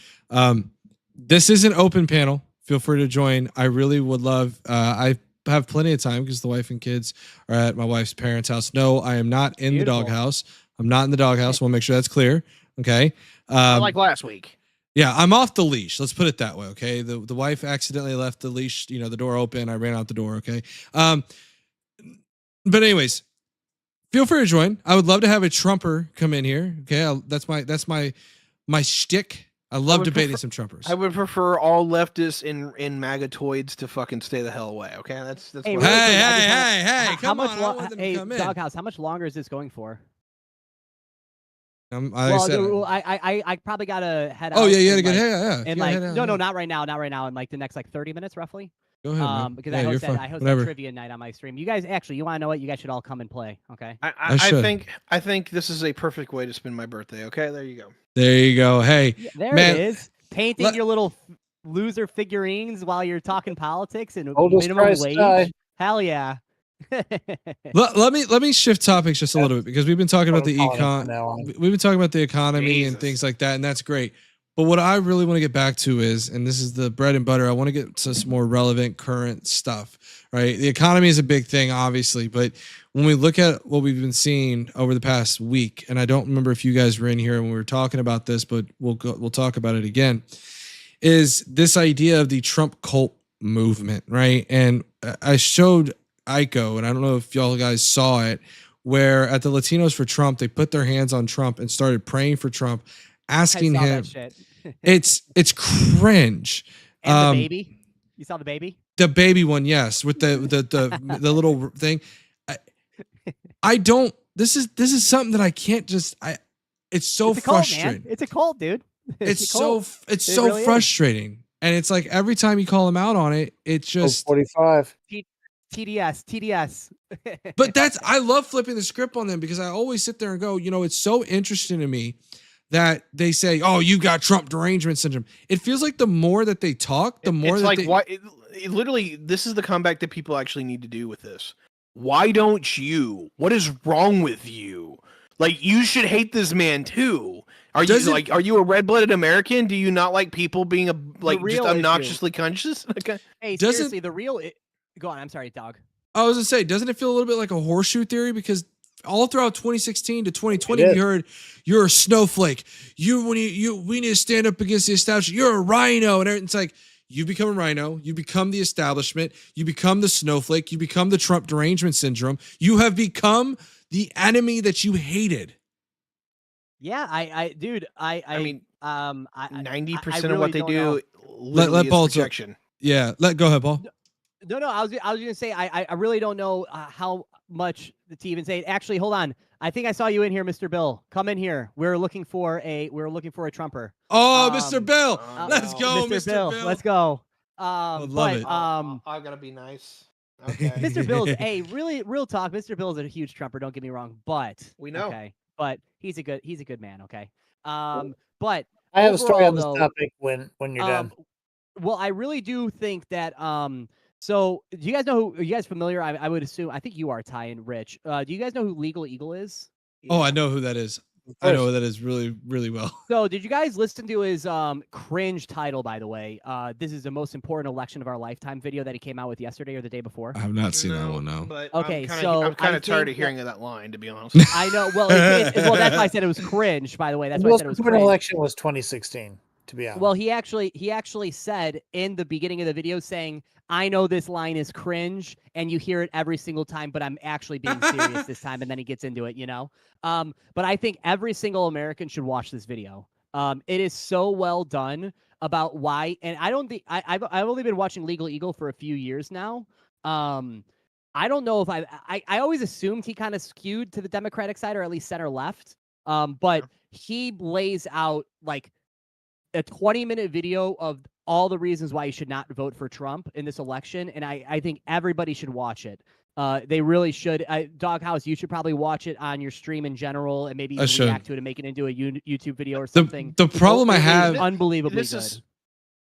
This is an open panel. Feel free to join. I really would love. I have plenty of time because the wife and kids are at my wife's parents' house. No, I am not in the doghouse. I'm not in the doghouse. We'll make sure that's clear. Okay. Like last week. Yeah, I'm off the leash. Let's put it that way. Okay. The wife accidentally left the leash, the door open. I ran out the door. Okay. But anyways, feel free to join. I would love to have a Trumper come in here. Okay. That's my shtick. I love debating some Trumpers. I would prefer all leftists in MAGA-toids to fucking stay the hell away. Okay, that's. Hey, what hey, come on! I want them to Hey, come in. Doghouse, how much longer is this going for? I probably gotta head out. Oh yeah, you in, gotta get like, yeah. And like, no, not right now, In like the next 30 minutes, roughly. Go ahead, man. Because Yeah, I you're host fine. that trivia night on my stream. You guys you want to know what? You guys should all come and play. Okay. I think this is a perfect way to spend my birthday. Okay, there you go. There you go. Hey, Yeah, there man, it is. Painting your little loser figurines while you're talking politics and Oldest minimum Christ wage. died. Hell yeah. let me shift topics just a little bit because we've been talking about the we've been talking about the economy and things like that, and that's great. But what I really want to get back to is, and this is the bread and butter, I want to get to some more relevant current stuff, right? The economy is a big thing, obviously, but when we look at what we've been seeing over the past week, and I don't remember if you guys were in here when we were talking about this, but we'll talk about it again, is this idea of the Trump cult movement, right? And I showed Aiko, and I don't know if y'all guys saw it, where at the Latinos for Trump, they put their hands on Trump and started praying for Trump, asking I saw him. that shit. It's cringe. And the baby. You saw the baby? The baby one, yes, with the little thing. I don't. This is something that I can't just. It's so It's a cult, frustrating. man. It's a cult, dude. It's a cult. so really is. frustrating, and it's like every time you call him out on it, it's just 45. TDS. But I love flipping the script on them because I always sit there and go, it's so interesting to me that they say, "Oh, you got Trump derangement syndrome." It feels like the more that they talk, the more it's that like they. why it literally this is the comeback that people actually need to do with this. Why don't you? What is wrong with you? Like, you should hate this man too. Are you a red-blooded American? Do you not like people being just obnoxiously conscious? Okay. Hey, seriously, the real. Go on. I'm sorry, dog. I was gonna say, doesn't it feel a little bit like a horseshoe theory? Because all throughout 2016 to 2020, we heard you're a snowflake. We need to stand up against the establishment. You're a rhino, and it's like you become a rhino, you become the establishment, you become the snowflake, you become the Trump derangement syndrome. You have become the enemy that you hated. Yeah, I mean, 90% of what they do. Let Paul projection. Yeah, go ahead, Paul. No, I was gonna say I really don't know how much to even say. Actually, hold on. I think I saw you in here, Mr. Bill. Come in here. We're looking for a Trumper. Oh, Mr. Bill, let's go, Mr. Bill. Let's go. love it. I gotta be nice. Okay. Mr. Bill's really real talk. Mr. Bill's a huge Trumper. Don't get me wrong, but we know. Okay, but he's a good man. Okay. But I have a story on this though, topic when you're done. Well, I really do think that so do you guys know who? Are you guys familiar? I would assume. I think you are, Ty and Rich. Do you guys know who Legal Eagle is? Oh, I know who that is. I know who that is really, really well. So did you guys listen to his cringe title, by the way? This is the most important election of our lifetime video that he came out with yesterday or the day before. I have not seen that one, no. But okay, I'm kind of tired of hearing that line, to be honest. I know. Well, well, that's why I said it was cringe. By the way, that's why I said it was cringe. The election was 2016. To be honest. Well, he actually said in the beginning of the video saying, "I know this line is cringe, and you hear it every single time, but I'm actually being serious this time." And then he gets into it, But I think every single American should watch this video. It is so well done about why, and I don't think I've only been watching Legal Eagle for a few years now. I don't know if I always assumed he kind of skewed to the Democratic side or at least center left. But he lays out like a 20-minute video of all the reasons why you should not vote for Trump in this election, and I think everybody should watch it. They really should. Doghouse, you should probably watch it on your stream in general, and maybe even react to it and make it into a YouTube video or something. The problem I have, unbelievably good.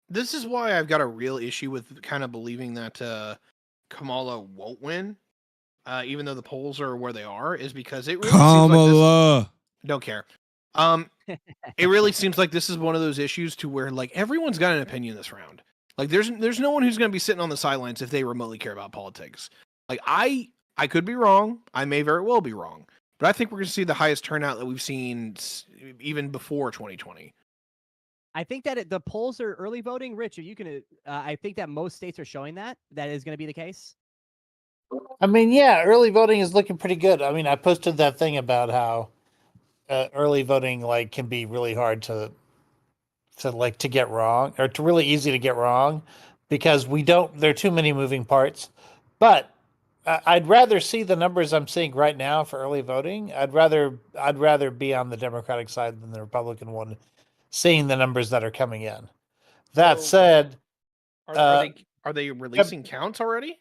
This is why I've got a real issue with kind of believing that Kamala won't win, even though the polls are where they are, is because it really Kamala. Seems like don't care. It really seems like this is one of those issues to where like everyone's got an opinion this round. Like there's no one who's going to be sitting on the sidelines if they remotely care about politics. Like I could be wrong. I may very well be wrong, but I think we're going to see the highest turnout that we've seen even before 2020. I think that the polls are early voting. Rich, are you can? I think that most states are showing that is going to be the case. I mean, yeah, early voting is looking pretty good. I mean, I posted that thing about how early voting like can be really hard to get wrong, or to really easy to get wrong, because there are too many moving parts. But I'd rather see the numbers I'm seeing right now for early voting. I'd rather be on the Democratic side than the Republican one, seeing the numbers that are coming in. That said, are they releasing counts already?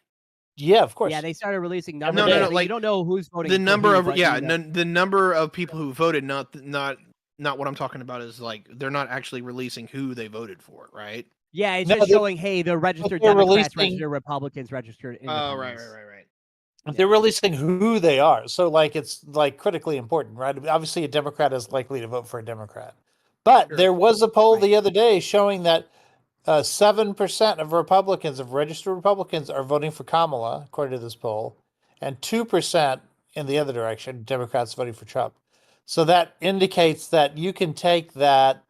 Yeah, of course. Yeah, they started releasing numbers. No. Like, you don't know who's voting. The number of the number of people who voted. Not what I'm talking about is like they're not actually releasing who they voted for, right? Yeah, it's just showing, hey, the registered Democrats, registered Republicans, registered. Oh, right. They're releasing who they are, so like it's like critically important, right? Obviously, a Democrat is likely to vote for a Democrat, but there was a poll the other day showing that 7% of Republicans, of registered Republicans, are voting for Kamala, according to this poll, and 2% in the other direction, Democrats voting for Trump. So that indicates that you can take that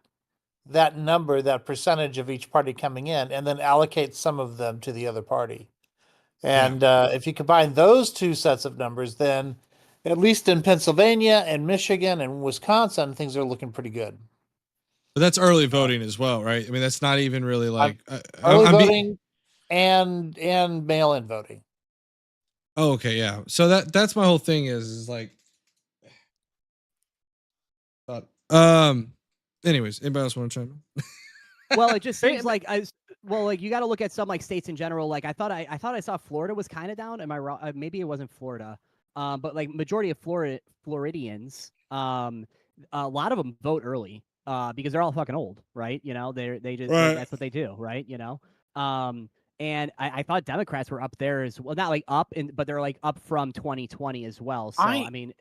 number, that percentage of each party coming in, and then allocate some of them to the other party. And if you combine those two sets of numbers, then At least in Pennsylvania and Michigan and Wisconsin, things are looking pretty good. But that's early voting as well, right? I mean, that's not even really like Early I'm voting and mail-in voting. Oh, okay, yeah. So that's my whole thing is like anyways, anybody else want to chime in? Well, it just seems like you got to look at some like states in general. Like I thought I saw Florida was kind of down. Am I wrong? Maybe it wasn't Florida. But like majority of Floridians, a lot of them vote early because they're all fucking old, right? You know, they just Right. that's what they do, right? You know. And I thought Democrats were up there as well, not like up, but they're like up from 2020 as well. So I mean,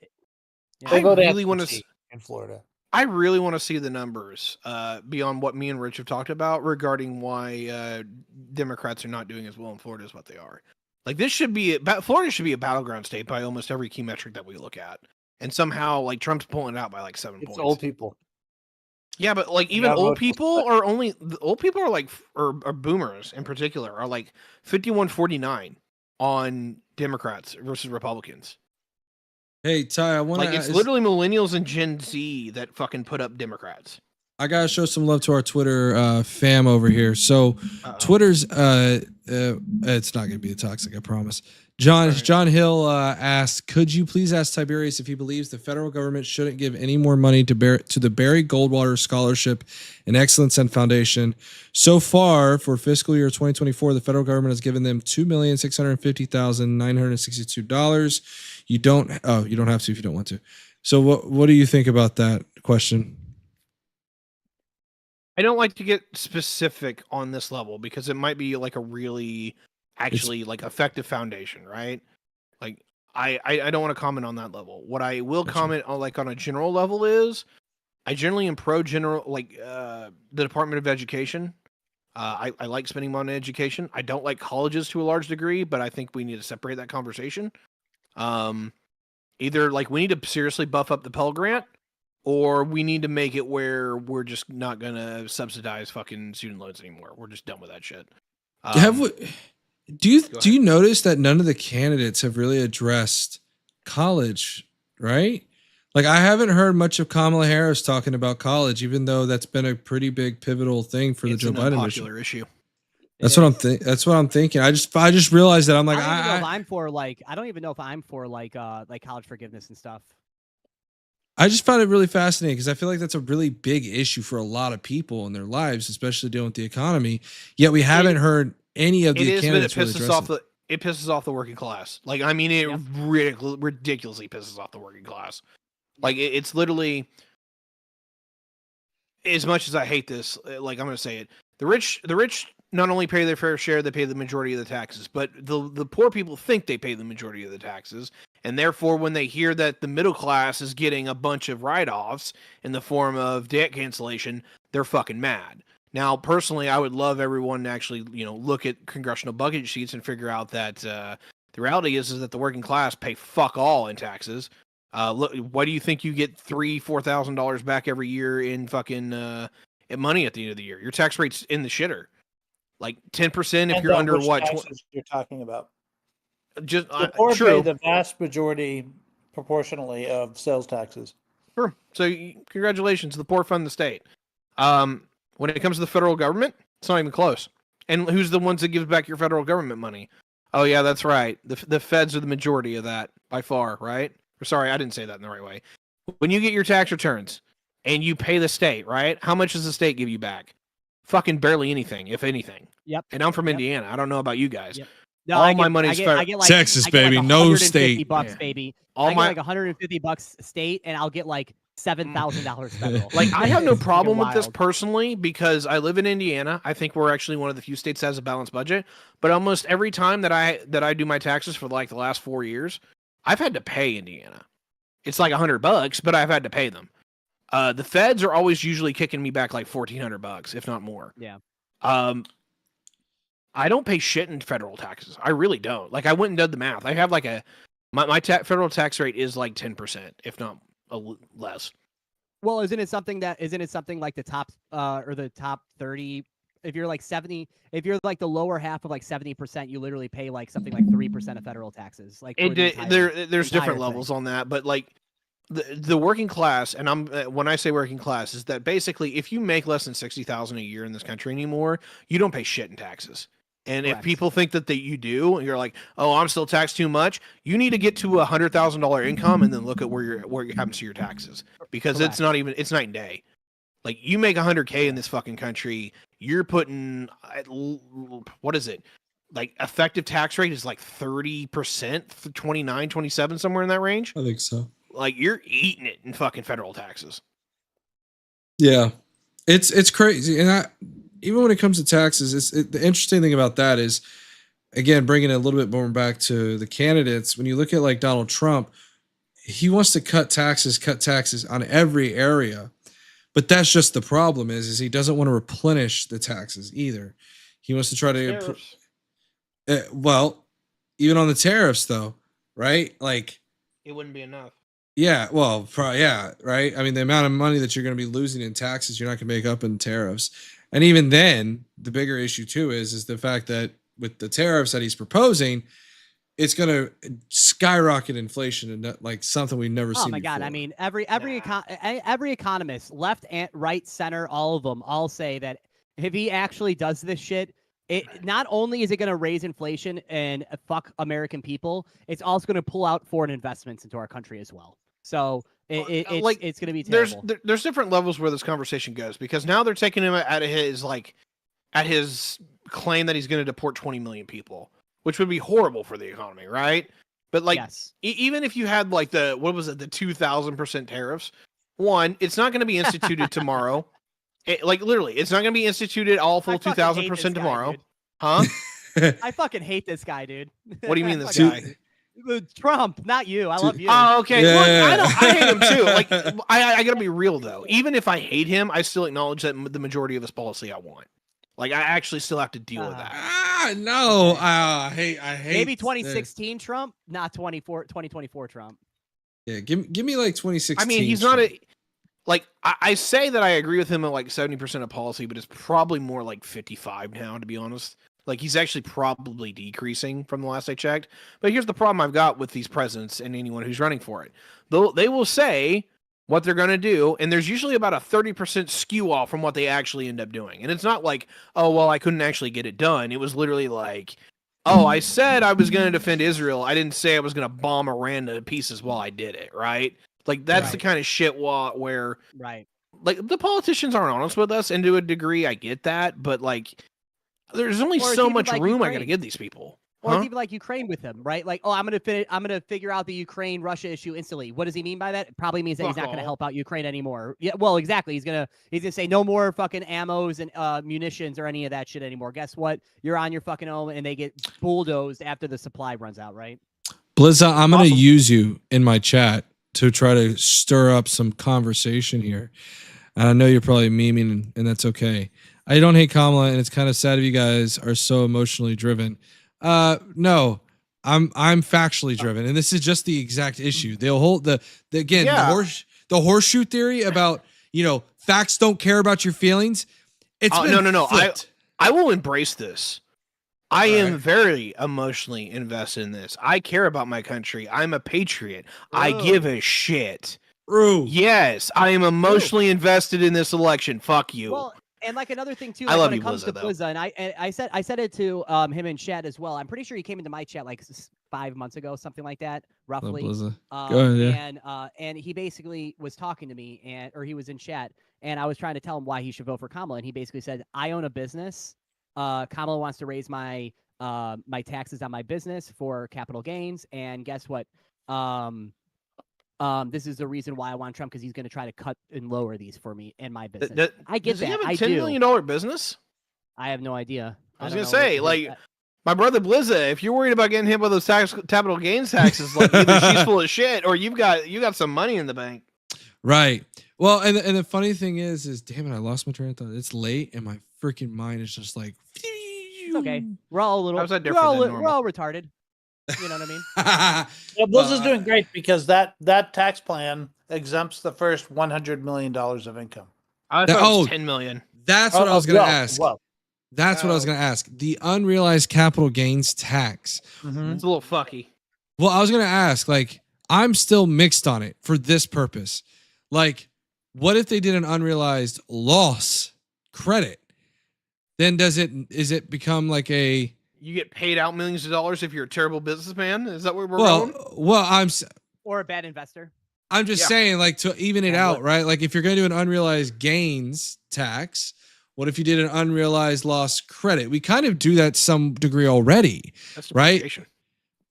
I really want to in Florida. I really want to see the numbers beyond what me and Rich have talked about regarding why Democrats are not doing as well in Florida as what they are. Like this should be Florida should be a battleground state by almost every key metric that we look at, and somehow like Trump's pulling it out by like 7 points. It's old people. Yeah, but like even old people are only the old people are like or boomers in particular are like 51-49 on Democrats versus Republicans. Hey Ty, I want Like it's literally millennials and Gen Z that fucking put up Democrats. I gotta show some love to our Twitter fam over here. So Twitter's it's not gonna be a toxic, I promise. John Hill asked, could you please ask Tiberius if he believes the federal government shouldn't give any more money to the Barry Goldwater Scholarship and Excellence and Foundation? So far for fiscal year 2024, the federal government has given them $2,650,962. You don't have to if you don't want to. So what do you think about that question? I don't like to get specific on this level because it might be like a really actually like effective foundation, right? Like I don't want to comment on that level. What I will comment on like on a general level is I generally am pro general like the Department of Education. I like spending money on education. I don't like colleges to a large degree, but I think we need to separate that conversation. Either like we need to seriously buff up the Pell Grant, or we need to make it where we're just not gonna subsidize fucking student loans anymore. We're just done with that shit. Do you notice that none of the candidates have really addressed college, right? Like I haven't heard much of Kamala Harris talking about college, even though that's been a pretty big pivotal thing for the Joe Biden popular issue. That's what I'm thinking. I just realized that I'm like I don't even know if I'm for like college forgiveness and stuff. I just found it really fascinating because I feel like that's a really big issue for a lot of people in their lives, especially dealing with the economy. Yet we haven't heard any of the candidates really address it. It pisses off the working class. Like I mean, it ridiculously pisses off the working class. Like it's literally, as much as I hate this, like I'm going to say it, the rich not only pay their fair share, they pay the majority of the taxes, but the poor people think they pay the majority of the taxes. And therefore, when they hear that the middle class is getting a bunch of write-offs in the form of debt cancellation, they're fucking mad. Now, personally, I would love everyone to actually, look at congressional budget sheets and figure out that the reality is that the working class pay fuck all in taxes. Look, why do you think you get $4,000 back every year in fucking money at the end of the year? Your tax rate's in the shitter. Like 10% if you're under what you're talking about. Just the poor true. pay the vast majority proportionally of sales taxes. Sure. So congratulations, the poor fund the state. When it comes to the federal government, it's not even close. And who's the ones that gives back your federal government money? Oh yeah, that's right. The feds are the majority of that by far, right? Or sorry, I didn't say that in the right way. When you get your tax returns and you pay the state, right? How much does the state give you back? Fucking barely anything, if anything. Yep. And I'm from Indiana. I don't know about you guys. Yep. No, all my money's I get like, Texas, baby, like no state. $150, baby. All I my get like $150 state, and I'll get like $7,000 federal. Like I have no problem with this personally because I live in Indiana. I think we're actually one of the few states that has a balanced budget. But almost every time that I do my taxes for like the last 4 years, I've had to pay Indiana. It's like $100, but I've had to pay them. The feds are always usually kicking me back like $1,400, if not more. Yeah. I don't pay shit in federal taxes. I really don't. Like I went and did the math. I have like my federal tax rate is like 10%, if not less. Well, isn't it something like the top or the top 30 like 70, if you're like the lower half of like 70%, you literally pay like something like 3% of federal taxes. Like for the There's entire different thing. levels on that, but like the working class, and I'm when I say working class, is that basically if you make less than 60,000 a year in this country anymore, you don't pay shit in taxes. And Correct. if people think that you do, and you're like, oh, I'm still taxed too much, you need to get to $100,000 income and then look at what happens to your taxes, because Correct. it's night and day. Like you make 100K in this fucking country, you're putting what is it? Like effective tax rate is like 30%, 29, 27, somewhere in that range. I think so. Like you're eating it in fucking federal taxes. Yeah, it's crazy, and even when it comes to taxes, the interesting thing about that is, again, bringing it a little bit more back to the candidates. When you look at like Donald Trump, he wants to cut taxes on every area, but that's just the problem is he doesn't want to replenish the taxes either. He wants to try to well, even on the tariffs though, right? Like it wouldn't be enough. Yeah, well, yeah, right. I mean, the amount of money that you're going to be losing in taxes, you're not going to make up in tariffs. And even then, the bigger issue too is the fact that with the tariffs that he's proposing, it's going to skyrocket inflation and like something we've never seen. Oh my God! before. I mean, every economist, left and right, center, all of them, all say that if he actually does this shit, it not only is it going to raise inflation and fuck American people, it's also going to pull out foreign investments into our country as well. So it's going to be terrible. There's different levels where this conversation goes, because now they're taking him at his claim that he's going to deport 20 million people, which would be horrible for the economy, right? But like, Yes. even if you had like the 2,000% tariffs, one, it's not going to be instituted tomorrow. Like literally, it's not going to be instituted all full 2,000% tomorrow, huh? I fucking hate this guy, dude. What do you mean this guy? Trump, not you. I love you. Oh, okay. Yeah. Look, I hate him too. Like, I gotta be real though. Even if I hate him, I still acknowledge that the majority of his policy I want. Like, I actually still have to deal with that. No, I hate. Maybe 2016 Trump, not 2024 Trump. Yeah, give me like 2016. I mean, he's not I say that I agree with him at like 70% of policy, but it's probably more like 55 now, to be honest. Like, he's actually probably decreasing from the last I checked. But here's the problem I've got with these presidents and anyone who's running for it. They will say what they're going to do, and there's usually about a 30% skew off from what they actually end up doing. And it's not like, oh, well, I couldn't actually get it done. It was literally like, oh, I said I was going to defend Israel. I didn't say I was going to bomb Iran to pieces while I did it, right? Like, that's the kind of shit where, right, like, the politicians aren't honest with us, and to a degree, I get that, but, like, there's only so much room I got to give these people. Or it's even like Ukraine with him, right? Like, oh, I'm gonna figure out the Ukraine-Russia issue instantly. What does he mean by that? It probably means that he's not gonna help out Ukraine anymore. Yeah, well, exactly. He's gonna say no more fucking ammos and munitions or any of that shit anymore. Guess what? You're on your fucking own, and they get bulldozed after the supply runs out, right? Blizza, I'm gonna use you in my chat to try to stir up some conversation here. And I know you're probably memeing, and that's okay. I don't hate Kamala, and it's kind of sad if you guys are so emotionally driven. No, I'm factually driven, and this is just the exact issue. They'll hold the horseshoe theory about, facts don't care about your feelings. It's no. flipped. I will embrace this. I am very emotionally invested in this. I care about my country. I'm a patriot. I give a shit. True. Yes, I am emotionally invested in this election. Fuck you. Well, and like another thing too, I love when you, it comes Blizza, to Blizza, and I said it to him in chat as well. I'm pretty sure he came into my chat like 5 months ago, something like that, roughly. Go ahead, And he basically was talking to me, or he was in chat, and I was trying to tell him why he should vote for Kamala, and he basically said, "I own a business. Kamala wants to raise my my taxes on my business for capital gains, and guess what? This is the reason why I want Trump, because he's going to try to cut and lower these for me and my business." I get does that. He have a I $10 million business? I have no idea. I was gonna say, like, my brother Blizza, if you're worried about getting hit with those capital gains taxes, like, either she's full of shit or you got some money in the bank. Right. Well, and the funny thing is damn it, I lost my train of thought. It's late, and my freaking mind is just like. It's okay. We're all a little. How's that different than normal? We're all retarded. You know what I mean? Well, Blizza's doing great because that tax plan exempts the first $100 million of income. I thought it was $10 million. That's what I was going to ask. Well, That's what I was going to ask. The unrealized capital gains tax. It's a little fucky. Well, I was going to ask, like, I'm still mixed on it for this purpose. Like, what if they did an unrealized loss credit? Then is it become like a... You get paid out millions of dollars if you're a terrible businessman? Is that where we're going? Well, Or a bad investor. I'm just saying, like, to even it out, right? Like, if you're going to do an unrealized gains tax, what if you did an unrealized loss credit? We kind of do that to some degree already, That's right? depreciation.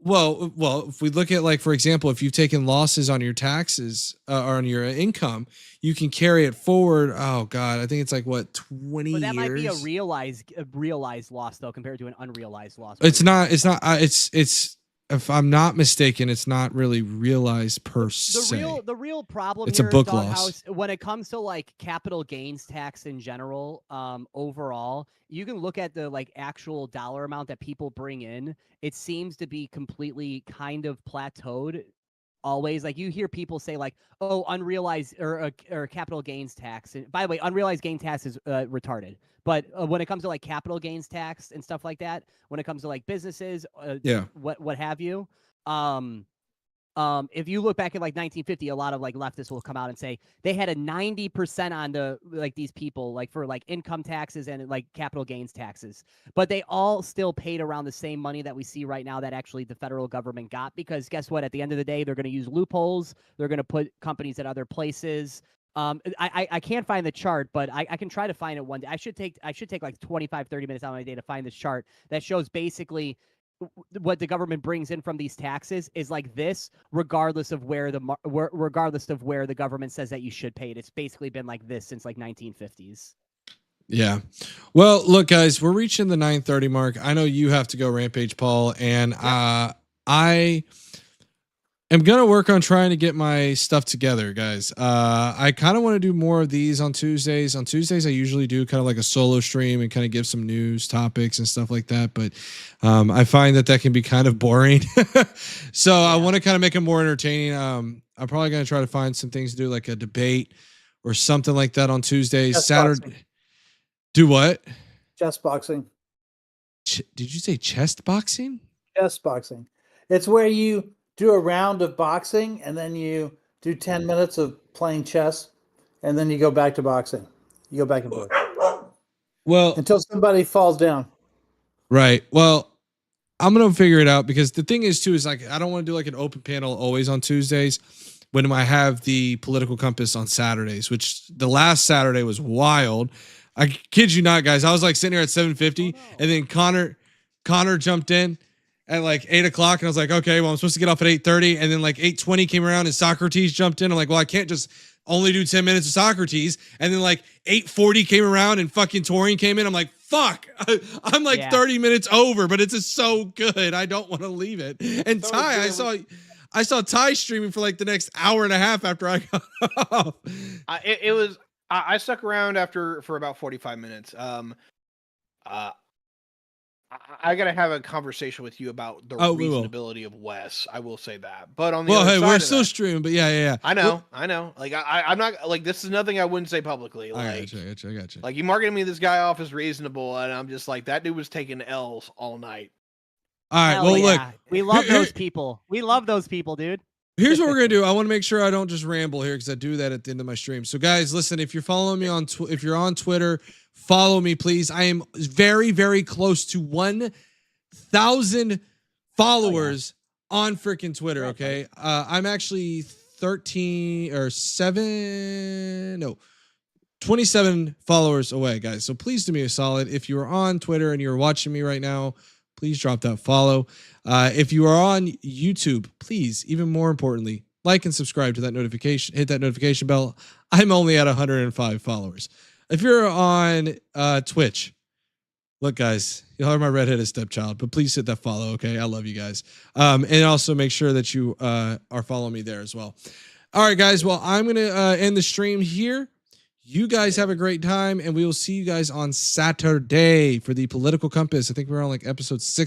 Well, if we look at, like, for example, if you've taken losses on your taxes or on your income, you can carry it forward. Oh God, I think it's like what 20 But that might be a years? realized loss though, compared to an unrealized loss. It's not. It's not. It's. If I'm not mistaken, it's not really realized per se. The real problem It's a here, book Doghouse, loss. when it comes to like capital gains tax in general, overall, you can look at the like actual dollar amount that people bring in. It seems to be completely kind of plateaued. Always, like, you hear people say like, oh, unrealized or capital gains tax. And by the way, unrealized gain tax is retarded. But when it comes to like capital gains tax and stuff like that, when it comes to like businesses, what have you, if you look back at like 1950, a lot of like leftists will come out and say they had a 90% on the like these people like for like income taxes and like capital gains taxes, but they all still paid around the same money that we see right now that actually the federal government got, because guess what? At the end of the day, they're going to use loopholes. They're going to put companies at other places. I can't find the chart, but I can try to find it one day. I should take like 25-30 minutes out of my day to find this chart that shows basically what the government brings in from these taxes is like this, regardless of where the government says that you should pay it. It's basically been like this since like 1950s. Yeah. Well, look, guys, we're reaching the 9:30 mark. I know you have to go, Rampage Paul, and I am gonna work on trying to get my stuff together, guys. I kind of want to do more of these on Tuesdays. On Tuesdays, I usually do kind of like a solo stream and kind of give some news topics and stuff like that. But I find that can be kind of boring. So I want to kind of make it more entertaining. I'm probably gonna try to find some things to do, like a debate or something like that on Tuesdays. Chess Saturday. boxing. Do what? Chess boxing. Did you say chest boxing? Chess boxing. It's where you do a round of boxing and then you do 10 minutes of playing chess and then you go back to boxing. You go back and forth. Well, until somebody falls down. Right. Well, I'm going to figure it out, because the thing is too, is like, I don't want to do like an open panel always on Tuesdays when I have the Political Compass on Saturdays, which the last Saturday was wild. I kid you not, guys. I was like sitting here at 7:50 and then Connor jumped in at like 8 o'clock, and I was like, okay, well, I'm supposed to get off at 8:30, and then like 8:20 came around and Socrates jumped in. I'm like, well, I can't just only do 10 minutes of Socrates. And then like 8:40 came around and fucking Torian came in. I'm like, fuck, I'm like 30 minutes over, but it's just so good. I don't want to leave it. And Ty, I saw Ty streaming for like the next hour and a half after I got off. I stuck around for about 45 minutes. I gotta have a conversation with you about the reasonability of Wes. I will say that. But on the other side, we're still streaming, but yeah. I know. Like I'm not like, this is nothing I wouldn't say publicly. Like, I got you. Like, you marketed me this guy off as reasonable, and I'm just like, that dude was taking L's all night. All right. Well, look, we love those people. We love those people, dude. Here's what we're gonna do. I want to make sure I don't just ramble here, because I do that at the end of my stream. So, guys, listen. If you're following me if you're on Twitter, follow me, please. I am very, very close to 1,000 followers on freaking Twitter. Okay, I'm actually 27 followers away, guys. So please do me a solid. If you're on Twitter and you're watching me right now, please drop that follow. If you are on YouTube, please, even more importantly, like and subscribe to that notification. Hit that notification bell. I'm only at 105 followers. If you're on Twitch, look, guys, y'all are my redheaded stepchild, but please hit that follow, okay? I love you guys. And also make sure that you are following me there as well. All right, guys. Well, I'm going to end the stream here. You guys have a great time, and we will see you guys on Saturday for the Political Compass. I think we're on like episode 6 or